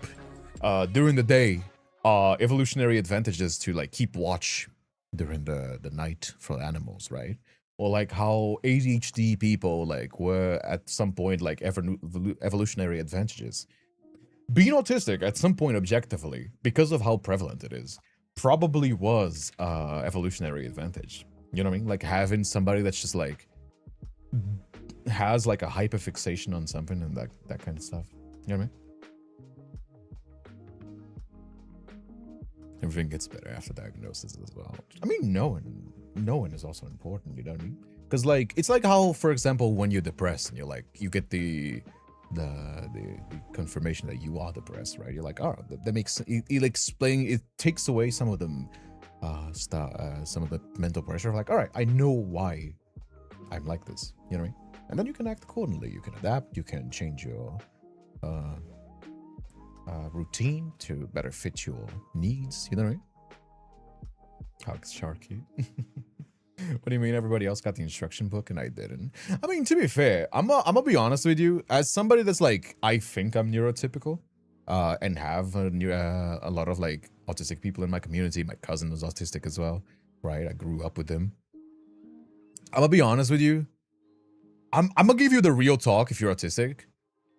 during the day are evolutionary advantages to like keep watch during the night for animals, right? Or like how ADHD people like were at some point like evolutionary advantages. Being autistic at some point objectively, because of how prevalent it is, probably was evolutionary advantage. You know what I mean? Like having somebody that's just like has like a hyperfixation on something and that kind of stuff. You know what I mean? Everything gets better after diagnosis as well. I mean, knowing is also important, you know what I mean? Because like, it's like how, for example, when you're depressed and you're like, you get the confirmation that you are depressed, right? You're like, oh, that makes it takes away some of the some of the mental pressure. Like, all right, I know why I'm like this, you know what I mean? And then you can act accordingly. You can adapt. You can change your routine to better fit your needs. You know what I mean? Hugs, Sharky. What do you mean everybody else got the instruction book and I didn't? I mean, to be fair, I'm gonna be honest with you. As somebody that's like, I think I'm neurotypical, and have a lot of like autistic people in my community. My cousin was autistic as well, right? I grew up with him. I'm gonna be honest with you. I'm gonna give you the real talk if you're autistic.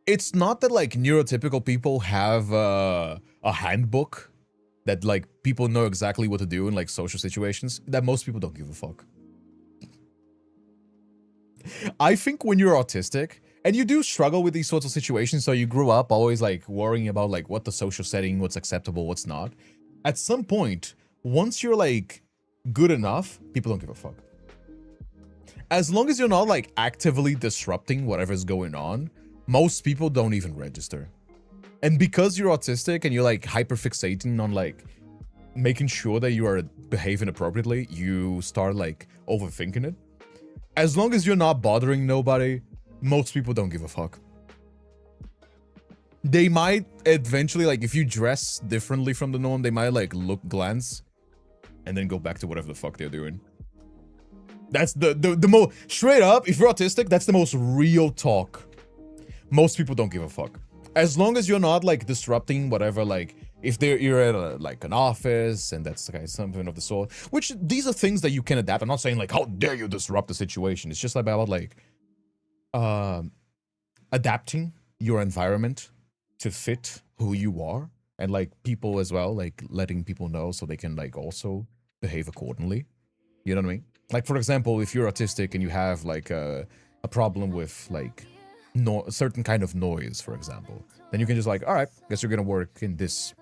It's not that like neurotypical people have a handbook that like people know exactly what to do in like social situations, that most people don't give a fuck. I think when you're autistic and you do struggle with these sorts of situations, so you grew up always like worrying about like what the social setting, what's acceptable, what's not. At some point, once you're like good enough, people don't give a fuck. As long as you're not like actively disrupting whatever's going on, most people don't even register. And because you're autistic and you're like hyperfixating on like making sure that you are behaving appropriately, you start like overthinking it. As long as you're not bothering nobody, most people don't give a fuck. They might eventually, like if you dress differently from the norm, they might like glance and then go back to whatever the fuck they're doing. That's the most straight up, if you're autistic, that's the most real talk. Most people don't give a fuck. As long as you're not like disrupting whatever, like if you're at like an office and that's like something of the sort, which these are things that you can adapt. I'm not saying like, how dare you disrupt the situation. It's just about like adapting your environment to fit who you are, and like people as well, like letting people know so they can like also behave accordingly. You know what I mean? Like, for example, if you're autistic and you have like a problem with like a certain kind of noise, for example, then you can just like, all right, guess you're gonna work in this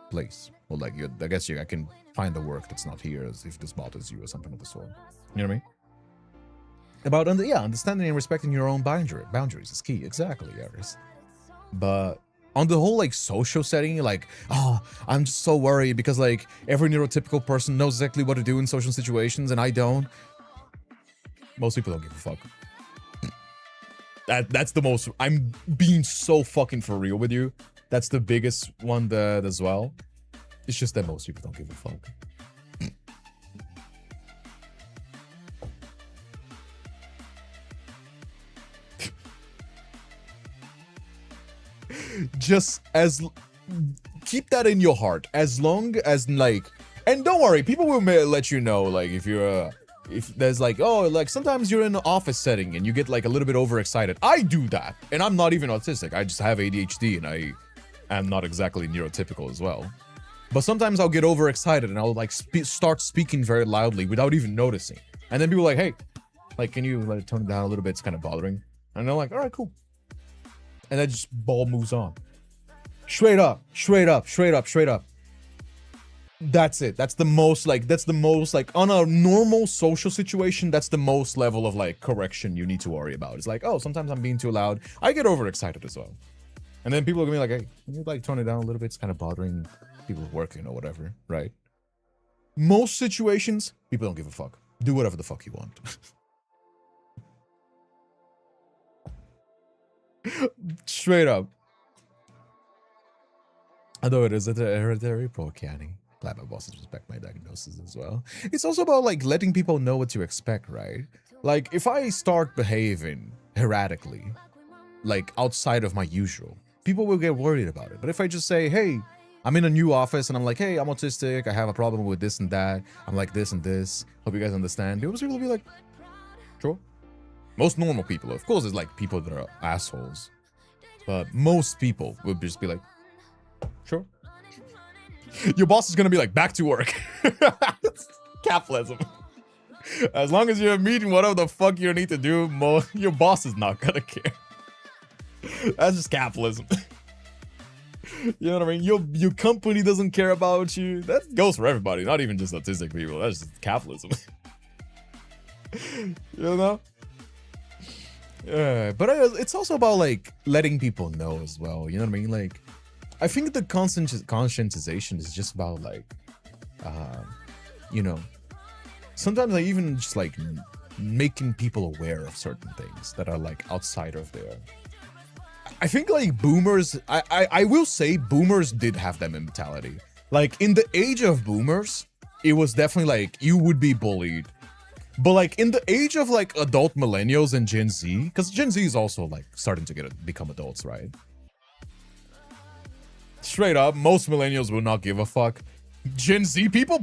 place, or like I guess I can find the work that's not here as if this bothers you or something of the sort. You know what I mean? About understanding and respecting your own boundaries is key. Exactly, Aris. But on the whole like social setting, like, oh, I'm just so worried because like every neurotypical person knows exactly what to do in social situations and I don't. Most people don't give a fuck. That's the most, I'm being so fucking for real with you. That's the biggest one that as well. It's just that most people don't give a fuck. Just keep that in your heart as long as like, and don't worry, people will let you know like if you're if there's like, oh, like sometimes you're in an office setting and you get like a little bit overexcited. I do that, and I'm not even autistic. I just have ADHD, and I am not exactly neurotypical as well. But sometimes I'll get overexcited and I'll like start speaking very loudly without even noticing. And then people are like, hey, like, can you let it tone it down a little bit? It's kind of bothering. And they're like, all right, cool. And then just ball moves on. Straight up, straight up, straight up, straight up. That's it. That's the most like on a normal social situation, that's the most level of like correction you need to worry about. It's like, oh, sometimes I'm being too loud. I get overexcited as well. And then people are gonna be like, hey, can you like tone it down a little bit? It's kind of bothering people working or whatever, right? Most situations, people don't give a fuck. Do whatever the fuck you want. Straight up. Although it is a hereditary poor canny. Glad my bosses respect my diagnosis as well. It's also about like letting people know what to expect, right? Like if I start behaving erratically, like outside of my usual, people will get worried about it. But if I just say, hey, I'm in a new office and I'm like, hey, I'm autistic, I have a problem with this and that, I'm like this and this, hope you guys understand, people will be like, sure. Most normal people, of course, it's like people that are assholes, but most people would just be like, sure. Your boss is gonna be like, back to work. Capitalism. As long as you're meeting whatever the fuck you need to do, your boss is not gonna care. That's just capitalism. You know what I mean? Your company doesn't care about you. That goes for everybody, not even just autistic people. That's just capitalism. You know? Yeah, but it's also about like letting people know as well. You know what I mean? Like, I think the conscientization is just about like, you know, sometimes I even just like making people aware of certain things that are like outside of their. I think like boomers, I will say boomers did have that mentality. Like in the age of boomers, it was definitely like you would be bullied. But like in the age of like adult millennials and Gen Z, because Gen Z is also like starting to become adults, right? Straight up, most millennials will not give a fuck. Gen Z people?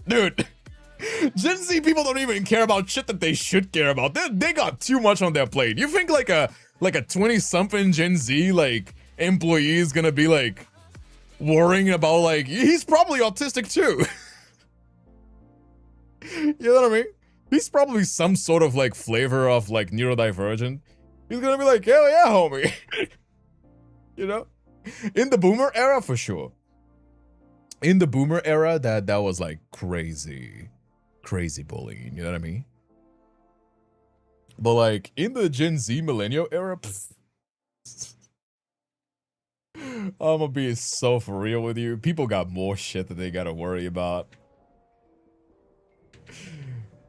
Dude. Gen Z people don't even care about shit that they should care about. They got too much on their plate. You think like a 20-something Gen Z like employee is gonna be like worrying about like he's probably autistic too. You know what I mean? He's probably some sort of like flavor of like neurodivergent. He's gonna be like, hell yeah, homie. You know? In the boomer era, for sure. In the boomer era, that was like crazy bullying, you know what I mean? But like in the Gen Z millennial era, I'm gonna be so for real with you. People got more shit that they gotta worry about.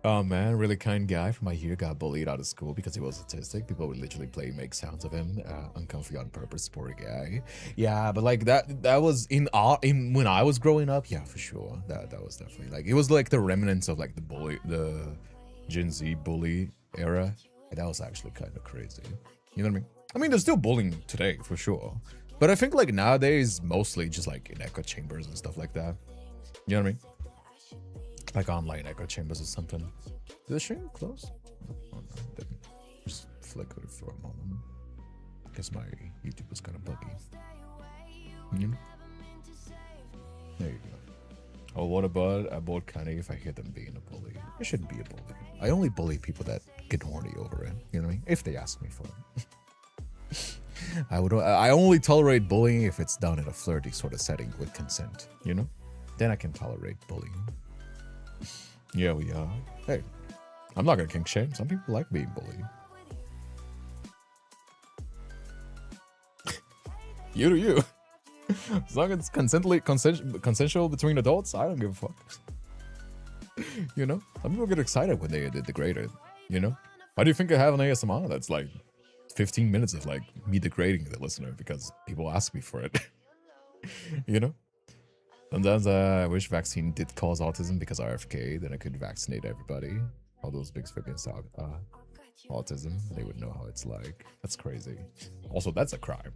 Oh man, really kind guy from my year got bullied out of school because he was autistic. People would literally make sounds of him, uncomfy on purpose, poor guy. Yeah, but like that was in when I was growing up. Yeah, for sure. That was definitely like it was like the remnants of like the Gen Z bully era. That was actually kind of crazy. You know what I mean? I mean, there's still bullying today for sure, but I think like nowadays mostly just like in echo chambers and stuff like that. You know what I mean? Like online echo chambers or something. Did the stream close? Oh no, it didn't. Just flickered it for a moment. Guess my YouTube was kind of buggy. You know? There you go. Oh, what about I bought Kanye if I hear them being a bully? I shouldn't be a bully. I only bully people that get horny over it. You know what I mean? If they ask me for it. I only tolerate bullying if it's done in a flirty sort of setting with consent. You know? Then I can tolerate bullying. Yeah, we are. Hey, I'm not gonna kink shame. Some people like being bullied. You do you. As long as it's consensual between adults, I don't give a fuck. You know? Some people get excited when they degrade it. You know? Why do you think I have an ASMR that's like 15 minutes of like me degrading the listener because people ask me for it? You know? Sometimes I wish vaccine did cause autism because RFK, then I could vaccinate everybody. All those big freaking autism, they would know how it's like. That's crazy. Also, that's a crime.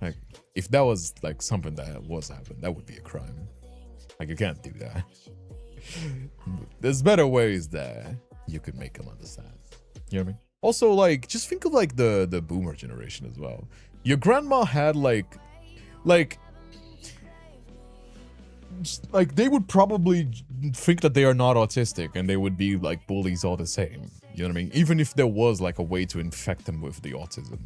Like, if that was like something that was happening, that would be a crime. Like, you can't do that. There's better ways that you could make them understand. You know what I mean? Also, like, just think of like the boomer generation as well. Your grandma had like they would probably think that they are not autistic and they would be like bullies all the same. You know what I mean? Even if there was like a way to infect them with the autism.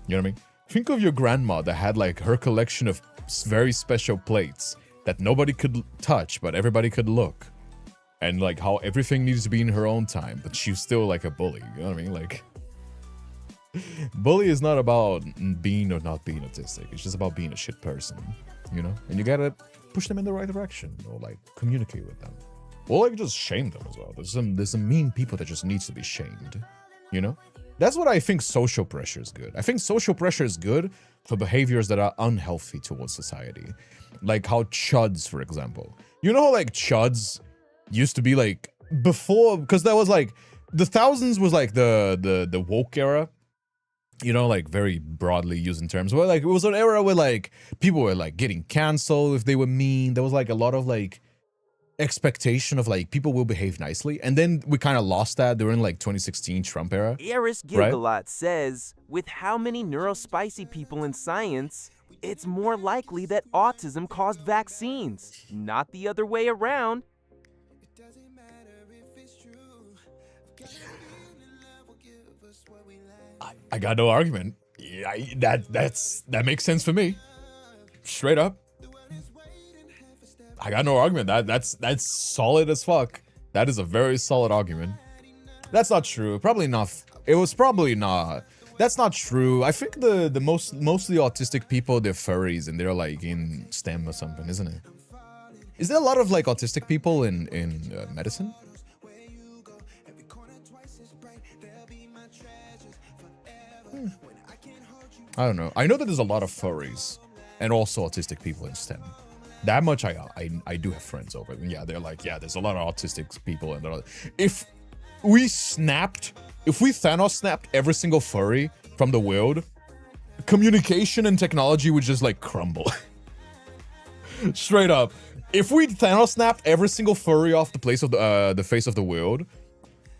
You know what I mean? Think of your grandma that had like her collection of very special plates that nobody could touch, but everybody could look. And like how everything needs to be in her own time, but she's still like a bully. You know what I mean? Like, bully is not about being or not being autistic. It's just about being a shit person, you know? And you gotta push them in the right direction, or like communicate with them, or like just shame them as well. There's some mean people that just needs to be shamed, you know? That's what I think social pressure is good. I think social pressure is good for behaviors that are unhealthy towards society. Like how chuds, for example. You know how like chuds used to be like before, because that was like the thousands was like the woke era. You know, like very broadly using terms. Where like it was an era where like people were like getting canceled if they were mean. There was like a lot of like expectation of like people will behave nicely, and then we kind of lost that during like 2016 Trump era. Eris Gigalot says, with how many neurospicy people in science, it's more likely that autism caused vaccines, not the other way around. I got no argument. Yeah, that makes sense for me. Straight up. I got no argument. That's solid as fuck. That is a very solid argument. That's not true. Probably not. It was probably not. That's not true. I think the mostly autistic people, they're furries and they're like in STEM or something, isn't it? Is there a lot of like autistic people in medicine? I don't know. I know that there's a lot of furries and also autistic people in STEM. That much I do have friends over. Yeah, they're like, yeah, there's a lot of autistic people. And if we Thanos snapped every single furry from the world, communication and technology would just like crumble. Straight up. If we Thanos snapped every single furry off the face of the world,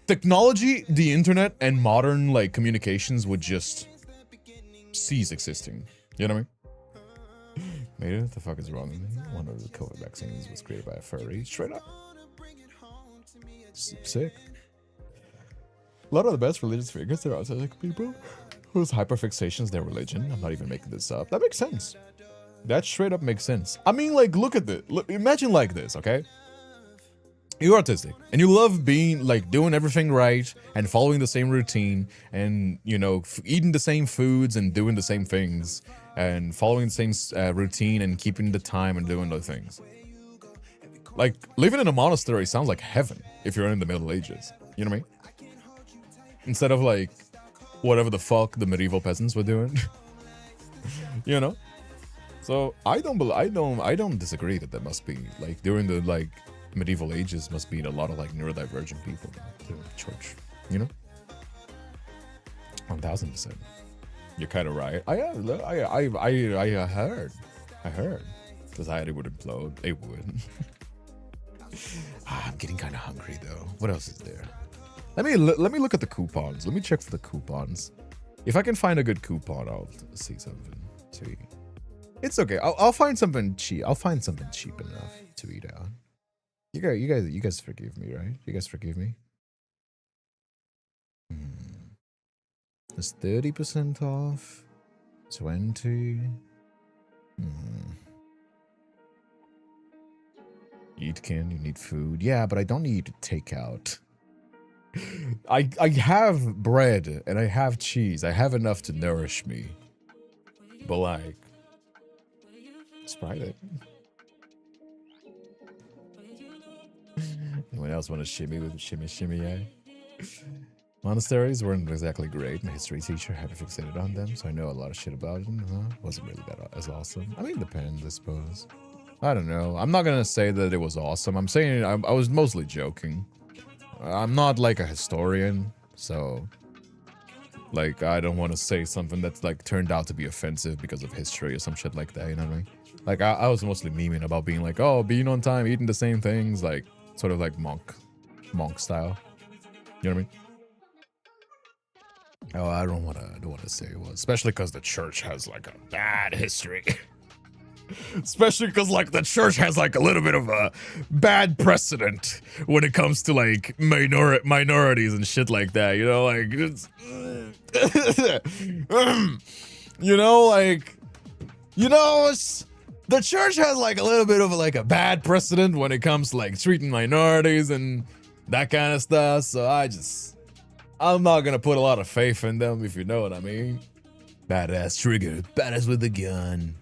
technology, the internet, and modern like communications would just cease existing. You know what I mean? Maybe what the fuck is wrong with me? One of the COVID vaccines was created by a furry. Straight up. Sick. A lot of the best religious figures are autistic people whose hyperfixation is their religion. I'm not even making this up. That makes sense. That straight up makes sense. I mean, like, look at this. Imagine like this, okay? You're autistic and you love being like doing everything right and following the same routine and, you know, eating the same foods and doing the same things and following the same routine and keeping the time and doing those things. Like living in a monastery sounds like heaven if you're in the Middle Ages. You know what I mean? Instead of like whatever the fuck the medieval peasants were doing. You know? So I don't disagree that there must be like during the like medieval ages must be a lot of like neurodivergent people to the church, you know? 1000%. You're kind of right. I heard society would implode. It would. I'm getting kind of hungry though. What else is there? Let me look at the coupons. Let me check for the coupons. If I can find a good coupon, I'll see something to eat. It's okay. I'll find something cheap. I'll find something cheap enough to eat out. You guys forgive me, right? You guys forgive me? It's 30% off. 20. Eat candy, you need food. Yeah, but I don't need takeout. I have bread and I have cheese. I have enough to nourish me. But like, Sprite it. Anyone else want to shimmy with shimmy, yeah? Monasteries weren't exactly great. My history teacher had fixated on them, so I know a lot of shit about them. Wasn't really that as awesome. I mean, depends, I suppose. I don't know. I'm not gonna say that it was awesome. I'm saying I was mostly joking. I'm not like a historian, So, like, I don't want to say something that's like turned out to be offensive because of history or some shit like that. You know what I mean? Like, I was mostly memeing about being like, oh, being on time, eating the same things, like sort of like monk style. You know what I mean? Oh, I don't want to say it was, especially because the church has like a bad history. Especially because like the church has like a little bit of a bad precedent when it comes to like minorities and shit like that. You know, like it's, you know, like the church has like a little bit of like a bad precedent when it comes to like treating minorities and that kind of stuff. So I'm not gonna put a lot of faith in them, if you know what I mean. Badass trigger, badass with the gun.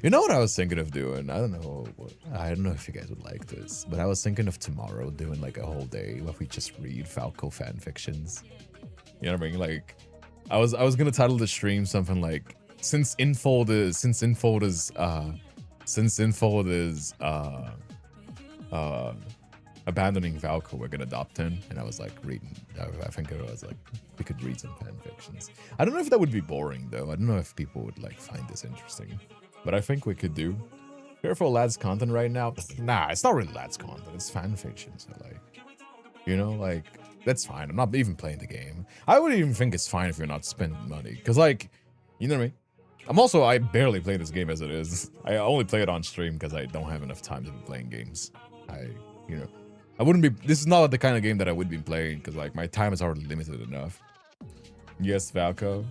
You know what I was thinking of doing? I don't know if you guys would like this, but I was thinking of tomorrow doing like a whole day where we just read Falco fan fictions. You know what I mean? Like, I was gonna title the stream something like since Infold is abandoning Valko, we're gonna adopt him. And I was like reading, I think it was like, we could read some fan fictions. I don't know if that would be boring though. I don't know if people would like find this interesting, but I think we could do. Careful lads content right now. Nah, it's not really lads content, it's fan fiction. So like, you know, like, that's fine. I'm not even playing the game. I wouldn't even think it's fine if you're not spending money. Cause like, you know what I mean? I barely play this game as it is. I only play it on stream because I don't have enough time to be playing games. This is not the kind of game that I would be playing because like my time is already limited enough. Yes, Valko.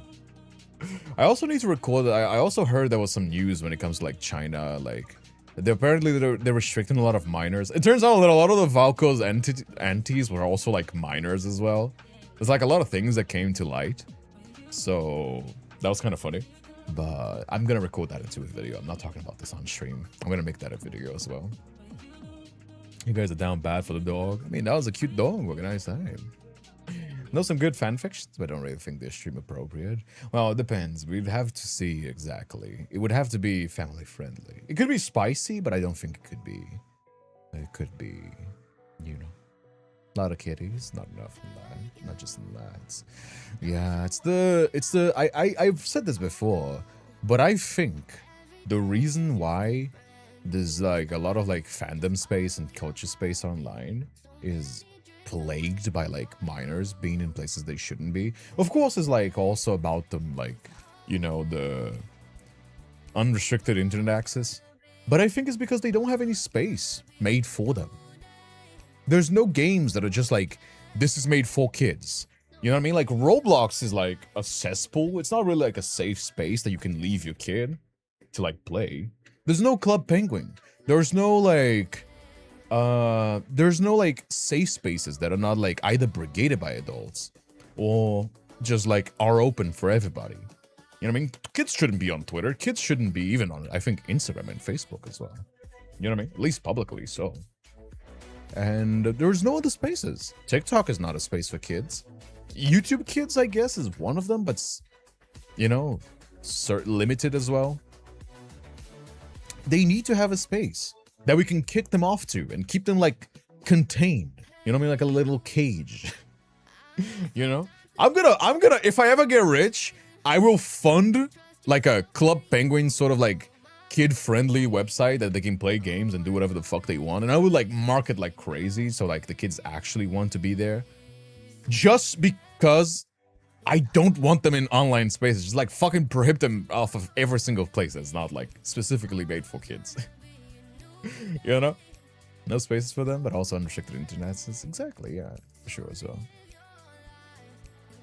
I also need to record that. I also heard there was some news when it comes to like China, like they're restricting a lot of minors. It turns out that a lot of the Valko's antis were also like minors as well. There's like a lot of things that came to light. So that was kind of funny. But I'm gonna record that into a video. I'm not talking about this on stream. I'm gonna make that a video as well. You guys are down bad for the dog. I mean, that was a cute dog. What can I say? Know some good fan fictions, but I don't really think they're stream appropriate. Well, it depends. We'd have to see exactly. It would have to be family friendly. It could be spicy, but I don't think it could be. It could be, you know, a lot of kitties, not enough in that, not just in lads. Yeah, I've said this before, but I think the reason why there's like a lot of like fandom space and culture space online is plagued by like minors being in places they shouldn't be. Of course, it's like also about them, like, you know, the unrestricted internet access, but I think it's because they don't have any space made for them. There's no games that are just like, this is made for kids. You know what I mean? Like Roblox is like a cesspool. It's not really like a safe space that you can leave your kid to like play. There's no Club Penguin. There's no like safe spaces that are not like either brigaded by adults or just like are open for everybody. You know what I mean? Kids shouldn't be on Twitter. Kids shouldn't be even on, I think, Instagram and Facebook as well. You know what I mean? At least publicly so. And there's no other spaces. TikTok is not a space for kids. YouTube Kids, I guess, is one of them, but, you know, limited as well. They need to have a space that we can kick them off to and keep them like contained. You know what I mean? Like a little cage. You know? I'm gonna, if I ever get rich, I will fund like a Club Penguin sort of like kid-friendly website that they can play games and do whatever the fuck they want. And I would like market like crazy so like the kids actually want to be there. Just because I don't want them in online spaces. Just like fucking prohibit them off of every single place that's not like specifically made for kids. You know? No spaces for them, but also unrestricted internet. Exactly, yeah, for sure as well.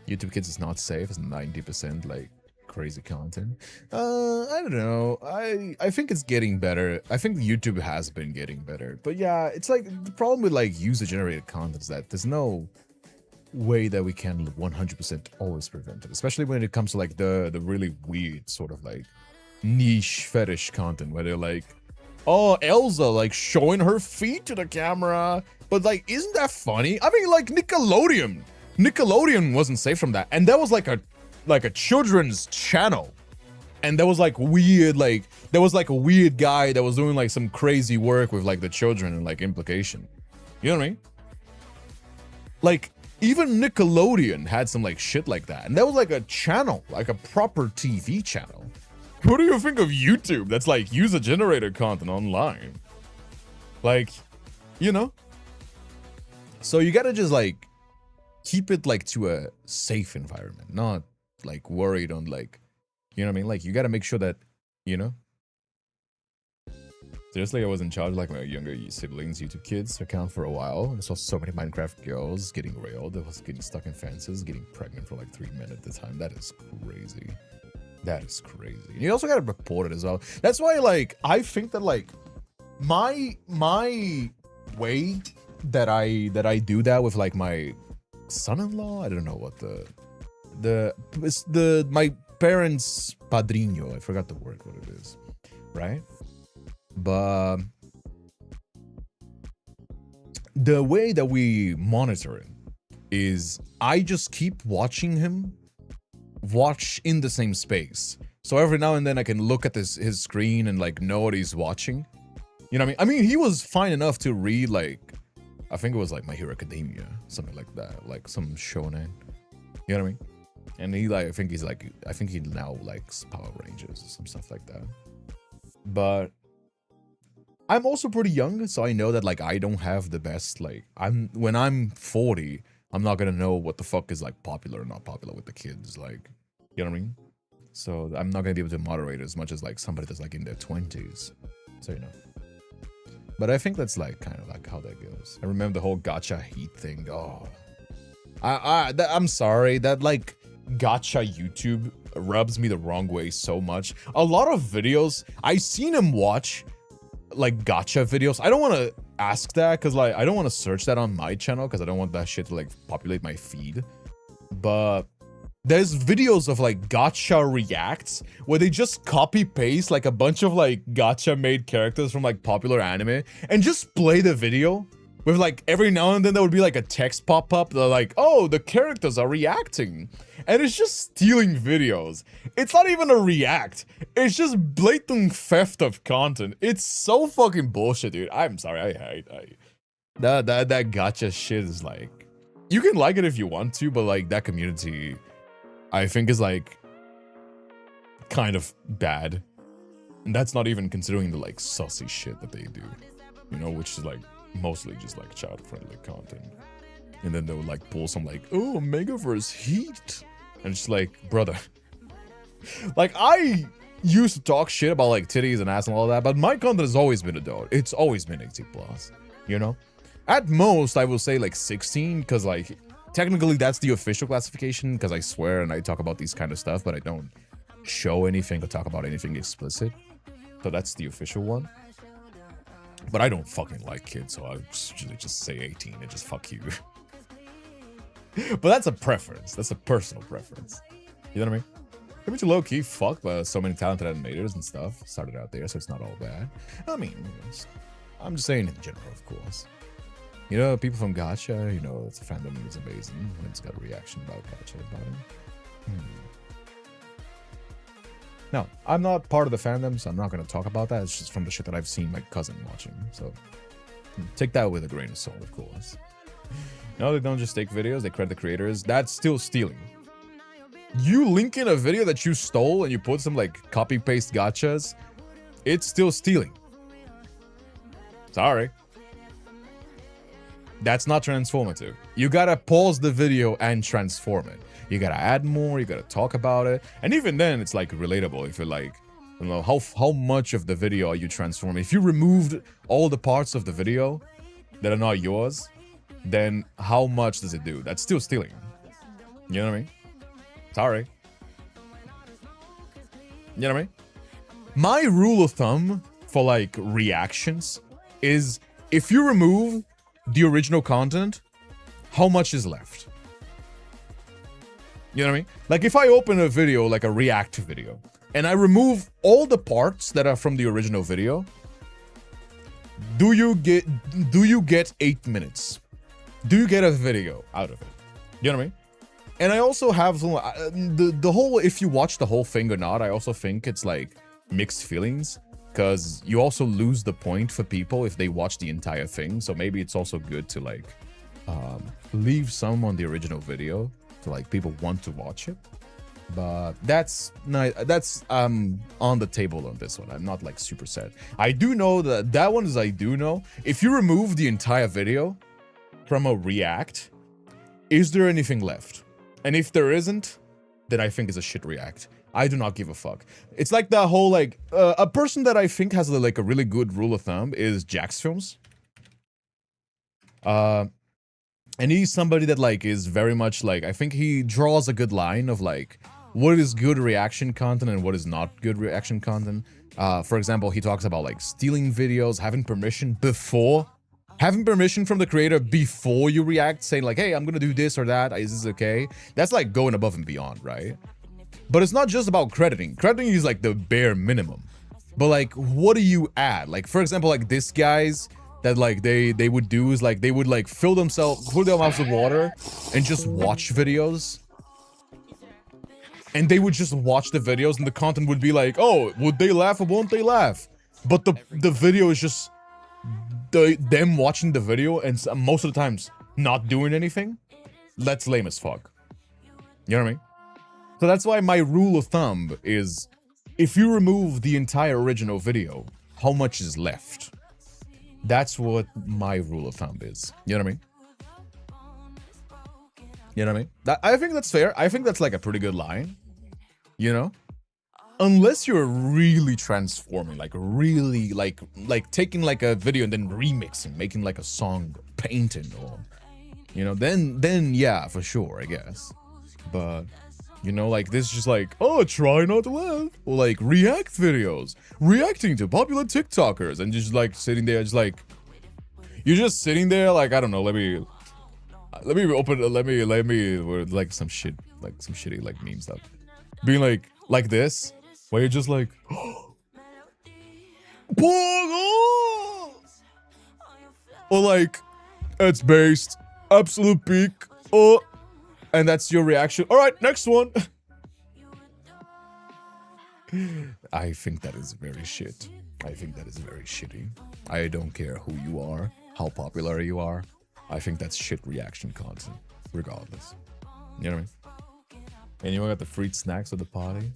YouTube Kids is not safe. It's 90% like crazy content. I don't know. I think it's getting better. I think YouTube has been getting better. But yeah, it's like the problem with like user-generated content is that there's no way that we can 100% always prevent it, especially when it comes to like the really weird sort of like niche fetish content where they're like, oh, Elsa like showing her feet to the camera, but like, isn't that funny? I mean, like Nickelodeon wasn't safe from that, and that was like a children's channel, and there was like weird, like there was like a weird guy that was doing like some crazy work with like the children and like implication. You know what I mean? Like Even Nickelodeon had some like shit like that. And that was like a channel, like a proper TV channel. What do you think of YouTube? That's like user-generated content online. Like, you know? So you gotta just like keep it like to a safe environment, not like worried on like, you know what I mean? Like you gotta make sure that, you know? Seriously, I was in charge of like my younger siblings' YouTube kids account for a while. I saw so many Minecraft girls getting railed. I was getting stuck in fences, getting pregnant for like 3 minutes at a time. That is crazy. That is crazy. And you also gotta report it as well. That's why like I think that like my way that I do that with like my son-in-law, I don't know what my parents' padrino, I forgot the word what it is, right? But the way that we monitor it is I just keep watching him watch in the same space. So every now and then I can look at his screen and like know what he's watching. You know what I mean? I mean, he was fine enough to read like, I think it was like My Hero Academia, something like that, like some shonen. You know what I mean? And he like, I think he now likes Power Rangers or some stuff like that. But I'm also pretty young, so I know that like I don't have the best like when I'm 40, I'm not gonna know what the fuck is like popular or not popular with the kids, like, you know what I mean? So I'm not gonna be able to moderate as much as like somebody that's like in their 20s. So you know. But I think that's like kind of like how that goes. I remember the whole gacha heat thing. Oh, I'm sorry that like gacha YouTube rubs me the wrong way so much. A lot of videos I seen him watch like gacha videos. I don't want to ask that because like I don't want to search that on my channel because I don't want that shit to like populate my feed. But there's videos of like gacha reacts where they just copy paste like a bunch of like gacha made characters from like popular anime and just play the video with like every now and then there would be like a text pop up. They're like, oh, the characters are reacting. And it's just stealing videos. It's not even a react. It's just blatant theft of content. It's so fucking bullshit, dude. I'm sorry. That gacha shit is like, you can like it if you want to, but like that community, I think is like kind of bad. And that's not even considering the like sussy shit that they do, you know, which is like mostly just like child-friendly content. And then they would like pull some like, oh, Megaverse heat. And it's like, brother, like I used to talk shit about like titties and ass and all that, but my content has always been adult. It's always been 18 plus, you know? At most, I will say like 16, because like technically that's the official classification, because I swear and I talk about these kind of stuff, but I don't show anything or talk about anything explicit. So that's the official one. But I don't fucking like kids, so I usually just say 18 and just fuck you. But that's a preference. That's a personal preference. You know what I mean? Maybe to low-key fuck so many talented animators and stuff started out there, so it's not all bad. I mean, I'm just saying in general, of course. You know, people from Gacha, you know, it's a fandom is amazing. And it's got a reaction about Gacha about it. No, I'm not part of the fandom, so I'm not going to talk about that. It's just from the shit that I've seen my cousin watching. So take that with a grain of salt, of course. No, they don't just take videos, they credit the creators. That's still stealing. You link in a video that you stole and you put some like copy-paste gachas, it's still stealing. Sorry. That's not transformative. You gotta pause the video and transform it. You gotta add more, you gotta talk about it. And even then, it's like relatable if you're like, you know, how much of the video are you transforming? If you removed all the parts of the video that are not yours, then how much does it do? That's still stealing. You know what I mean? Sorry. You know what I mean? My rule of thumb for like reactions is if you remove the original content, how much is left? You know what I mean? Like if I open a video, like a react video, and I remove all the parts that are from the original video, do you get 8 minutes? Do you get a video out of it? You know what I mean? And I also have some, the whole, if you watch the whole thing or not, I also think it's like mixed feelings, because you also lose the point for people if they watch the entire thing. So maybe it's also good to like leave some on the original video to like people want to watch it. But that's not, that's on the table on this one. I'm not like super sad. I do know that one is, I do know if you remove the entire video from a react, is there anything left? And if there isn't, then I think it's a shit react. I do not give a fuck. It's like the whole like a person that I think has like a really good rule of thumb is Jax Films. And he's somebody that like is very much like, I think he draws a good line of like what is good reaction content and what is not good reaction content. For example, he talks about like stealing videos, having permission from the creator before you react, saying like, hey, I'm gonna do this or that, is this okay? That's like going above and beyond, right? But it's not just about crediting. Crediting is like the bare minimum. But like, what do you add? Like, for example, like this guy's that like they would do is like they would like fill their mouths with water and just watch videos. And they would just watch the videos and the content would be like, oh, would they laugh or won't they laugh? But the video is just them watching the video and most of the times not doing anything. That's lame as fuck. You know what I mean? So that's why my rule of thumb is, if you remove the entire original video, how much is left? That's what my rule of thumb is. You know what I mean? You know what I mean? I think that's fair. I think that's like a pretty good line. You know? Unless you're really transforming, like really like taking like a video and then remixing, making like a song, painting, or you know, then yeah, for sure, I guess. But you know, like this is just like, oh, try not to laugh, or like react videos, reacting to popular TikTokers, and just like sitting there, just like you're just sitting there, like I don't know, let me open, let me like some shit, like some shitty like meme stuff, being like this, where you're just like, or like it's based absolute peak, oh. And that's your reaction. All right, next one. I think that is very shit. I think that is very shitty. I don't care who you are, how popular you are. I think that's shit reaction content, regardless. You know what I mean? Anyone got the free snacks at the party?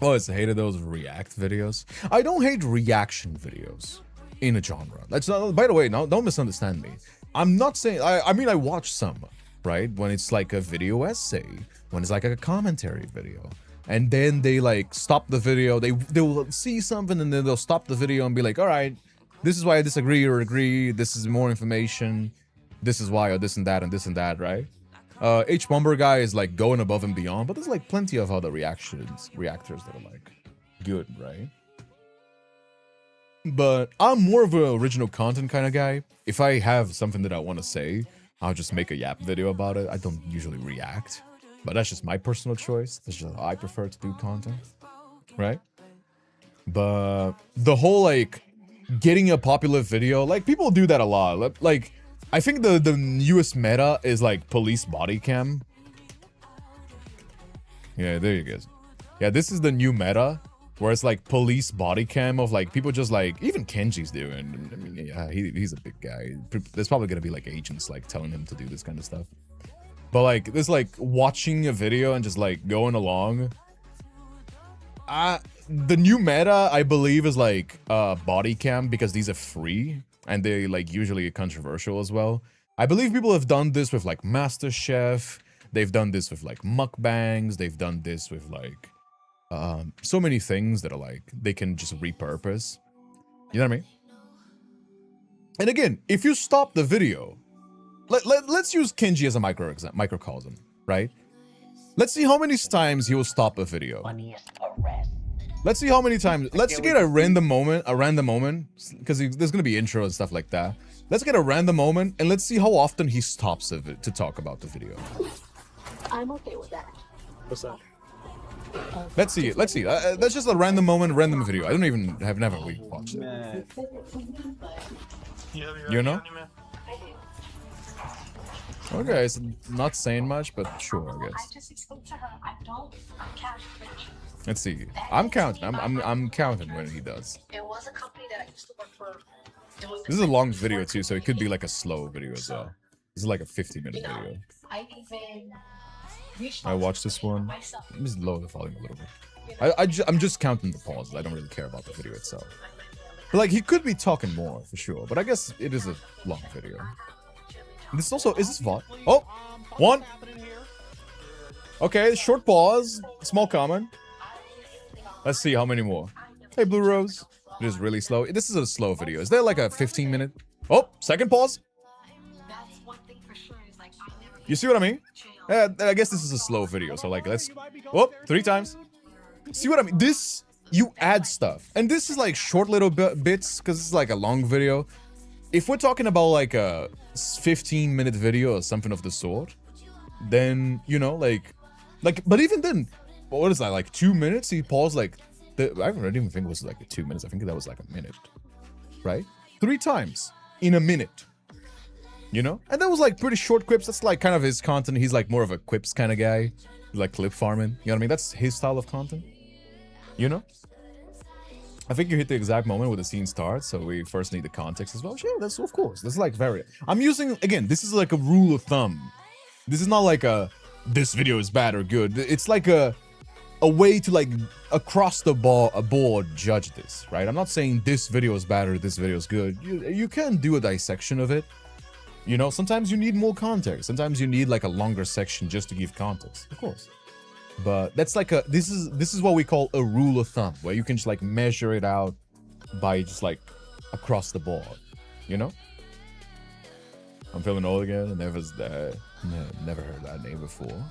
Oh, it's hated those react videos. I don't hate reaction videos in a genre. That's not, by the way, no, don't misunderstand me. I'm not saying, I mean, I watch some. Right? When it's like a video essay, when it's like a commentary video, and then they like stop the video, they will see something and then they'll stop the video and be like, all right, this is why I disagree or agree, this is more information, this is why, or this and that, right? H Bomber guy is like going above and beyond, but there's like plenty of other reactors that are like good, right? But I'm more of an original content kind of guy. If I have something that I want to say, I'll just make a yap video about it. I don't usually react, but that's just my personal choice. That's just how I prefer to do content, right? But the whole like getting a popular video, like people do that a lot. Like I think the newest meta is like police body cam. Yeah, there you go. Yeah, this is the new meta where it's like police body cam of like people just like, even Kenji's doing. I mean, yeah, he's a big guy. There's probably gonna be like agents like telling him to do this kind of stuff. But like this like watching a video and just like going along. The new meta I believe is like body cam, because these are free and they like usually controversial as well. I believe people have done this with like MasterChef. They've done this with like mukbangs. They've done this with like so many things that are like they can just repurpose. You know what I mean? And again, if you stop the video, let's use Kenji as a microcosm, right? Let's see how many times he will stop a video. Let's see how many times. Let's get a random moment, because there's gonna be intro and stuff like that. Let's get a random moment and let's see how often he stops it to talk about the video. I'm okay with that. What's that? Let's see it. Let's see. That's just a random moment, random video. I don't even have never watched it. You know? Okay, it's not saying much, but sure, I guess. I just explained to her I don't cash rich. Let's see. I'm counting. I'm counting when he does. It was a company that I used to work for. This is a long video too, so it could be like a slow video as well. This is like a 50-minute video. I even reached I out watched to this one. myself. Let me just lower the volume a little bit. I'm just counting the pauses. I don't really care about the video itself. But like, he could be talking more for sure. But I guess it is a long video. And this also is this VOD? Oh, one. Okay, short pause. Small comment. Let's see how many more. Hey, Blue Rose. It is really slow. This is a slow video. Is there like a 15-minute? Oh, second pause. That's one thing for sure is like I never You see what I mean? I guess this is a slow video. So like, let's. Oh, 3 times. See what I mean? This, you add stuff. And this is like short little bits because it's like a long video. If we're talking about like a 15-minute video or something of the sort, then, you know, like, but even then, what is that, like 2 minutes? He paused like, I don't even think it was like 2 minutes. I think that was like a minute, right? 3 times in a minute, you know? And that was like pretty short clips. That's like kind of his content. He's like more of a quips kind of guy, like clip farming. You know what I mean? That's his style of content, you know? I think you hit the exact moment where the scene starts, so we first need the context as well. Sure, that's of course. That's like I'm using, again, this is like a rule of thumb. This is not like this video is bad or good. It's like a way to like across the board judge this, right? I'm not saying this video is bad or this video is good. You can do a dissection of it. You know, sometimes you need more context. Sometimes you need like a longer section just to give context, of course. But that's like this is what we call a rule of thumb, where you can just like measure it out by just like across the board, you know? I'm feeling old again. Never heard that name before.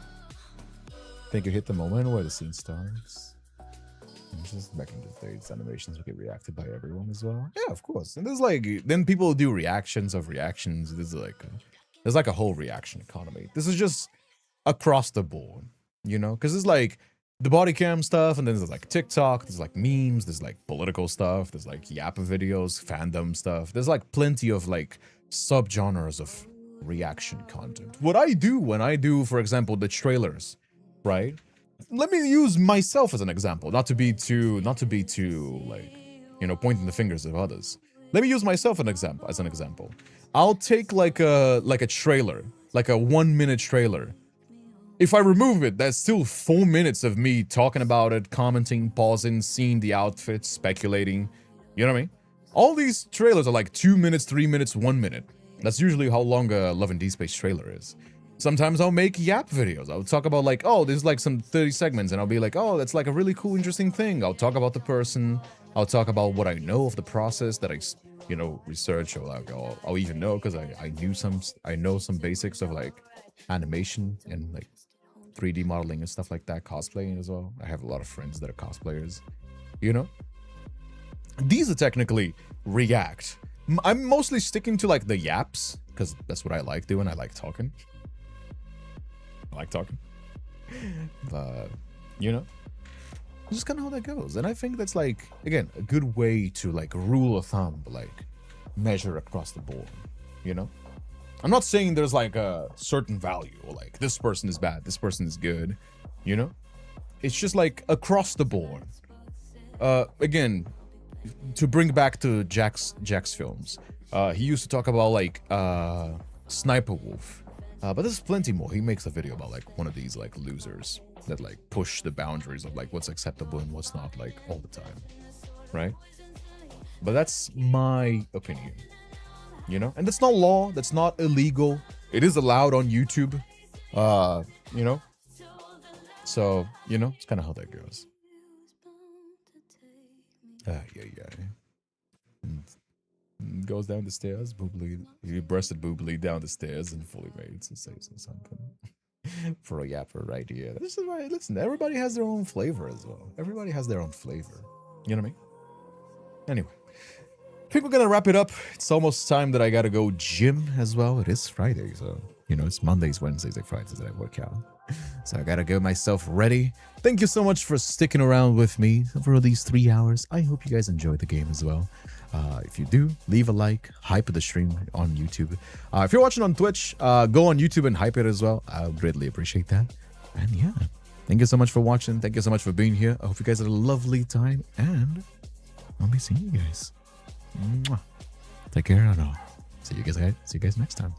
Think you hit the moment where the scene starts. And just back in the days, animations will get reacted by everyone as well. Yeah, of course. And there's like, then people do reactions of reactions. There's like a whole reaction economy. This is just across the board, you know? Because it's like the body cam stuff, and then there's like TikTok, there's like memes, there's like political stuff, there's like Yappa videos, fandom stuff. There's like plenty of like subgenres of reaction content. What I do when I do, for example, the trailers, right? Let me use myself as an example, not to be too like, you know, pointing the fingers of others. Let me use myself as an example. I'll take like a trailer, like a 1-minute trailer. If I remove it, that's still 4 minutes of me talking about it, commenting, pausing, seeing the outfits, speculating. You know what I mean? All these trailers are like 2 minutes, 3 minutes, 1 minute. That's usually how long a Love and D-Space trailer is. Sometimes I'll make Yap videos. I'll talk about like, oh, there's like some 30 segments, and I'll be like, oh, that's like a really cool, interesting thing. I'll talk about the person. I'll talk about what I know of the process that I, you know, research, or like I'll even know because I know some basics of like animation and like 3D modeling and stuff like that, cosplaying as well. I have a lot of friends that are cosplayers, you know? These are technically react. I'm mostly sticking to like the yaps because that's what I like doing. I like talking. But, you know, just kind of how that goes. And I think that's like, again, a good way to like rule of thumb, like measure across the board, you know? I'm not saying there's like a certain value or like this person is bad, this person is good, you know? It's just like across the board. Again, to bring back to Jack's films, he used to talk about like Sniper Wolf. But there's plenty more. He makes a video about like one of these like losers that like push the boundaries of like what's acceptable and what's not, like all the time, right? But that's my opinion, you know? And that's not law, that's not illegal. It is allowed on YouTube, you know? So, you know, it's kind of how that goes. Yeah. Goes down the stairs, boobly. He breasted boobly down the stairs and fully made to say something. For a yapper right here. This is right. Listen, everybody has their own flavor as well. Everybody has their own flavor. You know what I mean? Anyway, I think we're gonna wrap it up. It's almost time that I gotta go gym as well. It is Friday, so you know it's Mondays, Wednesdays, and Fridays that I work out. So I gotta get myself ready. Thank you so much for sticking around with me for these 3 hours. I hope you guys enjoyed the game as well. If you do, leave a like, hype the stream on YouTube. If you're watching on Twitch, go on YouTube and hype it as well. I would greatly appreciate that. And yeah, thank you so much for watching. Thank you so much for being here. I hope you guys had a lovely time, and I'll be seeing you guys. Mwah. Take care and I'll see you guys next time.